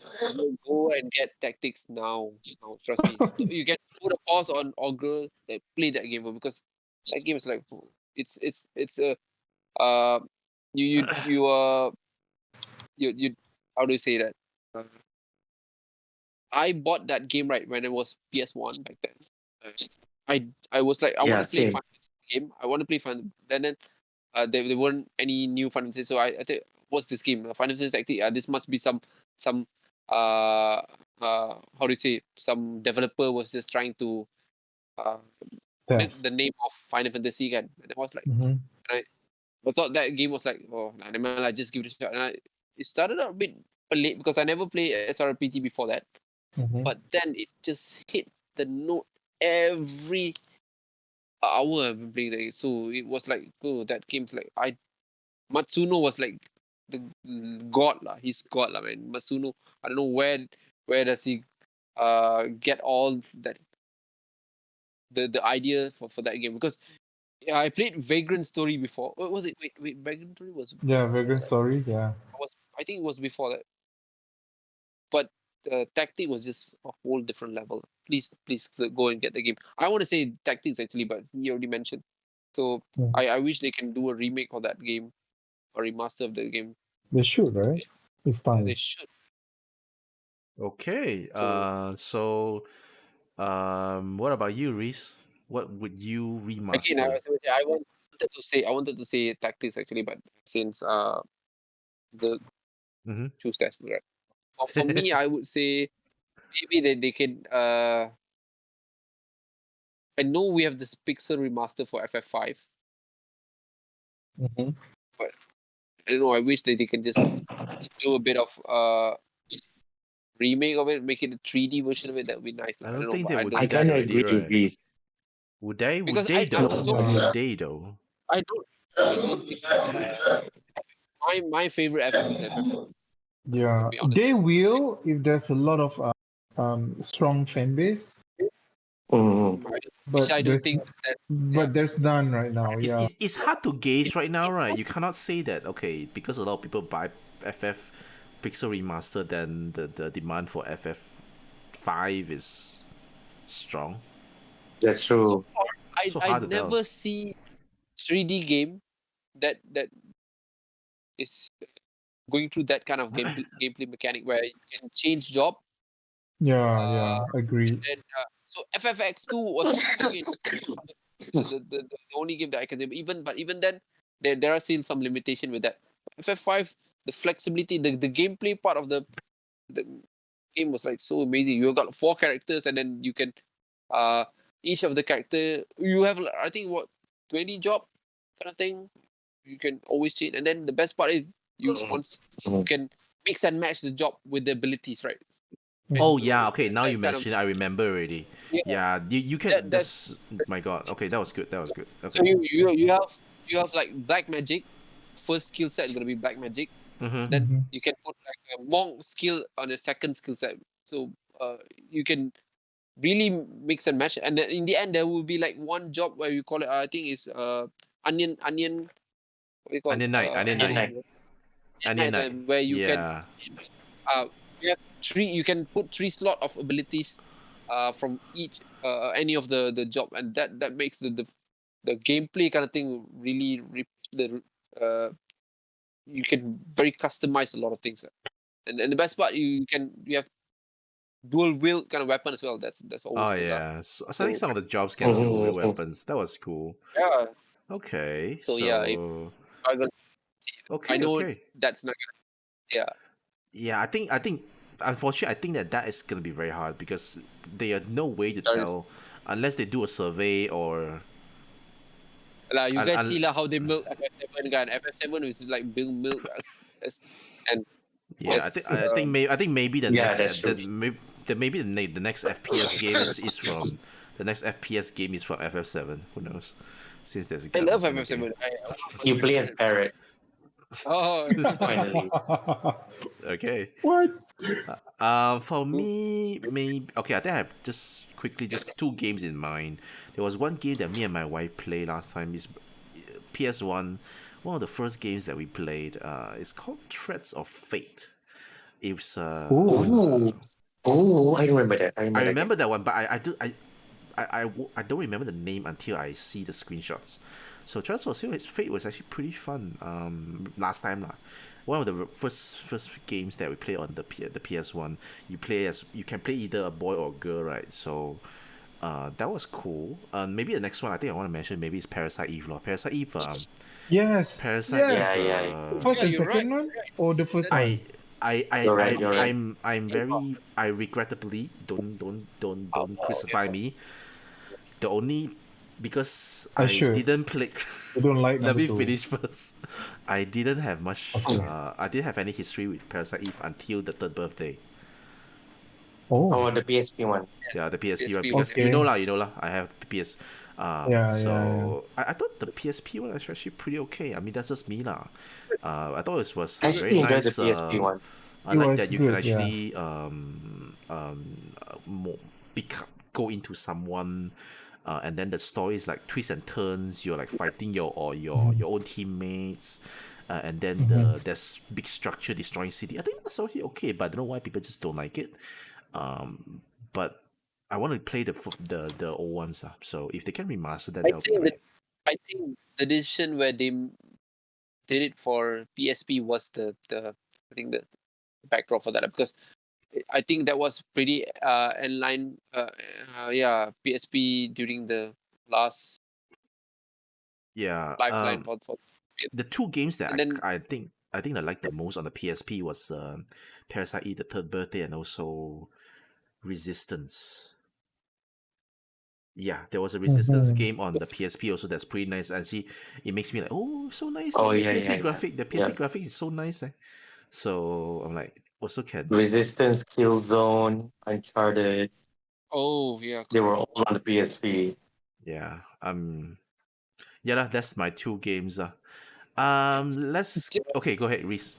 go and get tactics now. Now, trust me. You can put a pause on Ogre and play that game because that game is like it's a you how do you say that? I bought that game right when it was PS1 back then. I was like I Yeah, want to play same. Final Fantasy game. I want to play Final. Then there weren't any new Final Fantasy, so I think what's this game? Final Fantasy Tactic. This must be some how do you say, some developer was just trying to Test. the name of Final Fantasy kan. And I was like, Mhm. I thought that game was like, oh, nah, never mind, I just give it a shot. And it started out a bit late because I never played SRPT before that. Mhm. But then it just hit the note every hour I've been playing that game. So it was like, oh, that game's like Matsuno was like the god lah. He's god lah, man. Matsuno. I don't know where does he get all that the idea for that game, because I played Vagrant Story before. What was it? Wait, Vagrant Story Yeah, Vagrant Story. Yeah. I think it was before that. But Tactic was just a whole different level. Please go and get the game. I want to say Tactics actually, but you already mentioned. So Yeah. I wish they can do a remake of that game, a remaster of the game. They should, right? It's time. They should. Okay. So- What about you, Reese? What would you remaster? Again, I wanted to say Tactics actually, but since the Mhm. choose that, right? For me, I would say maybe they can. I know we have this Pixel remaster for FF5. Mhm. I don't know. I wish that they can just do a bit of remake of it, make it a 3D version of it. That would be nice. I don't know, think but they would I do that kind of already, agree with right? Reese. Would they? Would Because they I though? was so- Would they though? I don't think my favorite FF is FF. Yeah, be honest. they will if there's a lot of strong fan base. Mhm. Which I don't there's- think that's. But there's none right now. Yeah. It's hard to gauge right now, right? You cannot say that, okay, because a lot of people buy FF Pixel Remaster, then the demand for FF5 is strong. That's So true. far, So I hard to tell. never see 3D game that is going through that kind of gameplay mechanic where you can change job. Yeah, agreed. And so FFX2 was again the only game that I can do. Even then, there are still some limitation with that. FF5, the flexibility, the gameplay part of the game was like so amazing. You got 4 characters, and then you can each of the character you have I think 20 job kind of thing. You can always change, and then the best part is you can mix and match the job with the abilities, right? Oh So yeah, okay. Now that you kind of- mention it, I remember already. Yeah. Yeah, you can. That's My God. Okay, that was good. That was good. so Okay. you have like black magic. First skill set is gonna be black magic. Mm-hmm. Then Mhm. you can put like a monk skill on a second skill set. So you can really mix and match. And then in the end, there will be like one job where you call it. I think is onion. What do you call Onion Knight. Onion Onion Knight. Knight. Onion Knight, Knight. where you can Yeah. you have 3. You can put 3 slot of abilities from each any of the job, and that makes the gameplay kind of thing really you can very customize a lot of things. And the best part, you have dual wield kind of weapon as well. That's always Oh good. yeah. So, I think So- some of the jobs can dual wield Mhm. weapons. That was cool. Yeah. Okay. So, yeah, if- I don't- Okay. I know Okay. that's not gonna. Yeah. Yeah, I think unfortunately I think that is gonna be very hard because there are no way to That is- tell unless they do a survey or Like, you I'll- guys I'll- see like how they milk FF7 guy. FF7 is like being milk as and yeah. Yes, I think maybe the Yeah, next that's true. maybe the next FPS game is from the next FPS game is from FF7. Who knows? Since there's I love guns in the game. FF7. You play as Parrot, Oh, finally. Okay. What? For me, maybe okay. I think I have just 2 games in mind. There was one game that me and my wife played last time. Is PS1. One of the first games that we played. It's called Threads of Fate. It's Ooh. Oh, I remember that. I remember that one, but I don't remember the name until I see the screenshots. So Threads of Fate was actually pretty fun. Last time lah. One of the first games that we play on the PS1. You can play either a boy or a girl, right? So that was cool. Maybe the next one I think I want to mention maybe is Parasite Eve lor. Parasite Eve. Yes. Parasite yes. Eve. Yeah. First and you're second one or the first I one? You're right. I'm very I regrettably don't crucify me. The only because I Sure. didn't play. I don't like Let me number 2. finish first. I didn't have much. Okay. I didn't have any history with Parasite Eve until the 3rd birthday. Oh, the PSP one. Yeah, the PSP one PSP. because Okay. you know lah. I have the PS. Yeah. I thought the PSP one was actually pretty okay. I mean that's just me lah. I thought it was I very actually enjoyed nice. the PSP one. I It like was that you can good, yeah. actually go into someone, and then the story is like twists and turns. You're like fighting your own teammates, and then there's big structure destroying city. I think that's okay, but I don't know why people just don't like it. But I want to play the old ones. So if they can remaster that, that would be great. I think the decision where they did it for PSP was the I think the backdrop for that, because I think that was pretty in line. PSP during the last Yeah. lifeline for The 2 games that And then- I think I liked the most on the PSP was Parasite Eve, the 3rd birthday, and also Resistance. Yeah, there was a Resistance game on the PSP also that's pretty nice. And see, it makes me like, oh, so nice. Oh, the yeah, PSP yeah, graphic, the PSP Yeah. graphic is so nice. So I'm like, also can. Resistance, Killzone, Uncharted. Oh yeah, They were all on the PSP. Yeah. Yeah, lah, that's my 2 games. Let's. Okay, go ahead, Reese.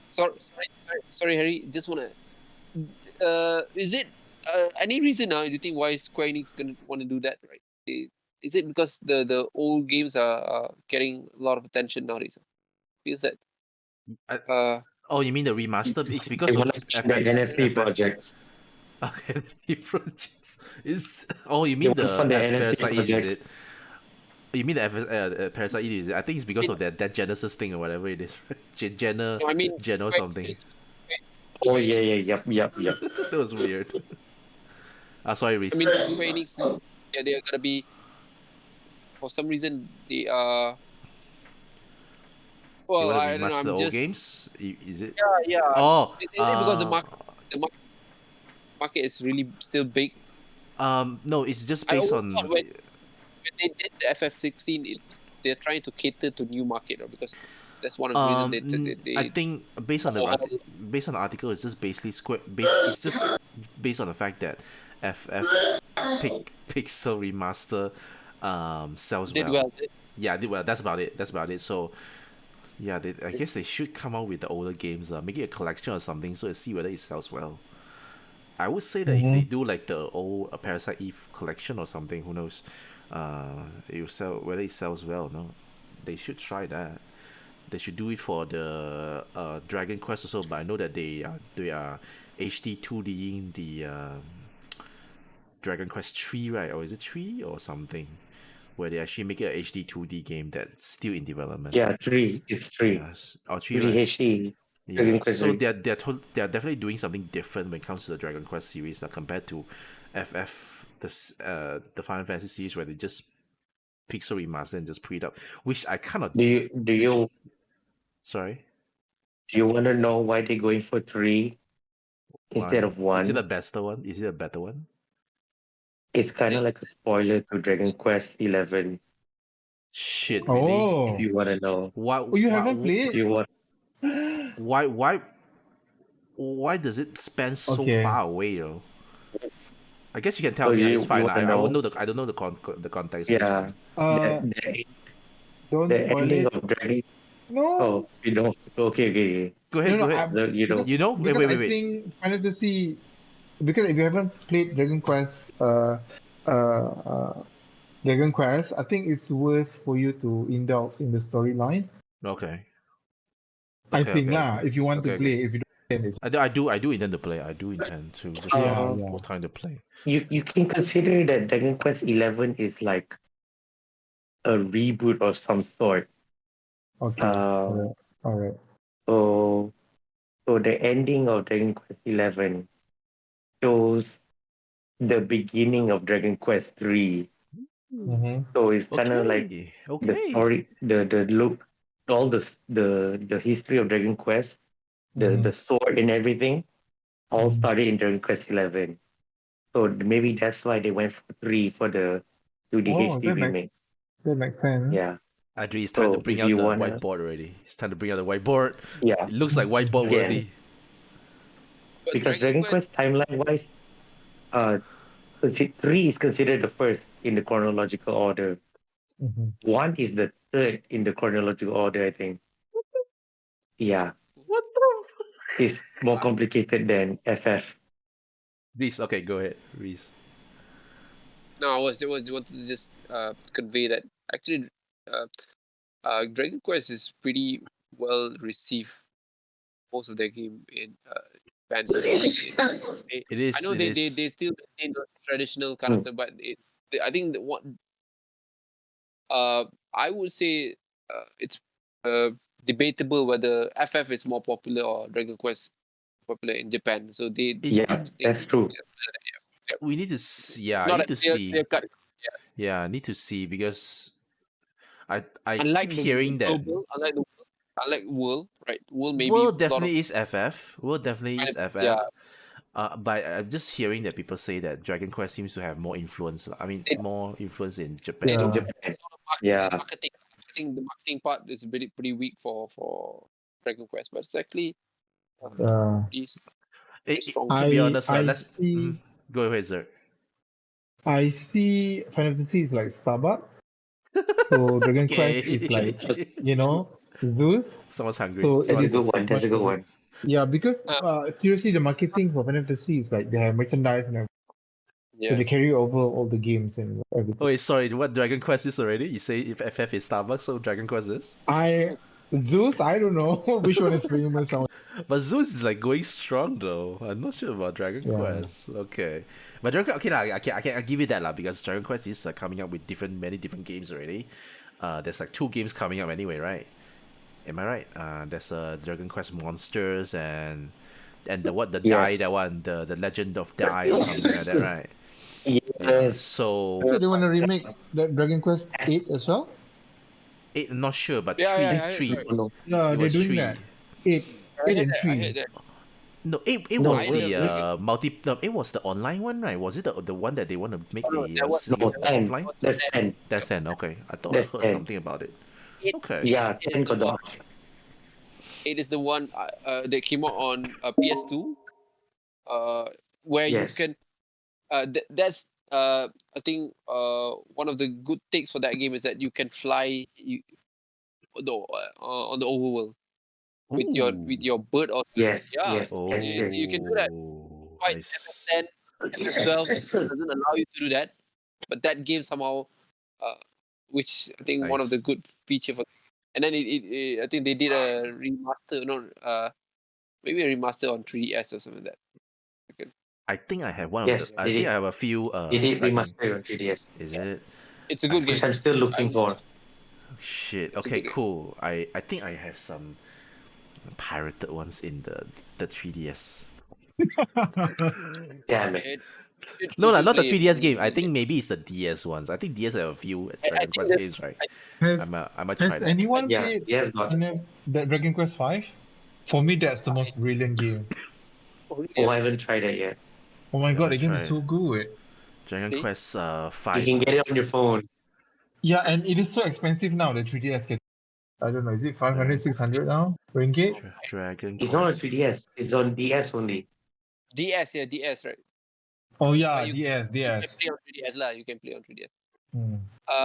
sorry, Harry. Just wanna. Is it any reason now? Do you think why Square Enix gonna want to do that? Right? Is it because the old games are getting a lot of attention nowadays? Feels that. Oh, you mean the remastered? It's because They of want to push the NFT projects. Okay, the projects is. Oh, you They mean want to the fund the NFT Parasite Eve, is projects. it? You mean the Parasite Eve, is it? I think it's because of that Genesis thing or whatever it is, right? Jenna, No, I mean, Jenna or something. Oh yeah, yep. That was weird. Sorry, I Reese. mean, Square Enix, yeah, they are gonna be, for some reason, they are. They Well, want to I don't know. remaster the I'm old just. games. Is it? Yeah. Oh, Is it because the market is really still big? no, it's just I based always on. thought when they did the FF16, they're trying to cater to new market, or because that's one of the reasons I they think based on the based on the article, it's just basically it's just based on the fact that FF Pixel Remaster sells did well. well. Yeah, did well. That's about it. That's about it. So yeah, I guess they should come out with the older games, make it a collection or something, so to see whether it sells well. I would say that if they do like the old Parasite Eve collection or something, who knows, it will sell, whether it sells well. No, they should try that. They should do it for the Dragon Quest also, but I know that they are HD 2Ding the Dragon Quest 3, right? Or is it 3 or something? Where they actually make it a HD 2D game that's still in development. Yeah, three. It's three. Yes, or 3, 3 right? HD. Yeah, Dragon Quest so 3. they're definitely doing something different when it comes to the Dragon Quest series, compared to FF the Final Fantasy series, where they just pixel remaster and just pre it up, which I kind of Do you sorry. do you want to know why they're going for 3 instead Why? of Is it 1? a better one? Is it a better one? It's kind of like a spoiler to Dragon Quest 11. Shit, really? If Oh, you want to know, Why? oh, you haven't if played? you want, Why does it span so Okay. far away, though? I guess you can so tell me. It's you fine. want to I won't know? know the I don't know the context, so it's Yeah, fine. the Uh, the, don't the spoil ending it. of Dragon. No, Oh, you don't. Okay. Go no, ahead. no. Go ahead. You don't. You know? Wait, Because wait, I wait, wait. think Final Fantasy, because if you haven't played Dragon Quest, I think it's worth for you to indulge in the storyline. Okay. I Okay. think Okay. lah, if you want to Okay. play, if you don't, then it's I do intend to play. I do intend to just yeah, Uh, yeah. more time to play. you can consider that Dragon Quest 11 is like a reboot of some sort. Okay, Um, all right. so the ending of Dragon Quest 11 shows the beginning of Dragon Quest 3. Mm-hmm. So it's kind of like Okay. the Okay. story, the look, all the history of Dragon Quest, the sword and everything, all Mhm. started in Dragon Quest 11. So maybe that's why they went for 3 for the 2D Oh, HD remake. that makes sense. Yeah. Adri, it's time to So bring if out you the wanna, whiteboard already. It's time to bring out the whiteboard. yeah, It looks like whiteboard again, worthy. But because Dragon Quest timeline wise, 3 is considered the first in the chronological order. Mm-hmm. 1 is the third in the chronological order, I think. Yeah, What the? it's more complicated than FF. Reese, okay, go ahead, Reese. No, I wanted to just convey that actually, Dragon Quest is pretty well received. Most of their game in Japan. So It is. I know It they is. still maintain the traditional kind of stuff, but I think that what I would say it's debatable whether FF is more popular or Dragon Quest popular in Japan. So Yeah, that's true. We need to. Yeah, it's I not need a to see. clear cut. Yeah, I need to see because I keep Unlike the hearing that global, unlike World, right? World maybe World a lot of definitely is FF. World definitely is yeah. FF. But I'm just hearing that people say that Dragon Quest seems to have more influence. I mean, They- more influence in They Japan. don't In have Japan. a lot of Yeah. marketing. I think the marketing part is pretty weak for Dragon Quest, but it's actually is strong. To be honest, I let's see. go ahead, sir. I see Final Fantasy is like Starbucks. So Dragon Quest is like, Zeus. Someone's hungry. So That's a Someone's good one. thirsty. That's a good one. Yeah, because seriously, the marketing for Final Fantasy is like they have merchandise and everything. So they Yes. carry over all the games and everything. Oh, wait, sorry. What Dragon Quest is already? You say if FF is Starbucks, so Dragon Quest is? I Zeus, I don't know which one is famous. But Zeus is like going strong though. I'm not sure about Dragon Yeah. Quest. Okay, but Dragon Quest, okay lah. I give you that lah because Dragon Quest is coming up with many different games already. There's like 2 games coming up anyway, right? Am I right? There's Dragon Quest Monsters and the Yes. that one, the Legend of Die or something like that, right? Yeah. Yes. So So they want to remake that Dragon Quest 8 as well? not sure, but Yeah, three. yeah, No, Yeah, It they're was doing 3. that. 8 I 8 heard and that. I 3. heard that. No, it No, was I the heard multi. No, it was the online one, right? Was it the one that they want to make No, that was- single no, 10. offline? That's 10. That's 10. Okay, I thought That's I heard 10. something about it. It- Okay. Yeah, It is 10 the got the one- option. It is the one that came out on PS2, where Yes. you can. That's I think one of the good takes for that game is that you can fly on the overworld with your bird or Yes, yeah. yes, Oh, yes, yes. You can do that. Quite FF10, FF12 doesn't allow you to do that, but that game somehow, which I think one of the Nice. good feature for, and then I think they did a remaster, maybe a remaster on 3DS or something like that. I think I have one Yes, of the. I they think did. I have a few. They did Dragon- remaster on 3DS. Is it? It's a good Which game. I'm still looking for. Shit. It's a Okay, good game. cool. I think I have some pirated ones in the 3DS. Damn it. No, you should not the play 3DS it. game. I think maybe it's the DS ones. I think DS have a few Dragon think Quest that- games, right? Has, I might try has that. anyone Yeah, played yes, got. that Dragon Quest 5? For me, that's the most brilliant game. Oh, really? Oh, I haven't tried it yet. Oh my Yeah, god, the let's game try is it. so good. Dragon Okay. Quest You 5. can get it on your phone. Yeah, and it is so expensive now, the 3DS get. I don't know, is it 500, 600 now? Ringgit? Dragon It's not on Quest. 3DS. It's on DS only. DS, yeah, DS, right? Oh yeah, But you DS, You can DS. play on 3DS lah. You can play on 3DS. Hmm.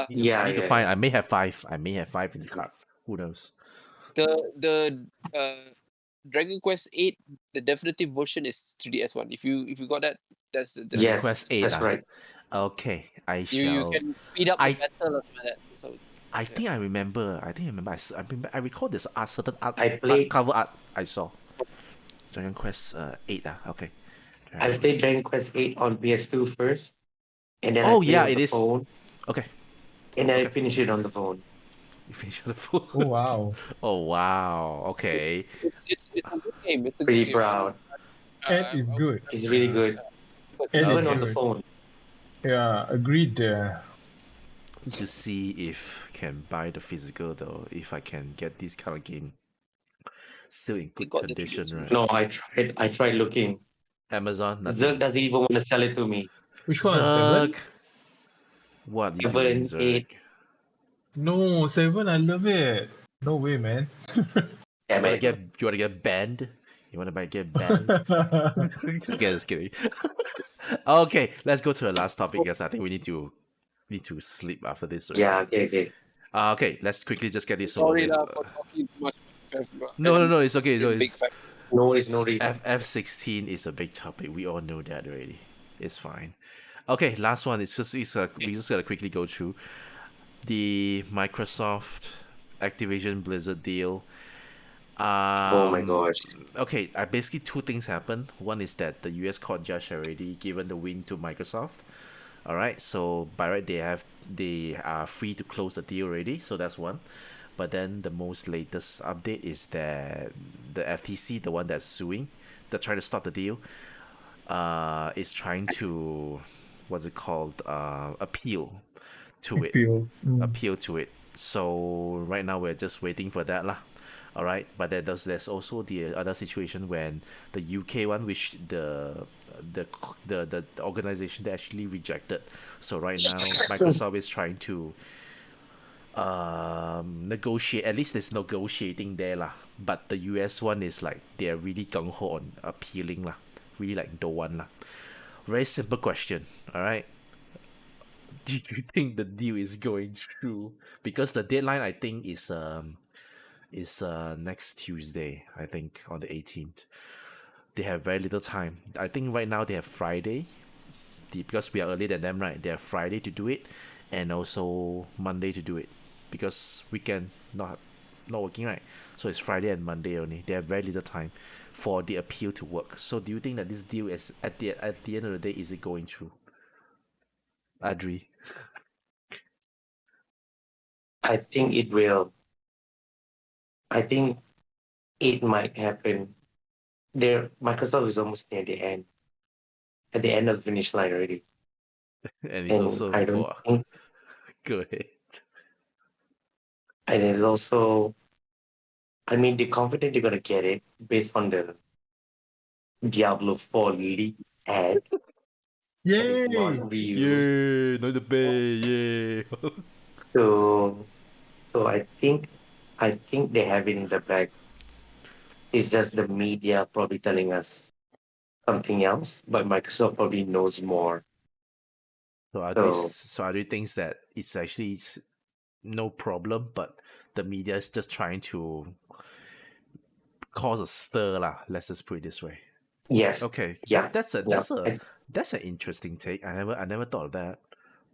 Yeah, I need to yeah, find. I may have 5. I may have 5 in the cart. Who knows? The Dragon Quest 8, the definitive version is 3DS one. If you got that, that's the Dragon Yes, Quest 8. that's right. Okay, I you shall. can speed up I- the battle or something like that. So I think I remember. I recall there's certain art, I played- cover art I saw. Dragon Quest 8. Okay. I played Dragon Quest 8 on PS2 first. And then Oh, I played yeah, on it the is. phone. Okay. And then I Okay. finished it on the phone. You finish the full. Oh wow. Oh wow. Okay. it's a good game. It's a Pretty good game. proud. Ed is good. It's really good. Ed Okay. Even is on the good. phone. Yeah, agreed there. Need to see if can buy the physical though. If I can get this kind of game still in good got the condition, tickets. right? No, I tried looking. Amazon. Zerg Nothing. doesn't even want to sell it to me. Which one? 7? Zerg. What you 7, doing, Zerg? 8. No, 7, I love it. No way, man. Damn it. You wanna get banned? You wanna get banned? Okay, just kidding. Okay, let's go to the last topic because I think we need to sleep after this. Right? Yeah, okay. Okay, let's quickly just get this over Sorry with. lah for talking too much. No, it's okay. No, Big it's, fact. No, it's no reason. FF16 is a big topic. We all know that already. It's fine. Okay, last one. We just gotta quickly go through the Microsoft Activision Blizzard deal. Oh my gosh. Okay, basically 2 things happened. One is that the U.S. court judge already given the win to Microsoft. All right, so by right they are free to close the deal already. So that's one. But then the most latest update is that the FTC, the one that's suing, that trying to stop the deal, is trying to what's it called? Appeal to it. Appeal to it. So right now we're just waiting for that lah. All right, but there's also the other situation when the UK one, which the organization that actually rejected. So right now Microsoft is trying to negotiate. At least there's negotiating there lah. But the US one is like they're really gung ho on appealing lah. Really like don't want lah. Very simple question. All right. Do you think the deal is going through? Because the deadline I think is next Tuesday. I think on the 18th. They have very little time. I think right now they have Friday. Because we are earlier than them, right? They have Friday to do it, and also Monday to do it. Because weekend not working, right? So it's Friday and Monday only. They have very little time for the appeal to work. So do you think that this deal is at the end of the day, is it going through? Adri. I think it will. I think it might happen. There, Microsoft is almost near the end, at the end of the finish line already, And it's and also I don't for think, go ahead. and it's also, I mean, they're confident they're gonna get it based on the Diablo 4 leak ad, and it's Yay! not real. Yay, no the pay, yay. So, so I think they have it in the bag. It's just the media probably telling us something else, but Microsoft probably knows more. So So Adri thinks that it's actually no problem, but the media is just trying to cause a stir lah. Let's just put it this way. yes, Okay, yeah, yeah. that's an interesting take. I never thought of that.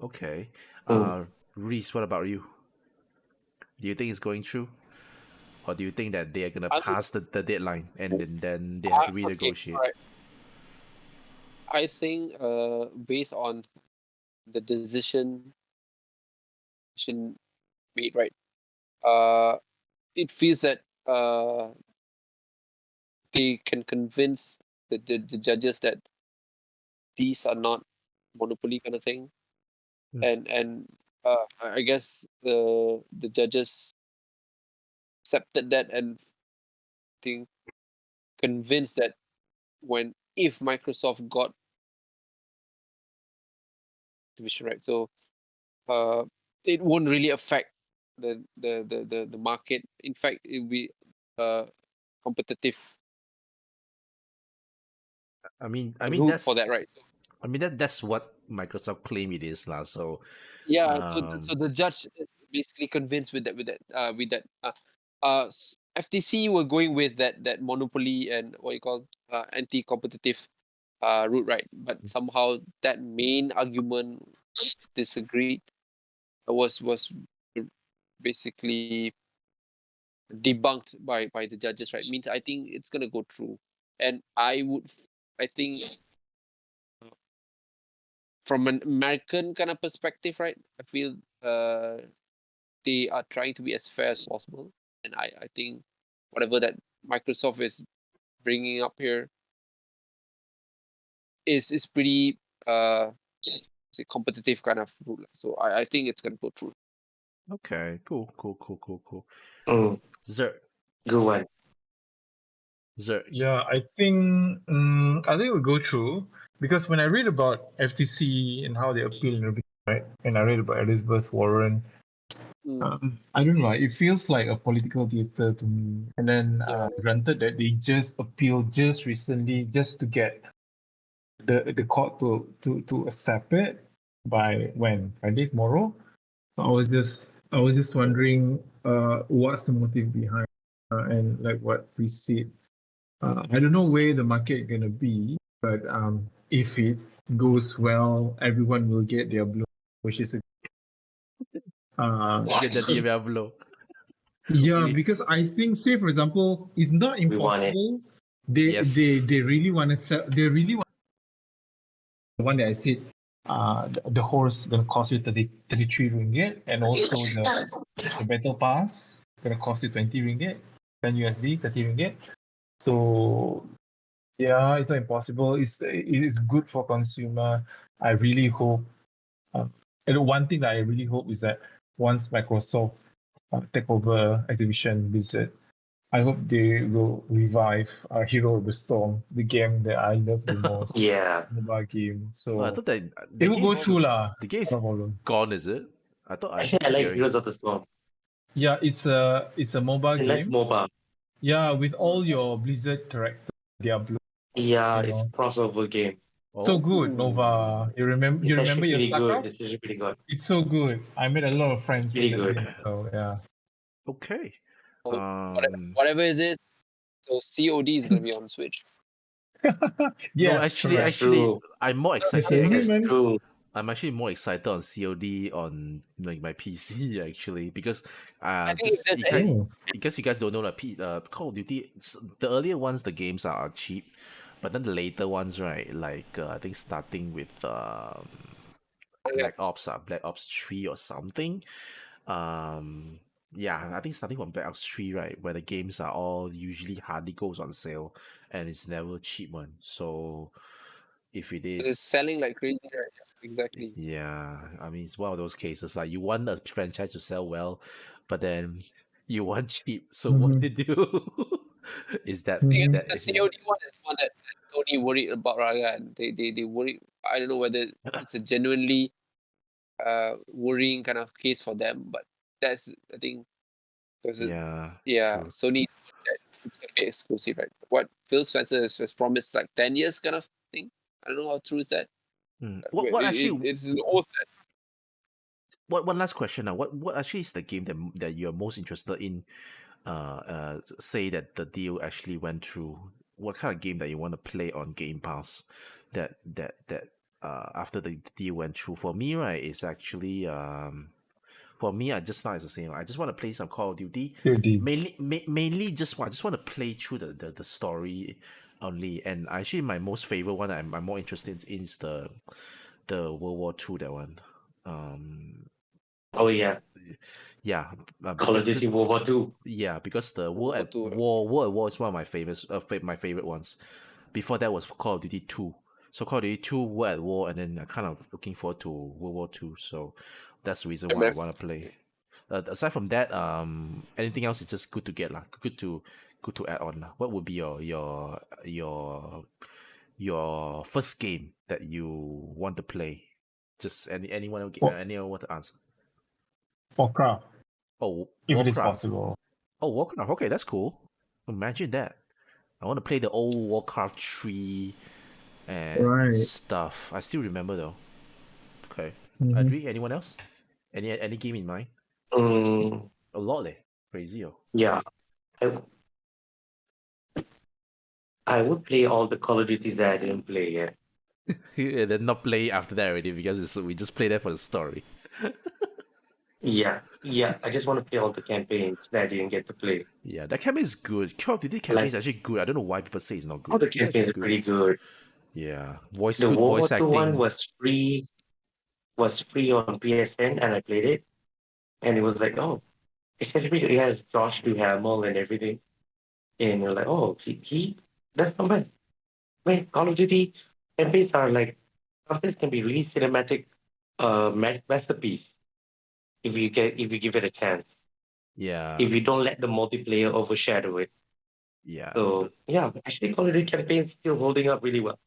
Okay, Mm. Reese, what about you? Do you think it's going through, or do you think that they are gonna I would, pass the deadline and then they have to okay, renegotiate? alright. I think based on the decision made, right? It feels that they can convince the judges that these are not monopoly kind of thing, and I guess the judges accepted that and think convinced that if Microsoft got Activision, right, so it won't really affect the market. In fact, it will be competitive I mean route for that, right? So that's what Microsoft claim it is lah. So yeah, so um the judge is basically convinced FTC were going with that monopoly and what you call anti-competitive route, right? But somehow that main argument disagreed was basically debunked by the judges, right? Means I think it's gonna go through, and I think from an American kind of perspective, right? I feel they are trying to be as fair as possible, and I think whatever that Microsoft is bringing up here is pretty say competitive kind of rule. So I think it's gonna go through. okay, cool. Mm. Zer Good one. Yeah, I think we'll go through because when I read about FTC and how they appeal and everything, right? And I read about Elizabeth Warren, I don't know. It feels like a political theater to me. And then, Yeah. granted that they just appealed just recently, just to get the court to accept it by when Friday tomorrow. So I was just wondering, what's the motive behind, and like what we see. I don't know where the market gonna be, but if it goes well, everyone will get their blue, which is a get the Diablo. yeah, because I think, say for example, it's not We want it. impossible. They really want to sell. They really want the one that I said. The horse gonna cost you 33 ringgit, and also the battle pass gonna cost you 20 ringgit, 10 USD, 30 ringgit. So yeah, it's not impossible. It is good for consumer. I really hope. And one thing that I really hope is that once Microsoft take over Activision Blizzard, I hope they will revive Hero of the Storm, the game that I love the most, Yeah. mobile game. So I thought that it will go through lah. the game's No problem. gone, is it? I thought I Actually, I keep like hearing. Heroes of the Storm. Yeah, it's a mobile I like game. MOBA. Yeah, with all your Blizzard characters, Diablo. Yeah, You it's a know. crossover game. So good, Nova. You It's remember actually your pretty good. StarCraft? It's actually pretty good. It's so good. I made a lot of friends Pretty from that good. game. So yeah. Okay. So whatever it is, so COD is gonna be on Switch. No, Yeah, actually, correct. It's true. I'm more It's excited a because It's human. true. I'm actually more excited on COD on like my PC actually because I think if just there's you any, can't Oh, because you guys don't know like Call of Duty the earlier ones the games are cheap, but then the later ones right like I think starting with yeah, Black Ops 3 or something. Um yeah, I think starting from Black Ops 3 right where the games are all usually hardly goes on sale and it's never cheap one. So if it 'cause it's selling is like crazy, right? Yeah, exactly. yeah, I mean it's one of those cases like you want a franchise to sell well, but then you want cheap. So what mm-hmm, you do is that I is think mm-hmm. that the COD one is the one that Tony worried about, right? And they worry. I don't know whether it's a genuinely worrying kind of case for them, but that's I think because yeah, yeah, true. Sony that it's gonna be exclusive, right? What Phil Spencer has promised like 10 years kind of thing. I don't know how true is that. What It's an old set. what one last question now? What actually is the game that you're most interested in? Say that the deal actually went through. What kind of game that you want to play on Game Pass? That after the deal went through for me, right? Is actually for me, I just now it's the same. I just want to play some Call of Duty. COD. Mainly I just want to play through the story only. And actually, my most favorite one I'm more interested in is the World War Two that one. Um, Oh yeah, yeah, Call of because Duty just World War II. yeah, because the World War II. World at War is one of my favorites. My favorite ones. Before that was Call of Duty Two. So Call of Duty Two, World at War, and then I kind of looking forward to World War Two. So that's the reason why I MF. want to play. Aside from that, anything else is just good to get lah. Good to add on lah. What would be your first game that you want to play? Just anyone want to answer? Warcraft, Oh, if it is Warcraft. possible. Oh, Warcraft. Okay, that's cool. Imagine that. I want to play the old Warcraft 3 and Right. stuff. I still remember though. Okay. Mm-hmm. Adri, anyone else? Any game in mind? Mm, A lot leh. Crazy oh. yeah, I, I would play all the Call of Duties that I didn't play yet. And then not play after that already because we just play that for the story. Yeah, yeah. I just want to play all the campaigns that I didn't get to play. Yeah, that campaign is good. Call of Duty campaign Like is actually good. I don't know why people say it's not all good. the It's actually campaigns are good. pretty good. Yeah, The good World War voice II one acting. was free on PSN, and I played it, and it was like, oh, especially it has Josh Duhamel and everything, and you're like, oh, he that's not bad. Man, Call of Duty campaigns are like sometimes can be really cinematic, masterpiece if you give it a chance. Yeah, If you don't let the multiplayer overshadow it. yeah, So yeah, actually Call of Duty campaigns still holding up really well.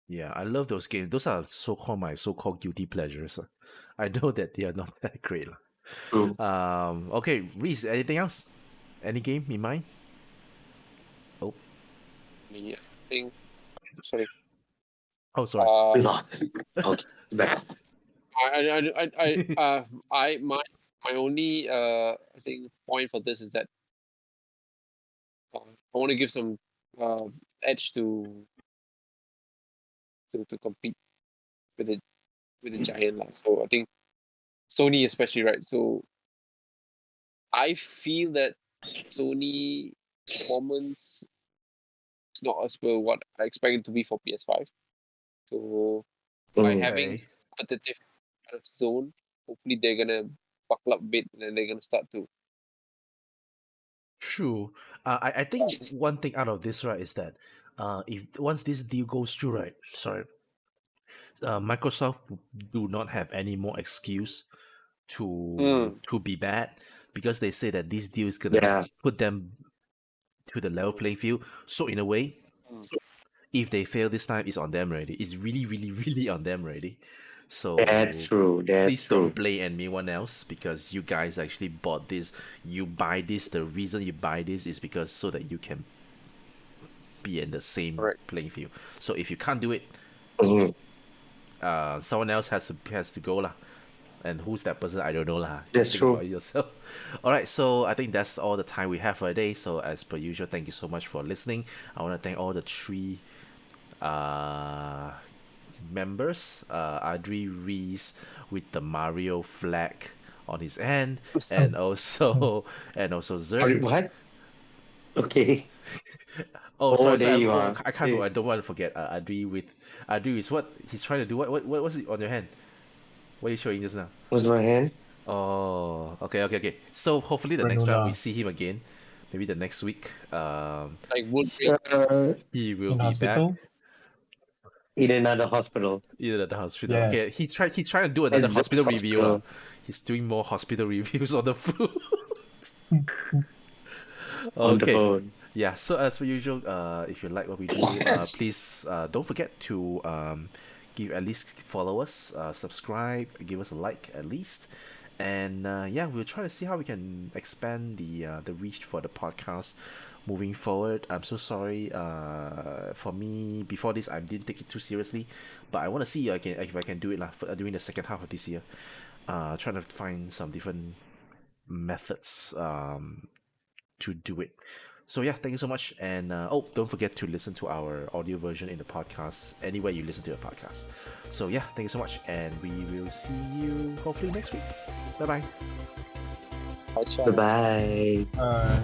yeah. I love those games. Those are my so-called guilty pleasures. I know that they are not that great. True. Okay, Reese, anything else? Any game in mind? Oh, Yeah, I think. Sorry. oh, sorry. We Uh, lost it. Okay, back. my only I think point for this is that I want to give some edge to compete with the giant lah. So I think Sony especially, right? So I feel that Sony performance is not as per what I expect it to be for PS5. So by having Okay. this competitive kind of zone, hopefully they're gonna buckle up a bit and then they're gonna start to. True. I think one thing out of this right is that if once this deal goes through right, sorry, Microsoft do not have any more excuse to be bad because they say that this deal is gonna Yeah, put them to the level playing field. So in a way, Mm. if they fail this time, it's on them already. It's really, really, really on them already. that's So true. That's please don't true. blame anyone else because you guys actually bought this. You buy this. The reason you buy this is because so that you can be in the same Correct. playing field. So if you can't do it, Mhm. someone else has to go lah. And who's that person? I don't know lah. You That's think true. about it yourself. All right, so I think that's all the time we have for today. So as per usual, thank you so much for listening. I want to thank all the three uh members, Adri Reese with the Mario flag on his hand, and also Zerk. What? Okay. Oh, Oh, sorry, there sorry. you Oh, are. I can't. I don't want to forget. Adri is what he's trying to do. What was it on your hand? What are you showing just now? Was my hand? Oh, okay. So hopefully the next round we Granola. see him again. Maybe the next week. Like Wolverine. He will In be back hospital? In another hospital. either at the hospital. Yes. Okay, he's trying to do At another Zerk's hospital review. hospital. He's doing more hospital reviews on the food. On the Okay. phone. Yeah, so as per usual, if you like what we do, please don't forget to give at least follow us, subscribe, give us a like at least, and yeah, we'll try to see how we can expand the reach for the podcast moving forward. I'm so sorry. For me, before this, I didn't take it too seriously, but I want to see if I can do it during the second half of this year. Trying to find some different methods to do it. So yeah, thank you so much, and don't forget to listen to our audio version in the podcast anywhere you listen to a podcast. So yeah, thank you so much, and we will see you hopefully next week. Bye bye. Bye, Sean. Bye-bye. Uh,